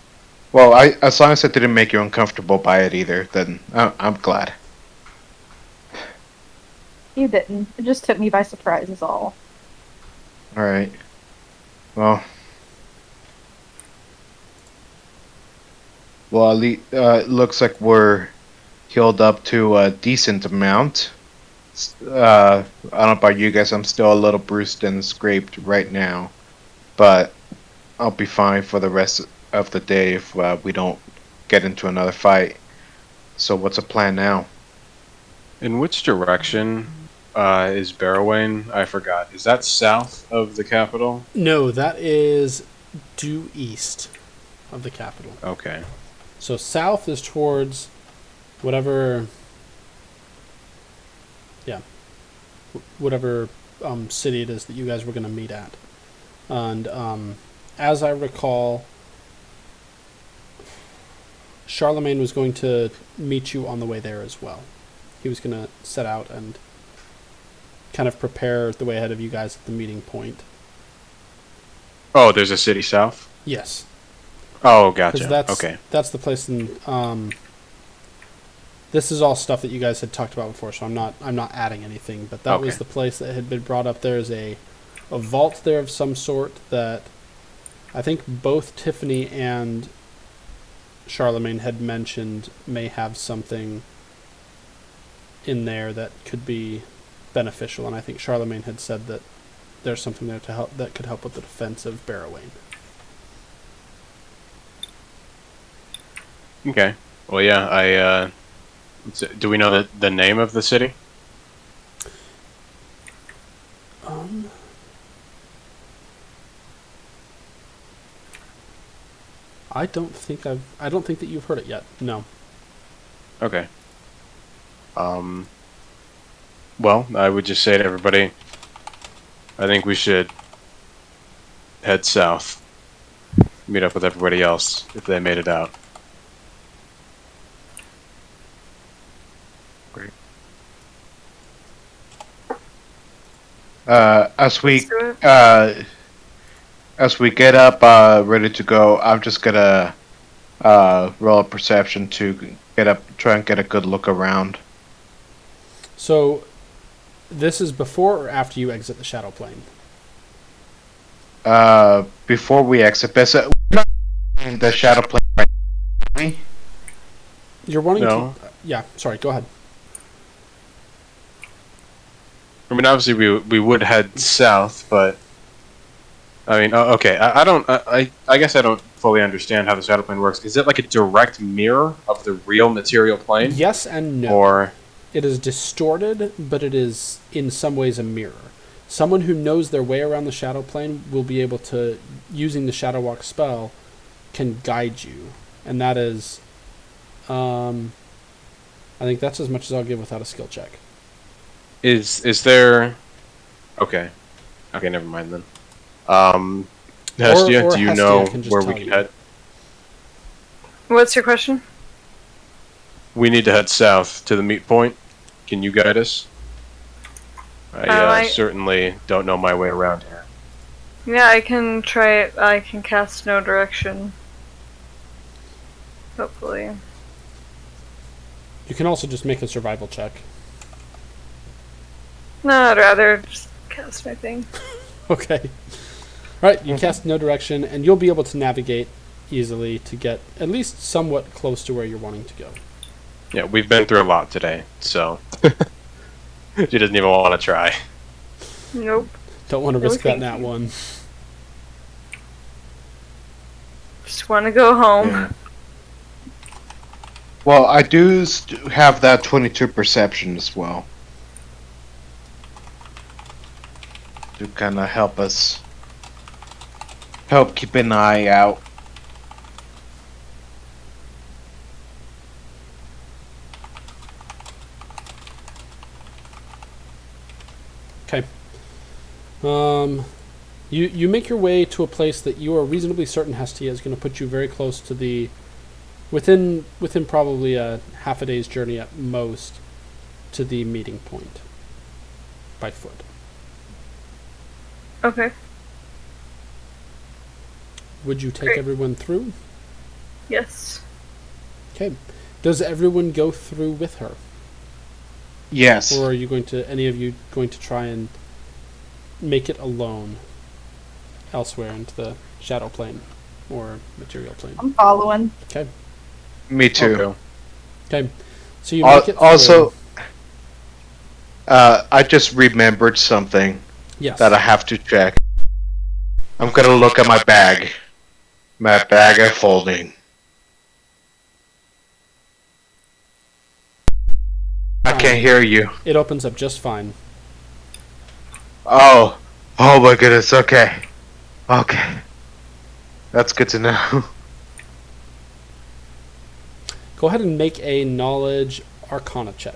Well, as long as it didn't make you uncomfortable by it either, then I'm glad. You didn't. It just took me by surprise, is all. All right. Well. Well, at least, it looks like we're healed up to a decent amount. I don't know about you guys. I'm still a little bruised and scraped right now, but I'll be fine for the rest of the day if we don't get into another fight. So what's the plan now? In which direction is Barrowain? I forgot. Is that south of the capital? No, that is due east of the capital. Okay. So south is towards whatever. Yeah. Whatever city it is that you guys were going to meet at. And as I recall, Charlemagne was going to meet you on the way there as well. He was going to set out and kind of prepare the way ahead of you guys at the meeting point. Oh, there's a city south? Yes. Oh, gotcha. That's, Okay. that's the place in this is all stuff that you guys had talked about before, so I'm not adding anything, but that was Okay. the place that had been brought up. There's a vault there of some sort that I think both Tiffany and Charlemagne had mentioned may have something in there that could be beneficial, and I think Charlemagne had said that there's something there to help that could help with the defense of Barrowain. Okay. Well, yeah, do we know the name of the city? I don't think that you've heard it yet. No. Okay. Well, I would just say to everybody, I think we should head south. Meet up with everybody else if they made it out. As we Let's do it. as we get up, ready to go, I'm just gonna roll a perception to get up, try and get a good look around. So, this is before or after you exit the shadow plane? Before we exit, we're not in the shadow plane right now. You're wanting No. to... Yeah, sorry, go ahead. I mean, obviously we would head south, but I mean, okay. I guess I don't fully understand how the shadow plane works. Is it like a direct mirror of the real material plane, Yes and no. or It is distorted, but it is in some ways a mirror. Someone who knows their way around the shadow plane will be able to, using the Shadow Walk spell, can guide you. And that is, I think that's as much as I'll give without a skill check. is there? Okay, never mind then. Hestia, or do you Hestia know can just where we tell can you. head? What's your question? We need to head south to the meet point. Can you guide us? I I- certainly don't know my way around here. Yeah, I can try it. I can cast no direction. Hopefully. You can also just make a survival check. No, I'd rather just cast my thing. Okay. Alright, you cast no direction, and you'll be able to navigate easily to get at least somewhat close to where you're wanting to go. Yeah, we've been through a lot today, so she doesn't even want to try. Nope. Don't want to No, risk that thank nat you. one. Just want to go home. Yeah. Well, I do have that 22 perception as well. To kind of help keep an eye out. Okay. You make your way to a place that you are reasonably certain Hestia is going to put you very close to the, within probably a half a day's journey at most, to the meeting point, by foot. Okay. Would you take Great. everyone through? Yes. Okay. Does everyone go through with her, Yes. or are you going to, any of you going to try and make it alone elsewhere into the shadow plane or material plane? I'm following. Okay. Me too. Okay. So you make it Also, through. I just remembered something Yes. that I have to check. I'm gonna look at my bag. My bag of holding. I can't hear you. It opens up just fine. Oh my goodness. Okay. That's good to know. Go ahead and make a knowledge arcana check.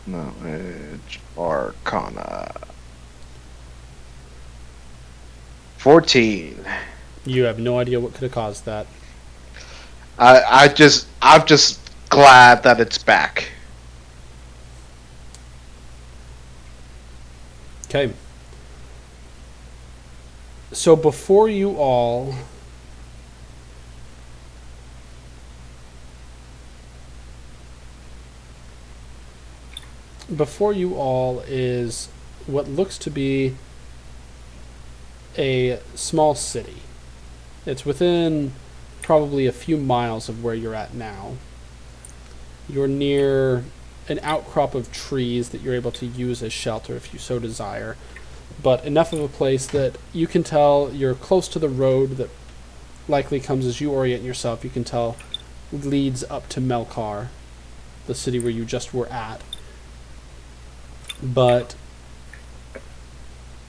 Knowledge Arcana. 14. You have no idea what could have caused that. I'm just glad that it's back. Okay. So before you all is what looks to be a small city. It's within probably a few miles of where you're at now. You're near an outcrop of trees that you're able to use as shelter if you so desire, but enough of a place that you can tell you're close to the road that likely comes as you orient yourself. You can tell leads up to Melkar, the city where you just were at. But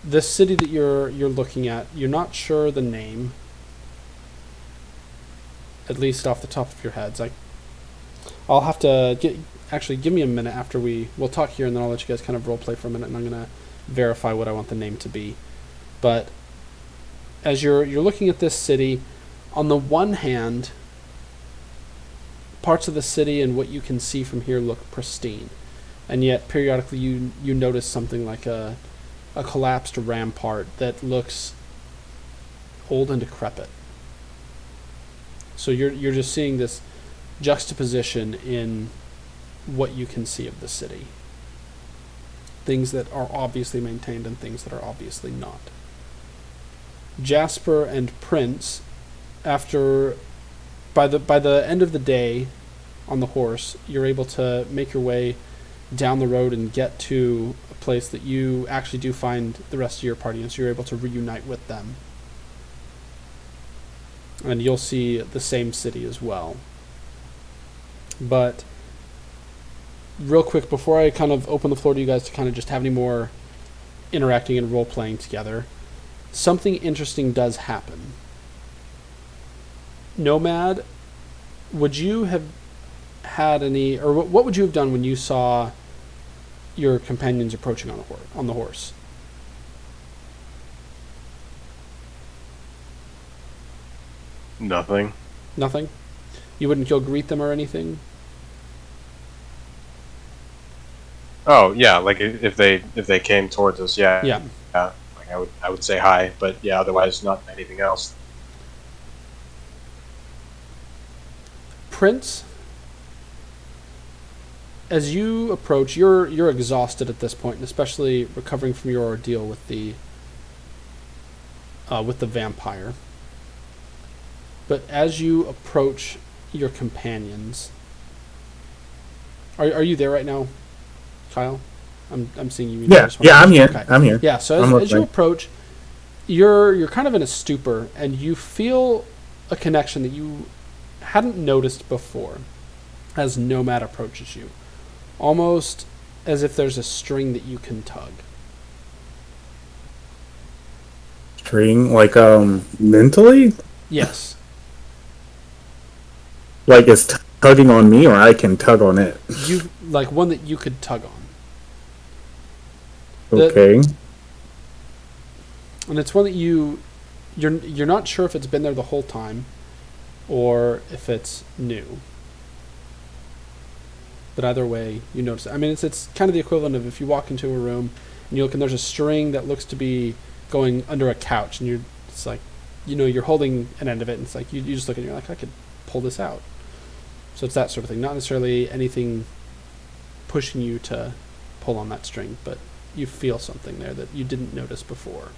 this city that you're looking at, you're not sure the name, at least off the top of your heads. I'll have to give me a minute after we'll talk here, and then I'll let you guys kind of roleplay for a minute, and I'm gonna verify what I want the name to be. But as you're looking at this city, on the one hand, parts of the city and what you can see from here look pristine, and yet periodically you notice something like a collapsed rampart that looks old and decrepit. So you're just seeing this juxtaposition in what you can see of the city. Things that are obviously maintained and things that are obviously not. Jasper and Prince, by the end of the day on the horse, you're able to make your way down the road and get to a place that you actually do find the rest of your party, and so you're able to reunite with them. And you'll see the same city as well. But real quick, before I kind of open the floor to you guys to kind of just have any more interacting and role-playing together, something interesting does happen. Nomad, would you have had any, or what would you have done when you saw your companions approaching on the horse? Nothing. Nothing? You wouldn't go greet them or anything? Oh yeah, like if they came towards us, yeah. Yeah. Like I would say hi, but yeah, otherwise not anything else. Prince, as you approach, you're exhausted at this point, and especially recovering from your ordeal with the vampire. But as you approach your companions, are you there right now, Kyle? I'm seeing you. Yeah, I'm here. Okay. I'm here. Yeah, so as you approach, you're kind of in a stupor, and you feel a connection that you hadn't noticed before as Nomad approaches you. Almost as if there's a string that you can tug. String? Like, mentally? Yes. Like, it's tugging on me, or I can tug on it? You like one that you could tug on. Okay. And it's one that you're not sure if it's been there the whole time or if it's new. But either way, you notice it. I mean, it's kind of the equivalent of if you walk into a room and you look and there's a string that looks to be going under a couch, and it's like, you're holding an end of it, and it's like you just look and you're like, I could pull this out. So it's that sort of thing. Not necessarily anything pushing you to pull on that string, but you feel something there that you didn't notice before.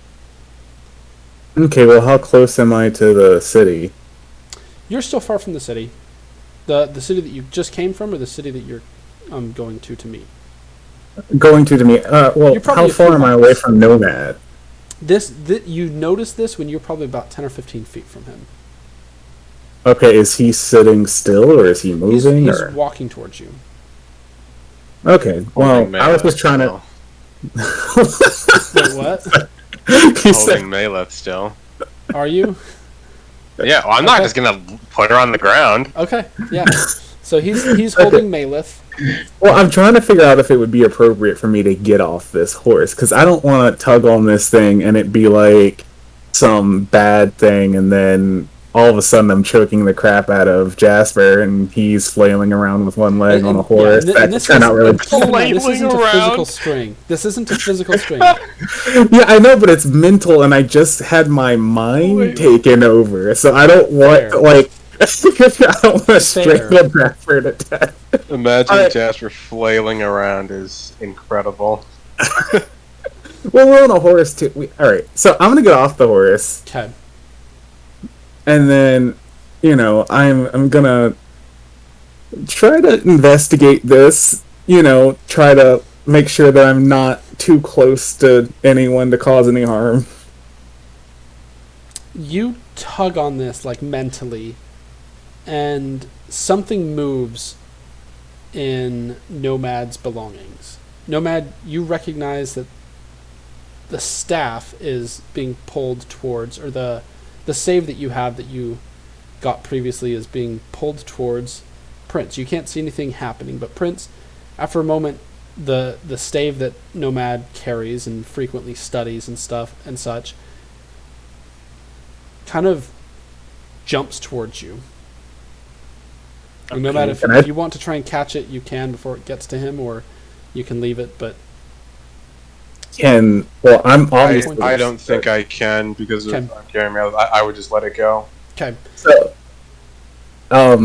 Okay, well, how close am I to the city? You're still far from the city. The city that you just came from, or the city that you're going to meet? Going to meet. Well, You're probably how a far few am I miles. away from Nomad? You noticed this when you're probably about 10 or 15 feet from him. Okay, is he sitting still, or is he moving? He's or walking towards you. Okay, well, Holding I was just trying to. Wait, what? He said, Holding Maleth still. Are you? Yeah, well, I'm not Okay. just gonna put her on the ground. Okay, yeah. So he's holding Maleth. well, I'm trying to figure out if it would be appropriate for me to get off this horse, because I don't want to tug on this thing and it be like some bad thing, and then all of a sudden I'm choking the crap out of Jasper, and he's flailing around with one leg on a horse. and That this turned out really keep in mind, this Flailing isn't a around. physical string. This isn't a physical string. Yeah, I know, but it's mental, and I just had my mind Wait. taken over, so I don't want Fair. like I don't want to strangle Jasper to death. Imagine Alright. Jasper flailing around is incredible. Well, we're on a horse too. All right, so I'm gonna get off the horse, Okay. and then I'm gonna try to investigate this. Try to make sure that I'm not too close to anyone to cause any harm. You tug on this like mentally, and something moves in Nomad's belongings. Nomad, you recognize that the staff is being pulled towards, or the save that you have that you got previously is being pulled towards Prince. You can't see anything happening, but Prince, after a moment, the stave that Nomad carries and frequently studies and stuff and such kind of jumps towards you. And no matter Can I- if you want to try and catch it, you can before it gets to him, or you can leave it. But Well, I'm obviously. I don't think I can because Okay. of carrying me out. I would just let it go. okay, So, all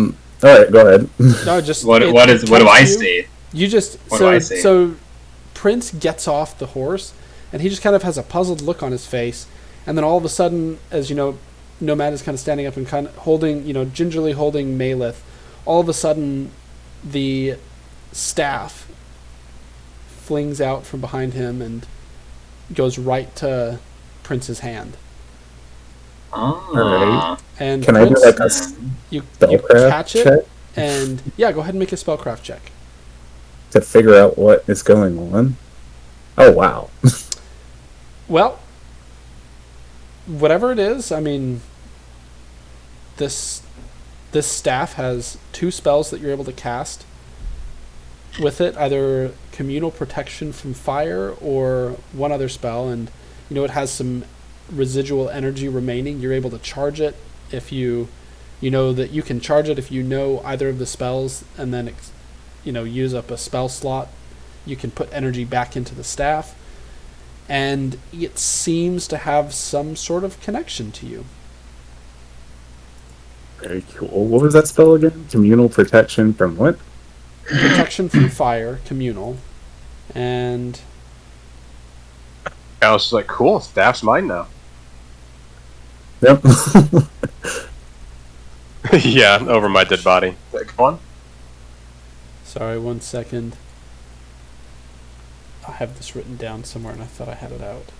right, go ahead. no, just What it do I comes to you. see? You just What do I see? so Prince gets off the horse, and he just kind of has a puzzled look on his face, and then all of a sudden, as you know, Nomad is kind of standing up and kind of holding, gingerly holding Maleth. All of a sudden, the staff flings out from behind him and goes right to Prince's hand. Ah. And Can I do Prince, like a you spellcraft catch it, check and yeah, go ahead and make a spellcraft check. to figure out what is going on? Oh wow. Well, whatever it is, I mean, this staff has 2 spells that you're able to cast with it, either communal protection from fire or one other spell, and it has some residual energy remaining. You're able to charge it if you know that you can charge it if you know either of the spells, and then use up a spell slot. You can put energy back into the staff, and it seems to have some sort of connection to you. Very cool. What was that spell again? Communal protection from what? Protection from fire, communal, and I was just like, cool, staff's mine now. Yep. Yeah, over my dead body. Come on. sorry, 1 second. I have this written down somewhere, and I thought I had it out.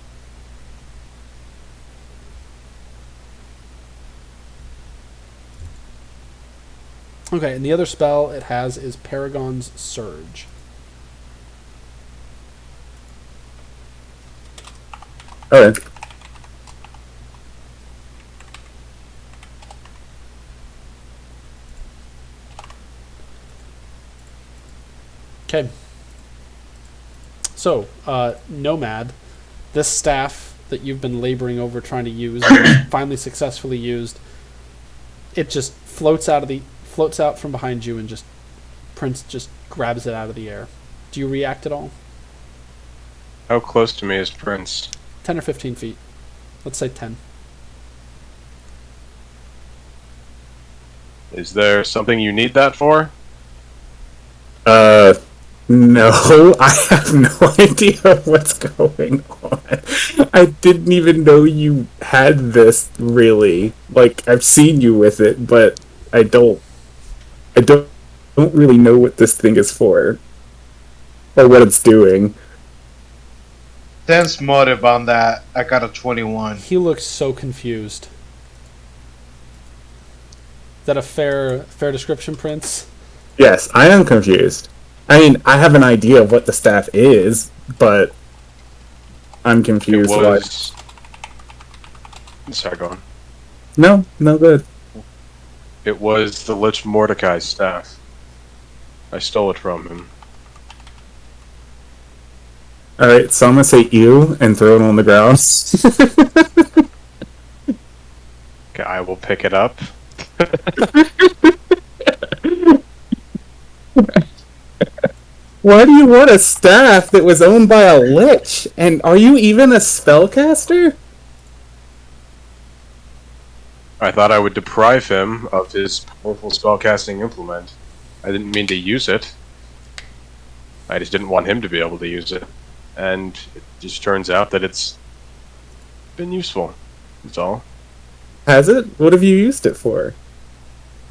Okay, and the other spell it has is Paragon's Surge. Alright. Okay. So, Nomad, this staff that you've been laboring over trying to use, and finally successfully used, it just floats out from behind you, and Prince just grabs it out of the air. Do you react at all? How close to me is Prince? 10 or 15 feet. Let's say 10. Is there something you need that for? No, I have no idea what's going on. I didn't even know you had this, really. Like, I've seen you with it, but I don't really know what this thing is for. Or what it's doing. Sense motive on that. I got a 21. He looks so confused. Is that a fair description, Prince? Yes, I am confused. I mean, I have an idea of what the staff is, but I'm It confused. was. Sorry, go on. No, good. It was the Lich Mordecai's staff. I stole it from him. Alright, so I'm gonna say ew and throw it on the ground. Okay, I will pick it up. Why do you want a staff that was owned by a lich? And are you even a spellcaster? I thought I would deprive him of his powerful spellcasting implement. I didn't mean to use it. I just didn't want him to be able to use it. And it just turns out that it's been useful. That's all. Has it? What have you used it for?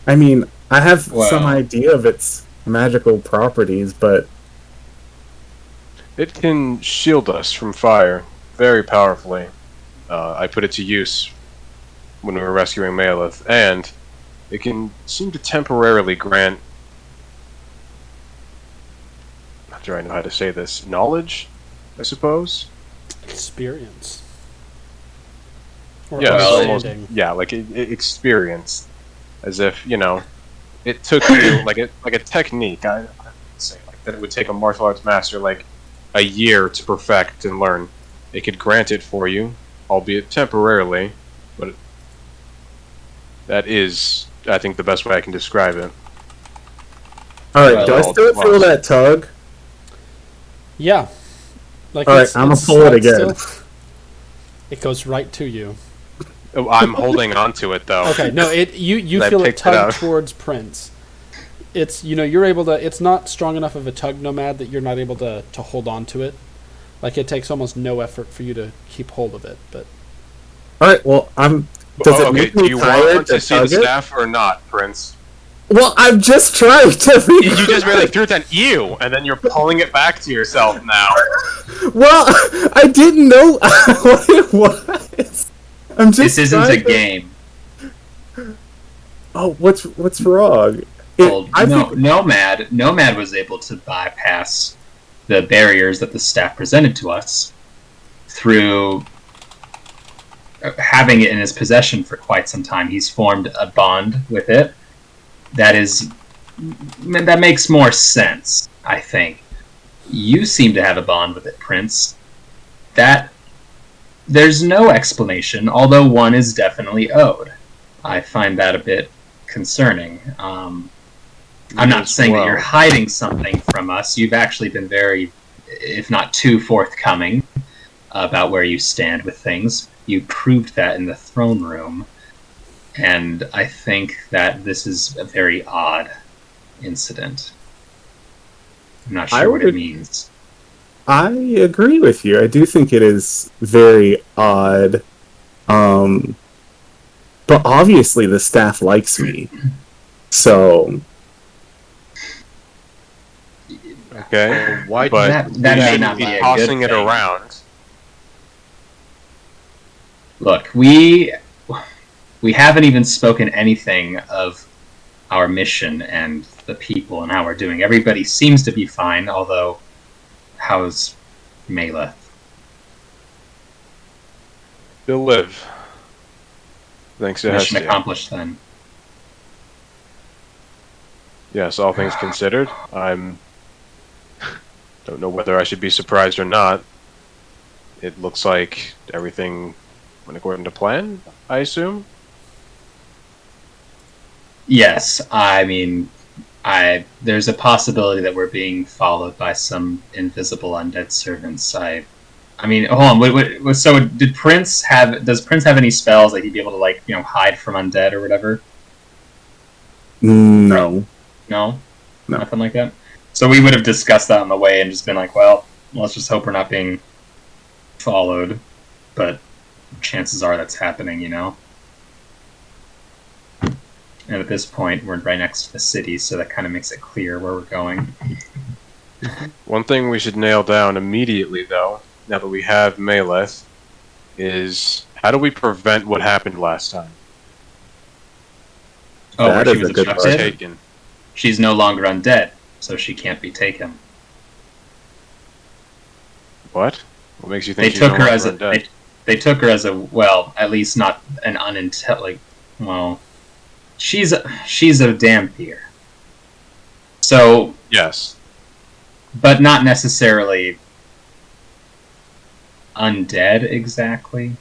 I mean, I have some Well- idea of its magical properties, but It can shield us from fire very powerfully. I put it to use when we were rescuing Maleth, and it can seem to temporarily grant. Not sure I know how to say this. Knowledge, I suppose. Experience. Or Yeah, it's almost, understanding. yeah, like experience, as if it took you like a technique. I would say like that it would take a martial arts master like a year to perfect and learn. It could grant it for you, albeit temporarily, but that is, I think, the best way I can describe it. All right, do I Well, still feel well. that tug? Yeah. Like All right, I'm gonna pull it again. It goes right to you. Oh, I'm holding on to it though. Okay, no, you I feel it picked it tug up. towards Prince. It's you're able to. It's not strong enough of a tug, Nomad, that you're not able to hold on to it. Like it takes almost no effort for you to keep hold of it. But All right, well, Does it Okay, make do me you tired want to see the tug it? staff or not, Prince? Well, I'm just trying to. You just really threw it at you, and then you're pulling it back to yourself now. Well, I didn't know what it was. I'm just. This isn't a trying to- game. Oh, what's wrong? Well, I think Nomad was able to bypass the barriers that the staff presented to us through having it in his possession for quite some time. He's formed a bond with it that makes more sense, I think. You seem to have a bond with it, Prince. That there's no explanation, although one is definitely owed. I find that a bit concerning. I'm not saying that you're hiding something from us. You've actually been very, if not too forthcoming about where you stand with things. You proved that in the throne room. And I think that this is a very odd incident. I'm not sure what it means. I agree with you. I do think it is very odd. But obviously the staff likes me. So Okay, Why? but that we may shouldn't not be be a tossing good it thing. around. Look, we haven't even spoken anything of our mission and the people and how we're doing. Everybody seems to be fine, although how's Mela? Still live. Thanks to Mission Hestia. accomplished then. Yes, all things considered, don't know whether I should be surprised or not. It looks like everything went according to plan, I assume. Yes, I mean, there's a possibility that we're being followed by some invisible undead servants. I mean, hold on. So, does Prince have any spells that he'd be able to hide from undead or whatever? no. No, No. nothing like that. So we would have discussed that on the way and just been like, well, let's just hope we're not being followed. But chances are that's happening, you know. And at this point, we're right next to the city, so that kind of makes it clear where we're going. One thing we should nail down immediately, though, now that we have Meleth, is how do we prevent what happened last time? Oh, That where is she was a good abducted? Taken. She's no longer undead, so she can't be taken. What? What makes you They think she's took no her longer as undead? they took her as a, well, at least not an well, she's a Dampier. So, Yes. but not necessarily undead exactly.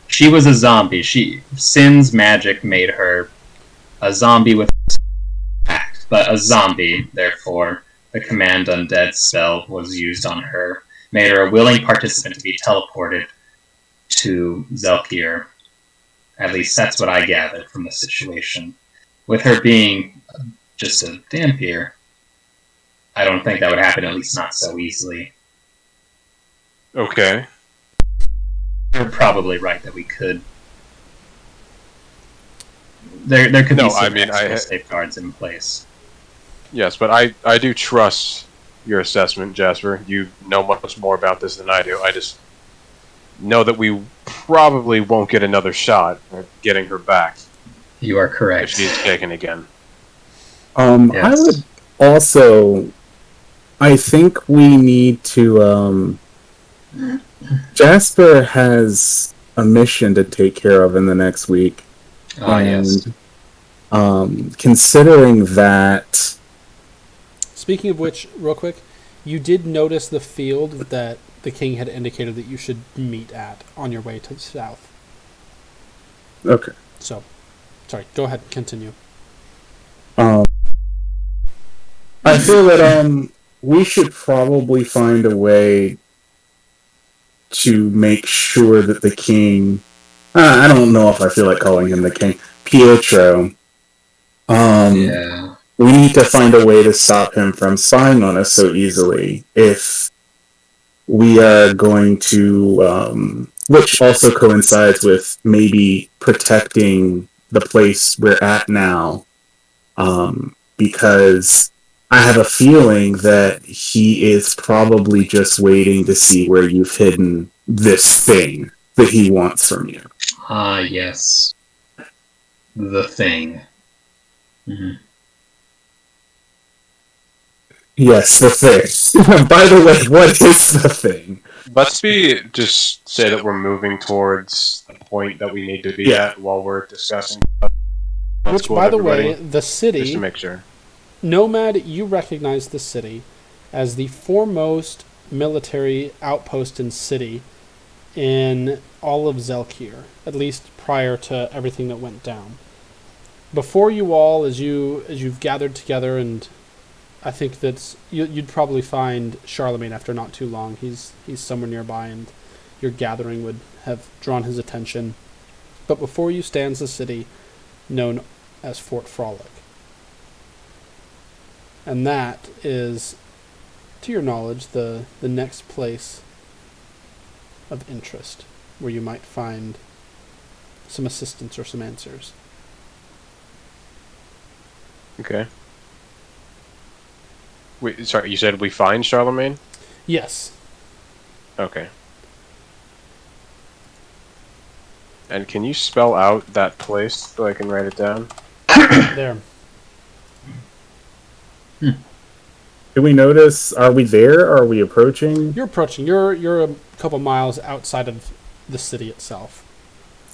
She was a zombie. Sin's magic made her a zombie with act, but a zombie, therefore the command undead spell was used on her, made her a willing participant to be teleported to Zelkir. At least that's what I gathered from the situation. With her being just a Dampier, I don't think that would happen, at least not so easily. Okay. You're probably right that we could. There could No, be some I mean, extra safeguards in place. Yes, but I do trust your assessment, Jasper. You know much more about this than I do. I just know that we probably won't get another shot at getting her back You are if correct. she's taken again. I Yes. would also. I think we need to. Jasper has a mission to take care of in the next week. Yes. Considering that. speaking of which, real quick, you did notice the field that the king had indicated that you should meet at on your way to the south. Okay. So, sorry, go ahead, continue. I feel that we should probably find a way to make sure that the king. I don't know if I feel like calling him the king, Pietro. Yeah. We need to find a way to stop him from spying on us so easily. If we are going to, which also coincides with maybe protecting the place we're at now, because I have a feeling that he is probably just waiting to see where you've hidden this thing that he wants from you. Ah, yes. The thing. Mhm. Yes, the thing. By the way, what is the thing? Let's just say that we're moving towards the point that we need to be at while we're discussing. That's Which, cool by with the way, everybody. the city, Just to make sure. Nomad, you recognize the city as the foremost military outpost and city in all of Zelkir, at least prior to everything that went down. Before you all, as you've gathered together, and I think that's you'd probably find Charlemagne after not too long. He's somewhere nearby, and your gathering would have drawn his attention. But before you stands the city known as Fort Frolic. And that is, to your knowledge, the next place of interest where you might find some assistance or some answers. Okay. Wait, sorry, you said we find Charlemagne? Yes. Okay. And can you spell out that place so I can write it down? There. Do we notice? Are we there? Are we approaching? You're approaching. You're a couple miles outside of the city itself.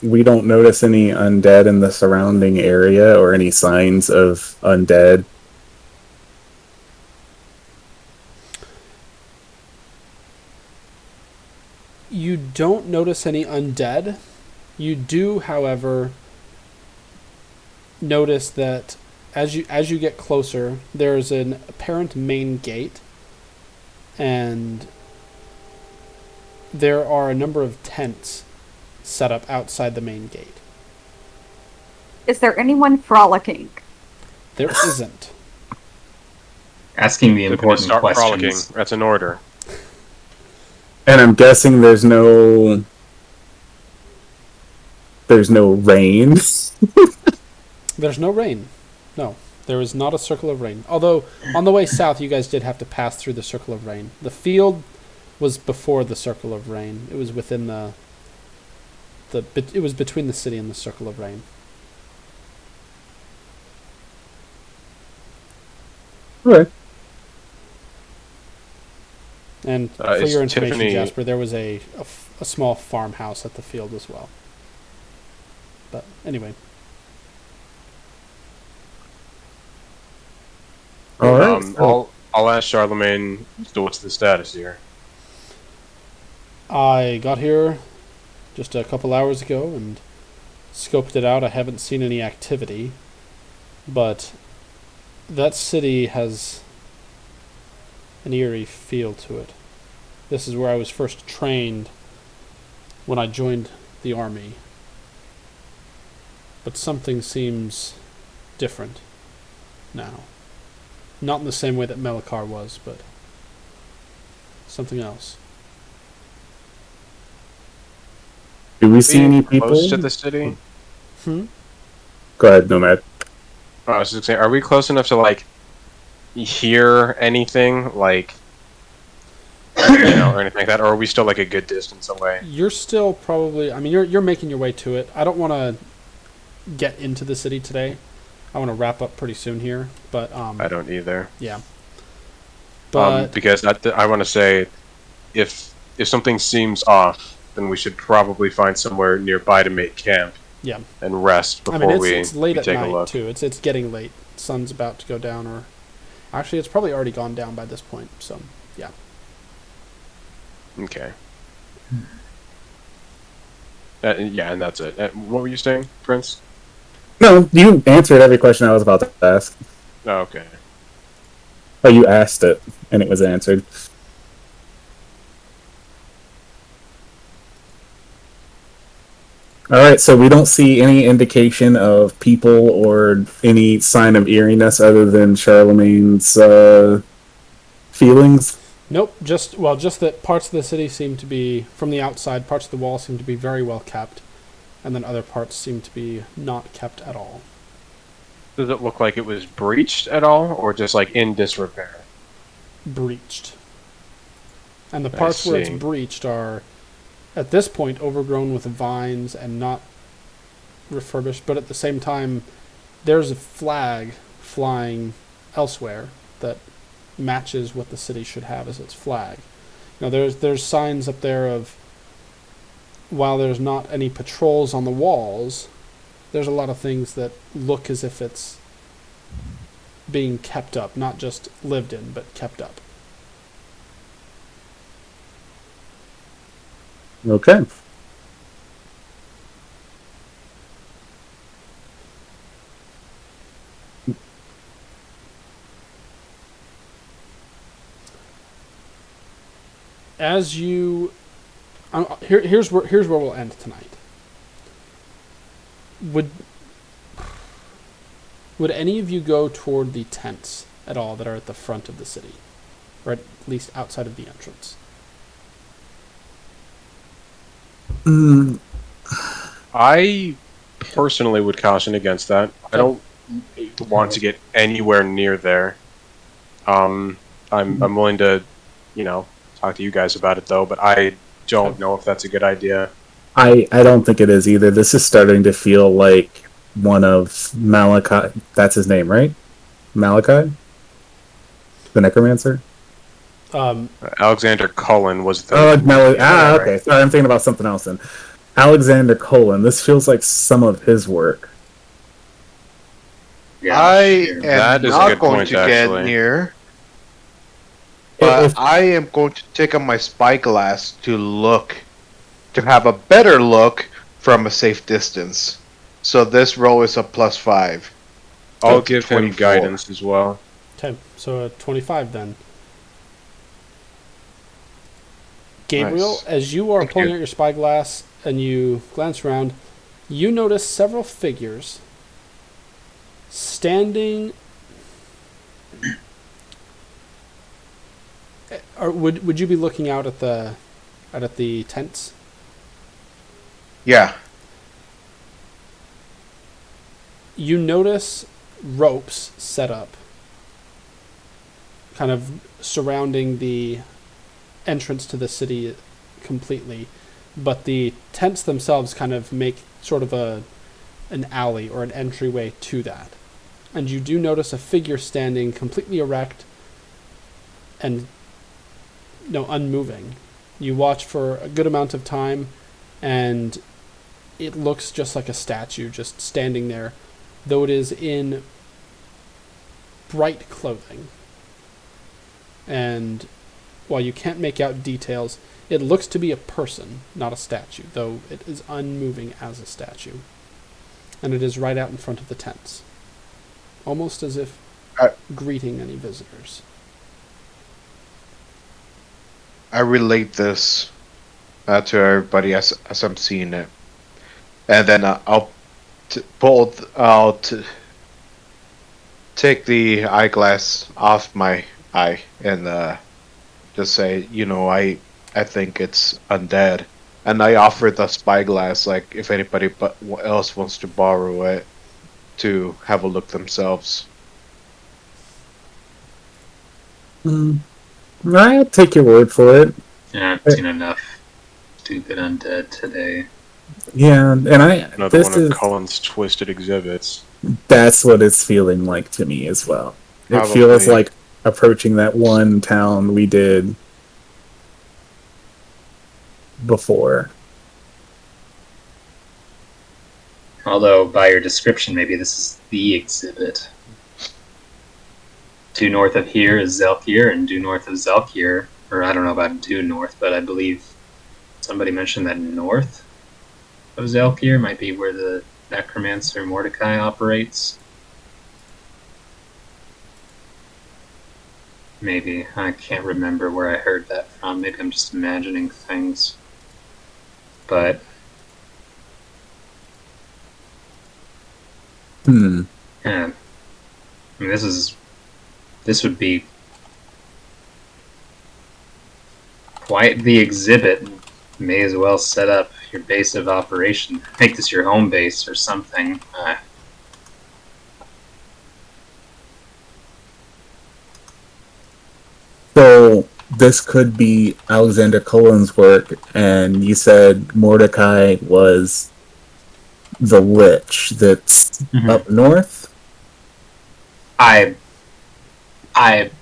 We don't notice any undead in the surrounding area or any signs of undead. You don't notice any undead. You do, however, notice that as you get closer, there's an apparent main gate, and there are a number of tents set up outside the main gate. Is there anyone frolicking? There isn't. Asking the So can we important start questions. frolicking. That's an order. And I'm guessing there's no rain. There's no rain. No, there is not a circle of rain. Although, on the way south, you guys did have to pass through the circle of rain. The field was before the circle of rain. It was within it was between the city and the circle of rain. Okay. And for Is your information, Tiffany- Jasper, there was a small farmhouse at the field as well. But anyway, All right. I'll ask Charlemagne. So what's the status here? I got here just a couple hours ago and scoped it out. I haven't seen any activity, but that city has an eerie feel to it. This is where I was first trained when I joined the army. But something seems different now. Not in the same way that Melikar was, but something else. Do we see any Being people? close to the city? Hmm? Go ahead, Nomad. I was just saying, are we close enough to like hear anything, like or anything like that, or are we still like a good distance away? You're still probably. I mean, you're making your way to it. I don't want to get into the city today. I want to wrap up pretty soon here, but I don't either. yeah. But Because I want to say, if something seems off, then we should probably find somewhere nearby to make camp. Yeah. And rest I before mean, it's late we at take a night look. too. It's getting late. Sun's about to go down, or actually, it's probably already gone down by this point. So yeah. Okay. Yeah, and that's it. What were you saying, Prince? No, you answered every question I was about to ask. Oh, okay. Oh, you asked it, and it was answered. All right, so we don't see any indication of people or any sign of eeriness other than Charlemagne's feelings. Nope, just that parts of the city seem to be, from the outside, parts of the wall seem to be very well kept, and then other parts seem to be not kept at all. Does it look like it was breached at all, or just like in disrepair? Breached. And the I parts where it's see. breached are, at this point, overgrown with vines and not refurbished, but at the same time, there's a flag flying elsewhere that matches what the city should have as its flag. Now, there's signs up there of, while there's not any patrols on the walls, there's a lot of things that look as if it's being kept up, not just lived in, but kept up. Okay. As you, here's where we'll end tonight. Would any of you go toward the tents at all that are at the front of the city, or at least outside of the entrance? Mm, I personally would caution against that. I don't want to get anywhere near there. I'm willing to, talk to you guys about it though, but I don't know if that's a good idea. I don't think it is either. This is starting to feel like one of Malachi. That's his name, right? Malachi? The Necromancer? Alexander Cullen was the... Okay. Sorry, I'm thinking about something else then. Alexander Cullen. This feels like some of his work. Yeah, I sure. am That is a not good going point, to get actually. near, If- but I am going to take on my spyglass to have a better look from a safe distance. So this roll is a +5. I'll So give him 24. guidance as well. Okay, so a 25 then. Gabriel, Nice. as you are Thank pulling you. out your spyglass and you glance around, you notice several figures standing. Or would you be looking out at the tents? Yeah. You notice ropes set up, kind of surrounding the entrance to the city completely, but the tents themselves kind of make sort of an alley or an entryway to that. And you do notice a figure standing completely erect and unmoving. You watch for a good amount of time, and it looks just like a statue just standing there, though it is in bright clothing. And while you can't make out details, it looks to be a person, not a statue, though it is unmoving as a statue. And it is right out in front of the tents, almost as if greeting any visitors. I relate this to everybody as I'm seeing it, and then I'll take the eyeglass off my eye and just say, I think it's undead, and I offer the spyglass, like if anybody else wants to borrow it to have a look themselves. I'll take your word for it. Yeah, I've seen enough stupid undead today. Yeah, and Another this one of is Cullen's twisted exhibits. that's what it's feeling like to me as well. It Probably. feels like approaching that one town we did before. Although, by your description, maybe this is the exhibit. Due north of here is Zelkir, and due north of Zelkir, or I don't know about due north, but I believe somebody mentioned that north of Zelkir might be where the Necromancer Mordecai operates. Maybe. I can't remember where I heard that from. Maybe I'm just imagining things. But Hmm. yeah, I mean, this would be quite the exhibit. May as well set up your base of operation. Make this your home base or something. So this could be Alexander Cullen's work, and you said Mordecai was the Lich that's up north? I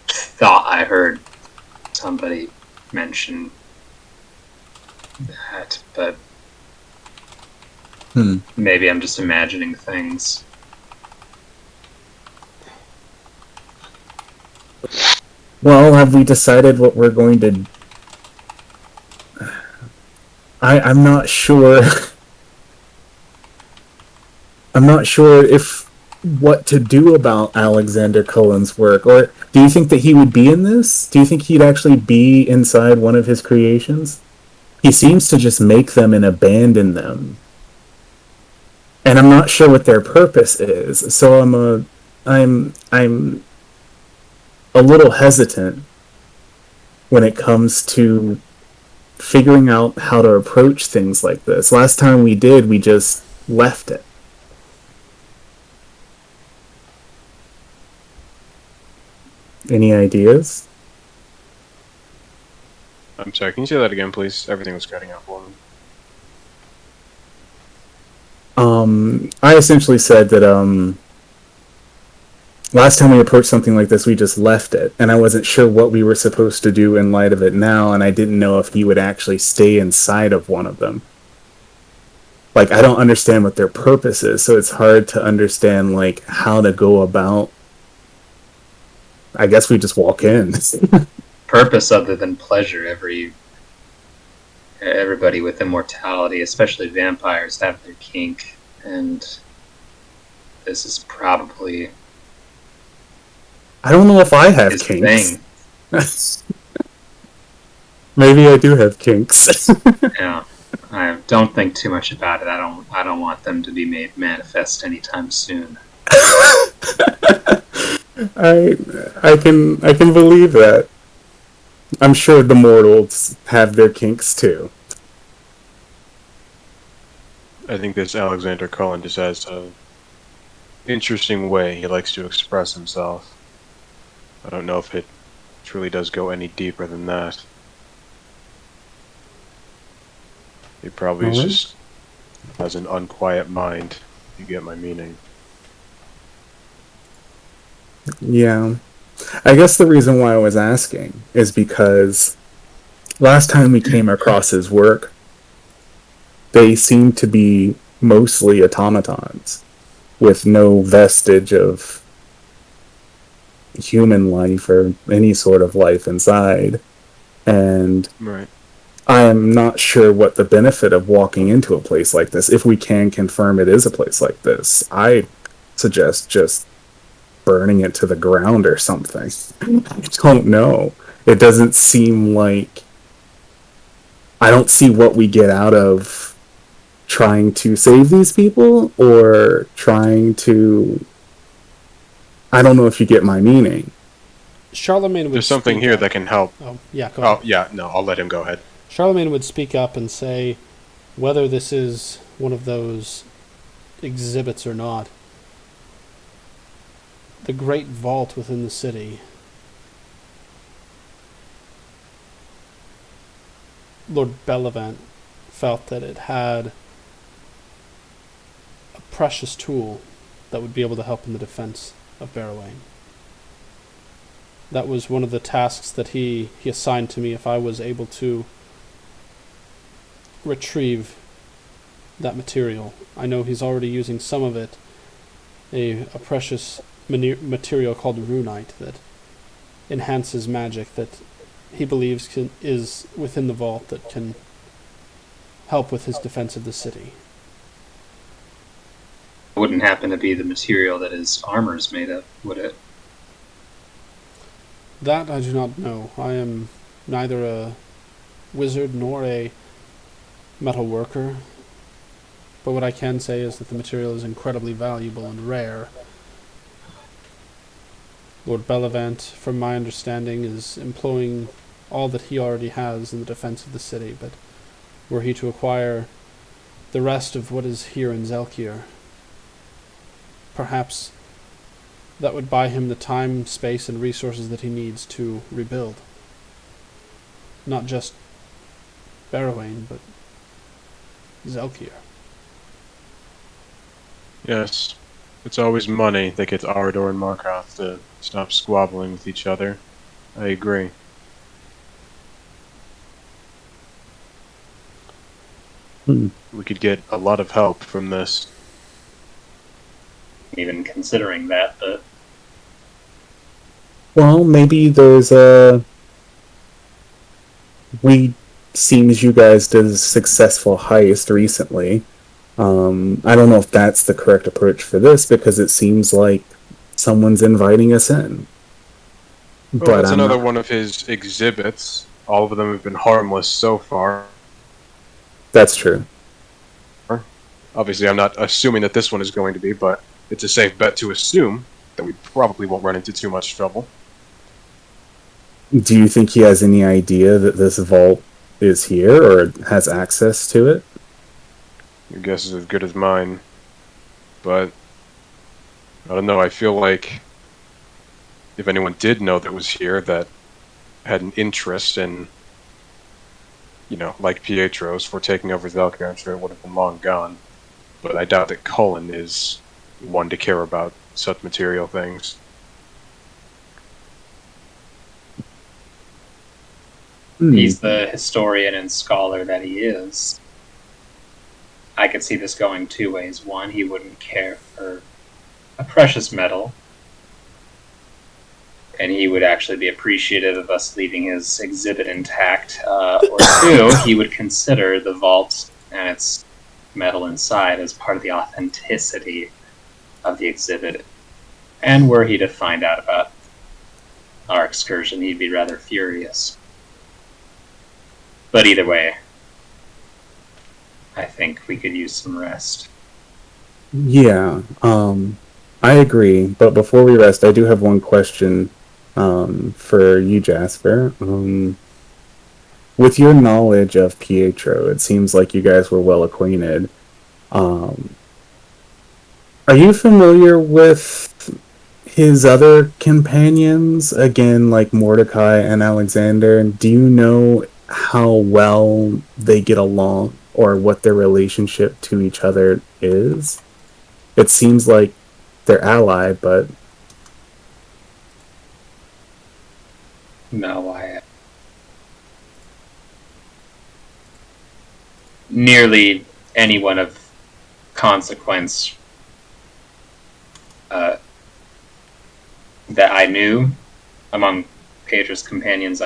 thought I heard somebody mention that, but maybe I'm just imagining things. Well, have we decided what we're going to... I'm not sure... I'm not sure what to do about Alexander Cullen's work, or do you think that he would be in this? Do you think he'd actually be inside one of his creations? He seems to just make them and abandon them. And I'm not sure what their purpose is, so I'm a little hesitant when it comes to figuring out how to approach things like this. Last time we did, we just left it. Any ideas? I'm sorry, can you say that again, please? Everything was cutting out for me. I essentially said that, last time we approached something like this, we just left it, and I wasn't sure what we were supposed to do in light of it now, and I didn't know if he would actually stay inside of one of them. Like, I don't understand what their purpose is, so it's hard to understand, like, how to go about... I guess we just walk in. Purpose other than pleasure. Everybody with immortality, especially vampires, have their kink, and this is probably... I don't know if I have his kinks. thing. Maybe I do have kinks. Yeah, I don't think too much about it. I don't want them to be made manifest anytime soon. I can believe that. I'm sure the mortals have their kinks too. I think this Alexander Cullen just has a interesting way he likes to express himself. I don't know if it truly does go any deeper than that. He probably just has an unquiet mind, if you get my meaning. Yeah. I guess the reason why I was asking is because last time we came across his work, they seemed to be mostly automatons with no vestige of human life or any sort of life inside. And Right. I am not sure what the benefit of walking into a place like this, if we can confirm it is a place like this. I suggest just burning it to the ground or something. I don't know. It doesn't seem like... I don't see what we get out of trying to save these people or trying to... I don't know if you get my meaning. Charlemagne would There's something speak here up. that can help. Oh, yeah, go ahead. Oh, yeah, no, I'll let him go ahead. Charlemagne would speak up and say whether this is one of those exhibits or not. The Great Vault within the city. Lord Bellevant felt that it had a precious tool that would be able to help in the defense of Barrowang. That was one of the tasks that he assigned to me if I was able to retrieve that material. I know he's already using some of it, a precious material called runite that enhances magic that he believes is within the vault that can help with his defense of the city. It wouldn't happen to be the material that his armor is made of, would it? That I do not know. I am neither a wizard nor a metal worker. But what I can say is that the material is incredibly valuable and rare. Lord Bellevant, from my understanding, is employing all that he already has in the defense of the city, but were he to acquire the rest of what is here in Zelkir, perhaps that would buy him the time, space, and resources that he needs to rebuild. Not just Barrowain, but Zelkir. Yes, it's always money that gets Ardor and Markoth to stop squabbling with each other. I agree. We could get a lot of help from this. Even considering that, but Well, maybe there's a. Seems you guys did a successful heist recently. I don't know if that's the correct approach for this because it seems like someone's inviting us in. Well, But that's I'm another not- one of his exhibits. All of them have been harmless so far. That's true. Obviously, I'm not assuming that this one is going to be, but it's a safe bet to assume that we probably won't run into too much trouble. Do you think he has any idea that this vault is here or has access to it? Your guess is as good as mine. But, I don't know, I feel like if anyone did know that was here that had an interest in, like Pietro's, for taking over Zelkir, I'm sure it would have been long gone. But I doubt that Cullen is one to care about such material things. he's the historian and scholar that he is. I could see this going two ways. One, he wouldn't care for a precious metal, and he would actually be appreciative of us leaving his exhibit intact. Or two, he would consider the vault and its metal inside as part of the authenticity of the exhibit. And were he to find out about our excursion, he'd be rather furious. But either way, I think we could use some rest. Yeah, I agree. But before we rest, I do have one question for you, Jasper. With your knowledge of Pietro, it seems like you guys were well acquainted. Are you familiar with his other companions? Again, like Mordecai and Alexander? Do you know how well they get along or what their relationship to each other is? It seems like they're allied, but No, nearly anyone of consequence that I knew among Pietro's companions,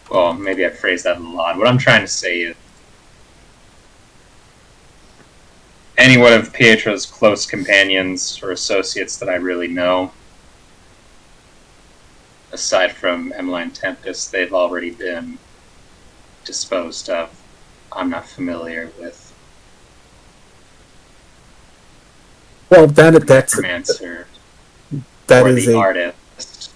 well, maybe I phrased that a little odd. What I'm trying to say is any one of Pietro's close companions or associates that I really know, aside from Emmeline Tempest, they've already been disposed of. I'm not familiar with well, the that's necromancer that or is the a artist.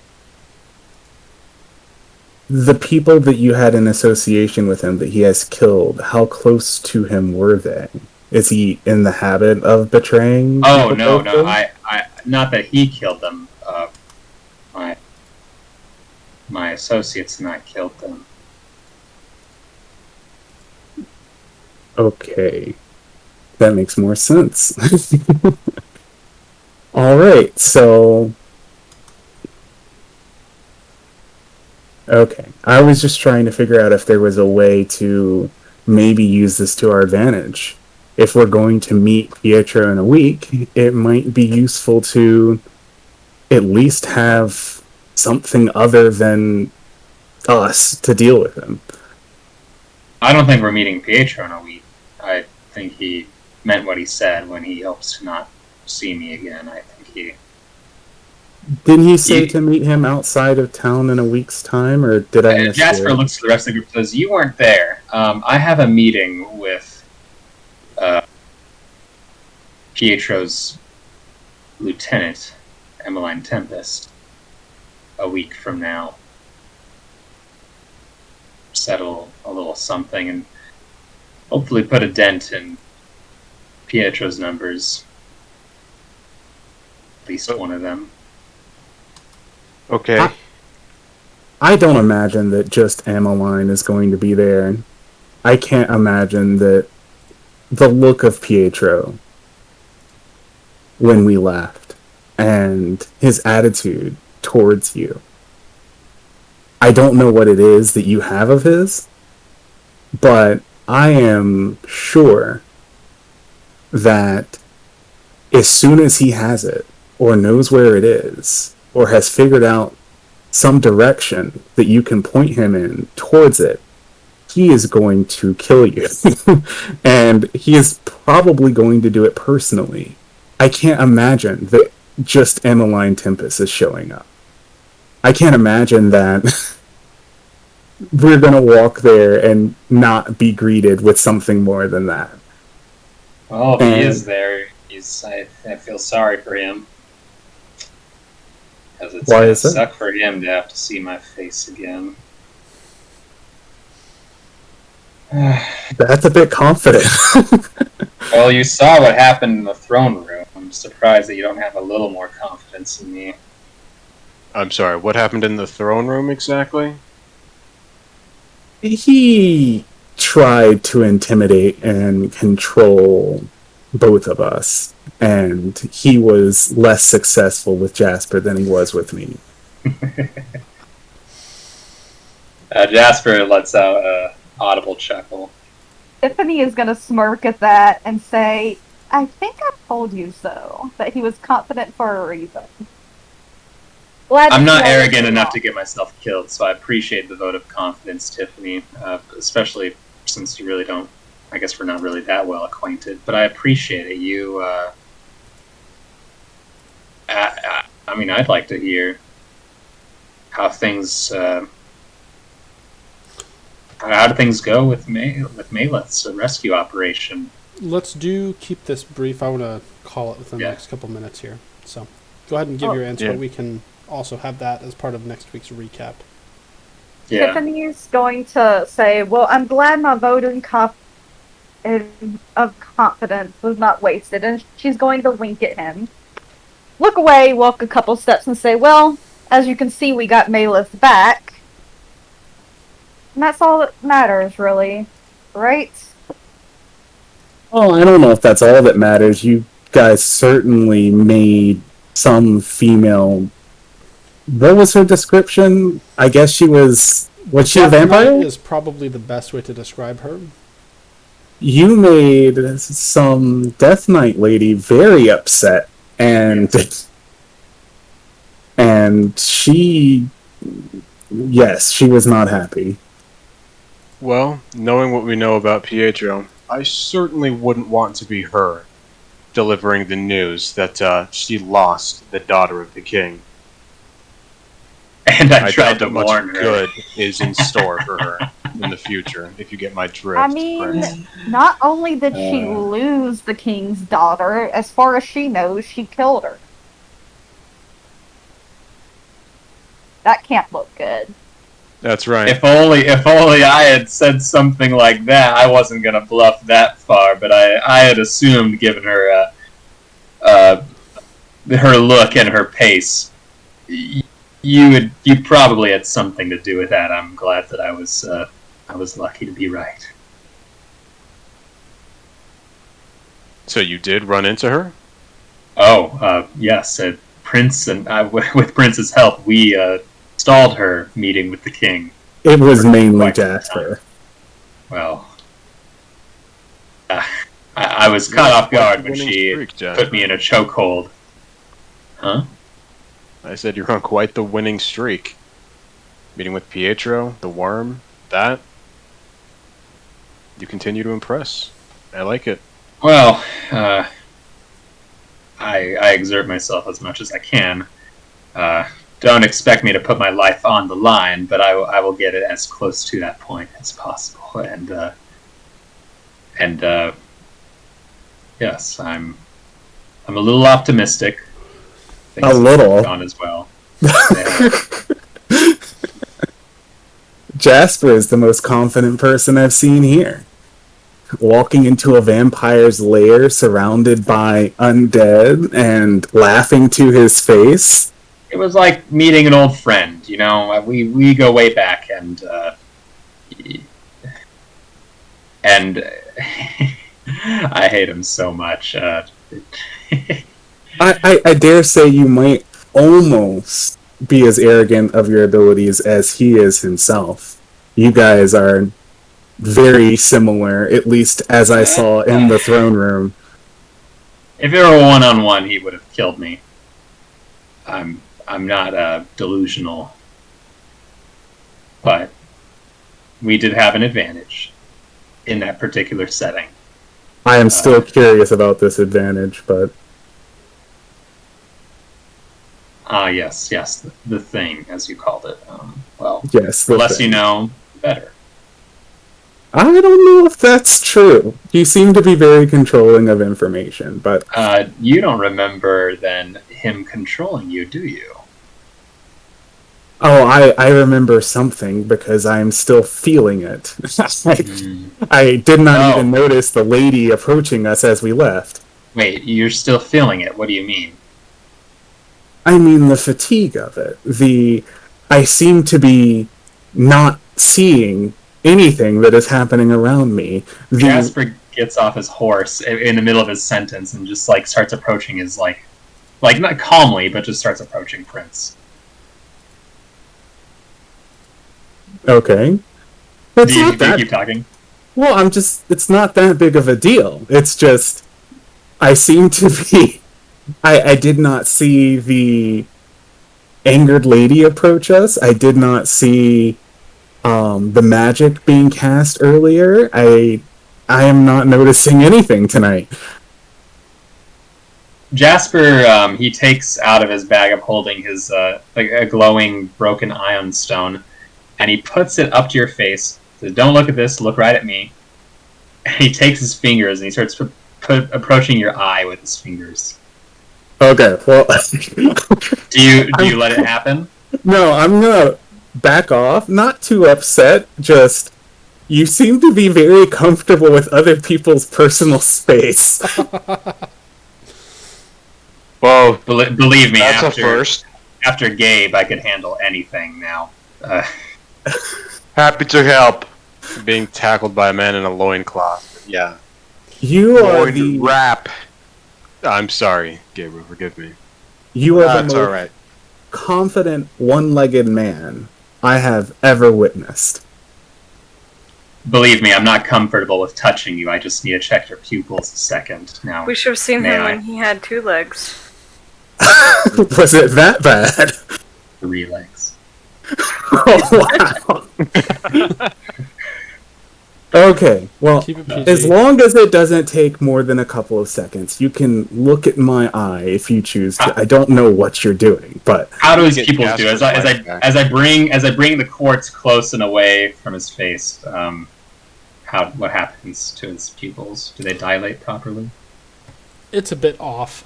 the people that you had in association with him that he has killed. How close to him were they? Is he in the habit of betraying? Oh people no, like this? I not that he killed them. My associates and I killed them. Okay. That makes more sense. Alright, so... Okay. I was just trying to figure out if there was a way to maybe use this to our advantage. If we're going to meet Pietro in a week, it might be useful to at least have something other than us to deal with him. I don't think we're meeting Pietro in a week. I think he meant what he said when he hopes to not see me again. I think he Didn't he say to meet him outside of town in a week's time, or did I miss Jasper it? looks to the rest of the group and says, "You weren't there. I have a meeting with Pietro's lieutenant, Emmeline Tempest, a week from now. Settle a little something and hopefully put a dent in Pietro's numbers. At least one of them." Okay. I don't imagine that just Emmeline is going to be there. I can't imagine that the look of Pietro when we left and his attitude towards you. I don't know what it is that you have of his, but I am sure that as soon as he has it, or knows where it is, or has figured out some direction that you can point him in towards it, he is going to kill you. And he is probably going to do it personally. I can't imagine that just Emmeline Tempest is showing up. I can't imagine that we're going to walk there and not be greeted with something more than that. Well, if he is there, I feel sorry for him. Because it's Why gonna is that? suck for him to have to see my face again. That's a bit confident. Well, you saw what happened in the throne room. I'm surprised that you don't have a little more confidence in me. I'm sorry, what happened in the throne room exactly? He tried to intimidate and control both of us, and he was less successful with Jasper than he was with me. Jasper lets out a audible chuckle. Tiffany is gonna smirk at that and say, "I think I told you so, that he was confident for a reason." Glad I'm that not you arrogant all- enough to get myself killed, so I appreciate the vote of confidence, Tiffany, especially since you really don't. I guess we're not really that well acquainted, but I appreciate it. You, I mean, I'd like to hear how things, how do things go with Maleth's rescue operation? Let's keep this brief. I want to call it within the next couple minutes here. So go ahead and give your answer. Yeah. We can also have that as part of next week's recap. Yeah. Tiffany's going to say, "Well, I'm glad my vote of confidence was not wasted," and she's going to wink at him. Look away, walk a couple steps, and say, "Well, as you can see, we got Maleth back." And that's all that matters, really. Right? Oh, I don't know if that's all that matters. You guys certainly made some female... What was her description? I guess she was... Was she a Death Knight vampire? is probably the best way to describe her. You made some Death Knight lady very upset, and she, yes, she was not happy. Well, knowing what we know about Pietro, I certainly wouldn't want to be her delivering the news that she lost the daughter of the king. And I I tried doubt to that much warn her. good is in store for her in the future, if you get my drift. I mean, friends. not only did she lose the king's daughter, as far as she knows, she killed her. That can't look good. That's right. If only I had said something like that, I wasn't gonna bluff that far. But I had assumed, given her her look and her pace, you probably had something to do with that. I'm glad that I was lucky to be right. So you did run into her? Oh, yes. Prince and with Prince's help, we stalled her meeting with the king. It was mainly Jasper. Well, I was caught off guard when she Streak, Jasper. put me in a chokehold. Huh? I said you're on quite the winning streak. Meeting with Pietro, the worm, that. You continue to impress. I like it. Well, I exert myself as much as I can. Don't expect me to put my life on the line, but I will get it as close to that point as possible. And yes, I'm a little optimistic. Things A little. have gone as well. Yeah. Jasper is the most confident person I've seen here. Walking into a vampire's lair surrounded by undead and laughing to his face. It was like meeting an old friend, you know. We go way back, and I hate him so much. I dare say you might almost be as arrogant of your abilities as he is himself. You guys are very similar, at least as I saw in the throne room. If it were one-on-one, he would have killed me. I'm not delusional, but we did have an advantage in that particular setting. I am still curious about this advantage, but... Yes, the thing, as you called it. Well, yes, the less thing. you know, the better. I don't know if that's true. You seem to be very controlling of information, but... You don't remember, then, him controlling you, do you? Oh, I remember something, because I'm still feeling it. I did not even notice the lady approaching us as we left. Wait, you're still feeling it? What do you mean? I mean the fatigue of it. I seem to be not seeing anything that is happening around me. Jasper gets off his horse in the middle of his sentence and just starts approaching his like not calmly, but just starts approaching Prince. Okay. Do you keep talking? Well, it's not that big of a deal. It's just, I seem to be... I did not see the angered lady approach us. I did not see the magic being cast earlier. I am not noticing anything tonight. Jasper, he takes out of his bag of holding his a glowing broken ion stone, and he puts it up to your face. Says, "Don't look at this. Look right at me." And he takes his fingers and he starts approaching your eye with his fingers. Okay, well... Do you let it happen? No, I'm gonna back off. Not too upset, just... You seem to be very comfortable with other people's personal space. Well, believe me, that's a first. After Gabe, I could handle anything now. Happy to help. Being tackled by a man in a loincloth. Yeah. You are the... Rap. I'm sorry, Gabriel, forgive me. You are the That's most alright. confident, one-legged man I have ever witnessed. Believe me, I'm not comfortable with touching you. I just need to check your pupils a second. Now, We should have seen May him I? when he had 2 legs. Was it that bad? 3 legs. Oh, wow. Okay, well, Keep it PG. as long as it doesn't take more than a couple of seconds, you can look at my eye if you choose to. I don't know what you're doing, but How do his Get pupils do? Jasper's life back. As I bring the quartz close and away from his face, what happens to his pupils? Do they dilate properly? It's a bit off.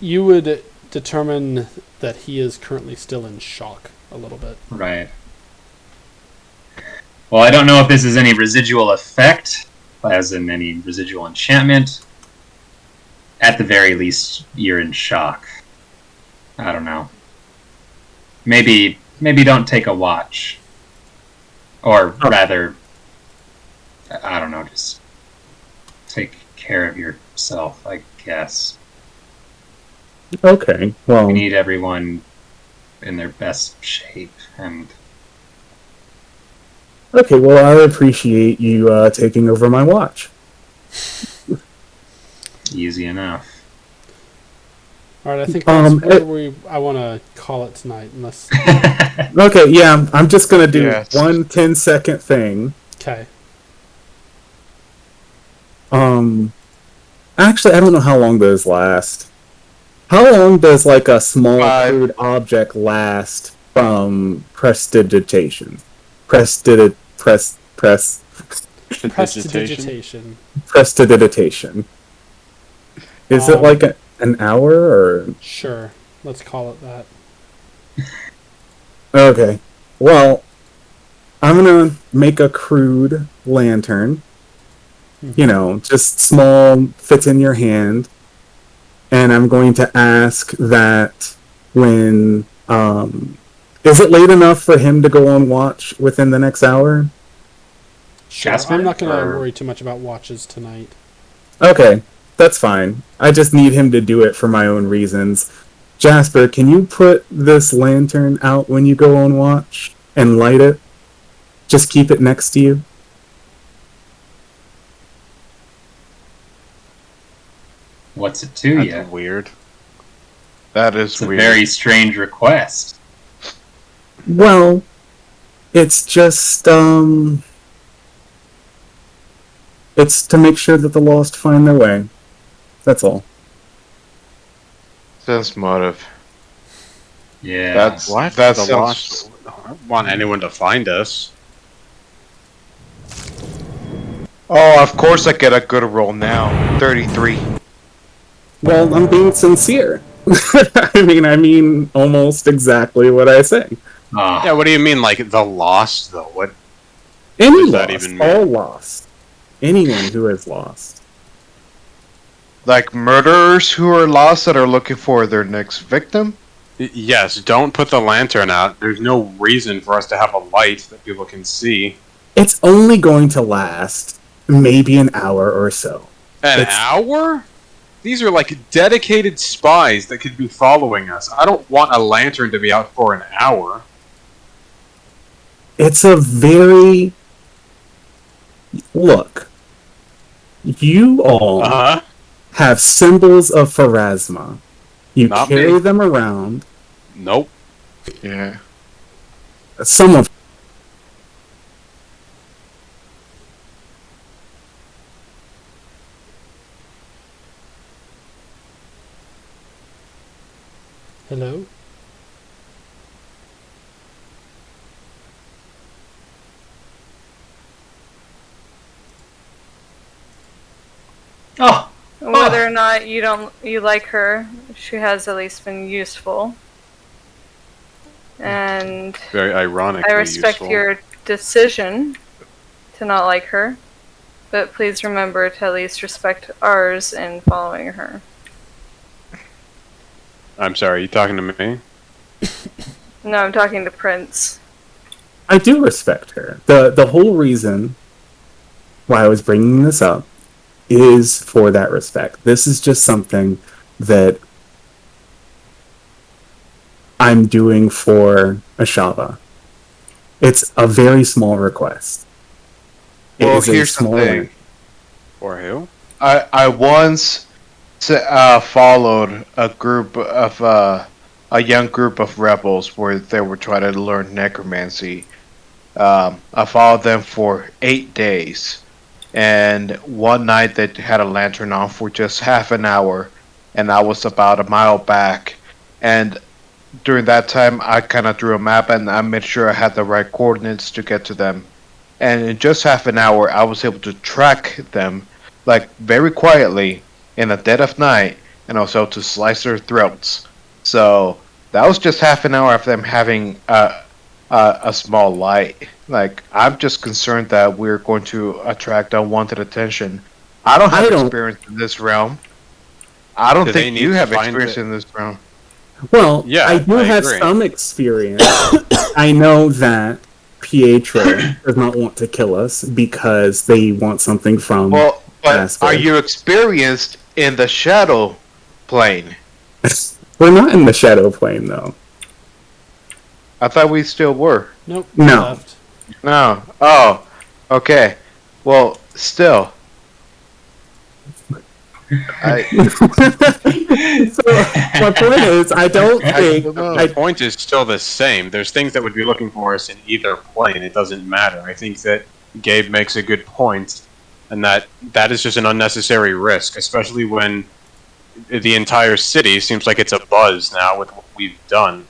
You would determine that he is currently still in shock a little bit. Right. Well, I don't know if this is any residual effect, as in any residual enchantment. At the very least, you're in shock. I don't know. Maybe don't take a watch. Or rather, I don't know, just take care of yourself, I guess. okay. Well, We need everyone in their best shape, and okay. Well, I appreciate you taking over my watch. easy enough. All right, I think that's it- where I want to call it tonight. Unless Okay, yeah, I'm just gonna do Yes. one 10-second thing. okay, Actually, I don't know how long those last. How long does like a small 5. crude object last from prestidigitation? Prestidigitation. Prestidigitation. Prestidigitation. Is it like an hour or? Sure, let's call it that. Okay. Well, I'm gonna make a crude lantern. You know, just small, fits in your hand. And I'm going to ask that when is it late enough for him to go on watch within the next hour? Sure, Jasper, I'm not going to or- worry too much about watches tonight. Okay, that's fine. I just need him to do it for my own reasons. Jasper, can you put this lantern out when you go on watch and light it? Just keep it next to you. What's it to That's you? weird. That is It's a weird. very strange request. Well, it's just it's to make sure that the lost find their way. That's all. Sense motive. Yeah. That's What? That The sounds. lost. I don't want anyone to find us. Oh, of course I get a good roll now. 33. Well, I'm being sincere. I mean almost exactly what I say. Ah, Yeah, what do you mean, like the lost though? What? Any does that lost, even mean? all lost. Anyone who is lost. Like murderers who are lost that are looking for their next victim? Yes, don't put the lantern out. There's no reason for us to have a light that people can see. It's only going to last maybe an hour or so. An It's- hour? These are like dedicated spies that could be following us. I don't want a lantern to be out for an hour. It's a very... Look. You all Uh-huh. have symbols of Pharasma. You Not carry me. them around. Nope. Yeah. Some of Hello? oh, Whether or not you like her, she has at least been useful. And Very ironically I respect useful. your decision to not like her, but please remember to at least respect ours in following her. I'm sorry, you talking to me? No, I'm talking to Prince. I do respect her. The whole reason why I was bringing this up is for that respect. This is just something that I'm doing for Ashava. It's a very small request. It Well, is a here's the small thing. one. Or who? I once followed a group of a young group of rebels where they were trying to learn necromancy. I followed them for 8 days, and one night they had a lantern on for just half an hour, and I was about a mile back. And during that time, I kind of drew a map, and I made sure I had the right coordinates to get to them. And in just half an hour, I was able to track them, like very quietly, in the dead of night, and also to slice their throats. So that was just half an hour of them having a small light. Like, I'm just concerned that we're going to attract unwanted attention. I don't have experience in this realm. I don't Do they think need you to have find experience it? in this realm. Well, Yeah, I do I have agree. some experience. I know that Pietro does not want to kill us because they want something from... Well, but Jasper. are you experienced in the shadow plane? We're not in the shadow plane, though. I thought we still were. Nope. No. Left. No. Oh, okay. Well, still. So, my point is, I don't think... The point is still the same. There's things that would be looking for us in either plane. It doesn't matter. I think that Gabe makes a good point, and that is just an unnecessary risk, especially when the entire city seems like it's a buzz now with what we've done.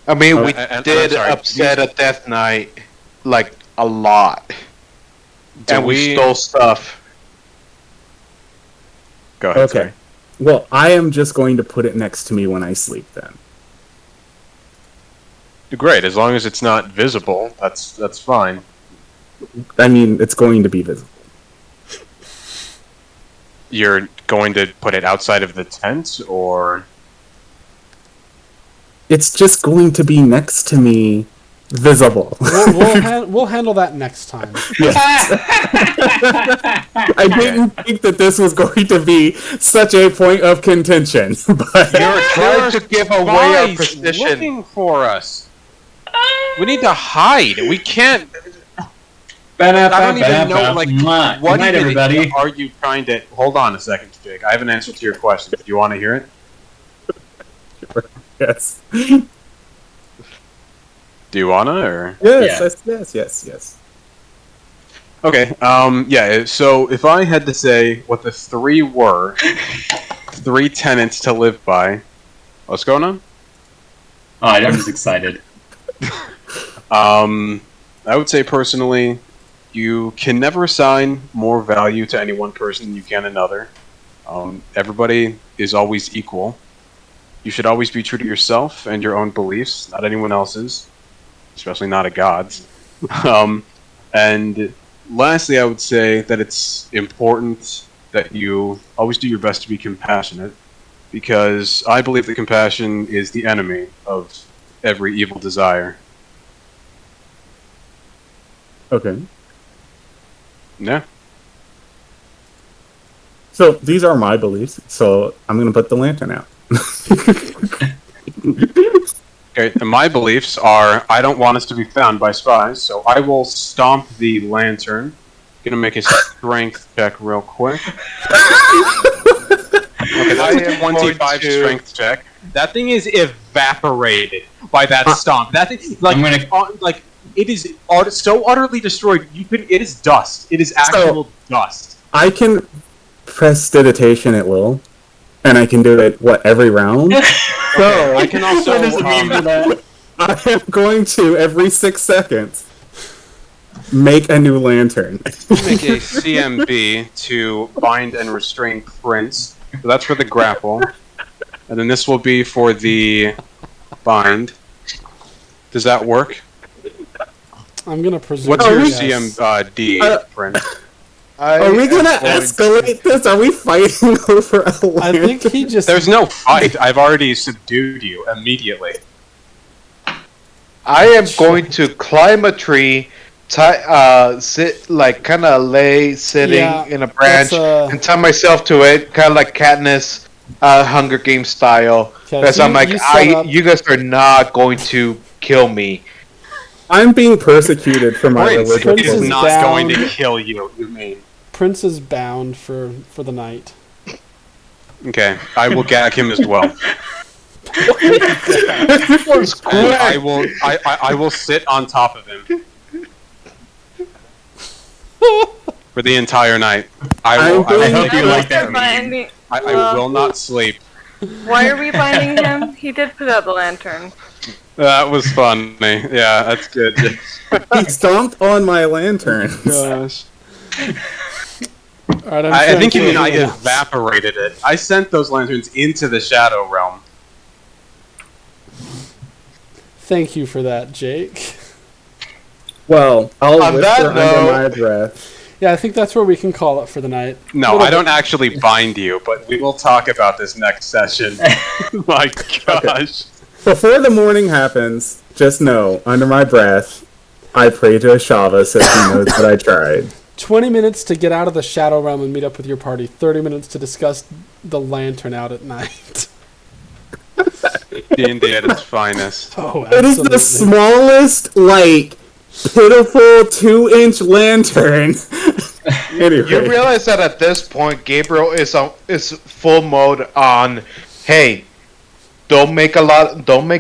I mean, we And- did I'm sorry, upset a Death Knight, like, a lot. Do And we we stole stuff. Go ahead. Okay. Well, I am just going to put it next to me when I sleep then. sorry. Great, as long as it's not visible, that's fine. I mean, it's going to be visible. You're going to put it outside of the tent, or It's just going to be next to me, visible. We'll handle that next time. I didn't think that this was going to be such a point of contention, but You're trying to give away our Spies position. looking for us. We need to hide. We can't. I don't even know, like, Good what night, even everybody. are you trying to... Hold on a second, Jake. I have an answer to your question. Do you want to hear it? yes. Do you want to, or... Yes. Okay, yeah, so if I had to say what the three were, three tenets to live by... What's going on? Oh, I'm just excited. I would say personally, you can never assign more value to any one person than you can another. Everybody is always equal. You should always be true to yourself and your own beliefs, not anyone else's, especially not a god's. And lastly, I would say that it's important that you always do your best to be compassionate, because I believe that compassion is the enemy of every evil desire. Okay. Yeah. So these are my beliefs. So I'm going to put the lantern out. Okay, and my beliefs are I don't want us to be found by spies, so I will stomp the lantern. Gonna make a strength check real quick. Okay, that's a 25 strength check. That thing is evaporated by that stomp. That thing, like, like it is so utterly destroyed. It is dust. It is actual dust. I can prestidigitation at will, and I can do it, every round? So I can also. What does it mean for that? I am going to, every 6 seconds, make a new lantern. Make a CMB to bind and restrain Prince. So that's for the grapple. And then this will be for the bind. Does that work? I'm gonna presume. What's your yes. CMD, Prince? Are we gonna escalate this? Are we fighting over a lantern? I think he just. There's no fight. I've already subdued you immediately. I am going to climb a tree, sit like kind of sitting in a branch, and tie myself to it, kind of like Katniss, Hunger Games style. Because I'm like, you guys are not going to kill me. I'm being persecuted for my Prince religion. is not going to kill you. You mean? Prince is bound for the night. Okay, I will gag him as well. And I will sit on top of him for the entire night. I will not sleep. Why are we binding him? He did put out the lantern. That was funny. Yeah, that's good. He stomped on my lantern. Gosh. Alright, I think you mean I evaporated it. I sent those lanterns into the Shadow Realm. Thank you for that, Jake. Well, I'll On whisper that under note- my breath. Yeah, I think that's where we can call it for the night. No, I don't actually bind you, but we will talk about this next session. My gosh. Before the morning happens, just know, under my breath, I pray to Ashava so he knows that I tried. 20 minutes to get out of the Shadow Realm and meet up with your party. 30 minutes to discuss the lantern out at night. D&D at its finest. Oh, It is the absolutely. smallest, pitiful 2-inch lantern. Anyway. You realize that at this point, Gabriel is full mode on, hey, don't make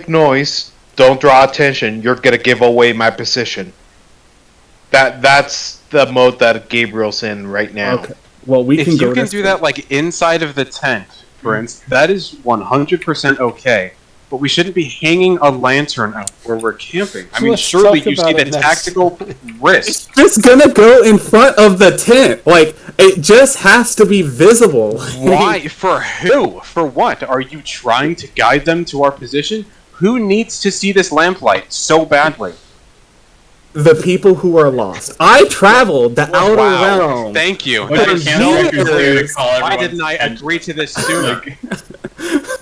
noise, don't draw attention, you're gonna give away my position. That's the mode that Gabriel's in right now. Okay. Well, we If can go you can this do that like inside of the tent, for instance, that is 100% okay. But we shouldn't be hanging a lantern out where we're camping. I So mean, let's surely talk you see about the it next. tactical risk. Just gonna go in front of the tent. Like, it just has to be visible. Why? For who? For what? Are you trying to guide them to our position? Who needs to see this lamplight so badly? The people who are lost. I traveled the outer Wow. realm. Thank you. What's your There's camp no director do to years. call Why everyone's didn't I attention? agree to this sooner?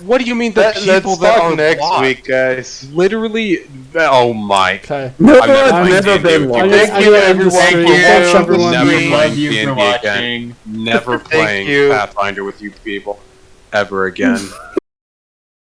What do you mean the Let's people that talk are next lost? week, guys. Literally, oh my. Okay. No, I've never I've played never D&D been with I'm you. lost. gonna, I'm gonna end the Thank stream. you. Thanks, everyone. Never We playing love you D&D for again. watching. Never Thank playing you. Pathfinder with you people ever again.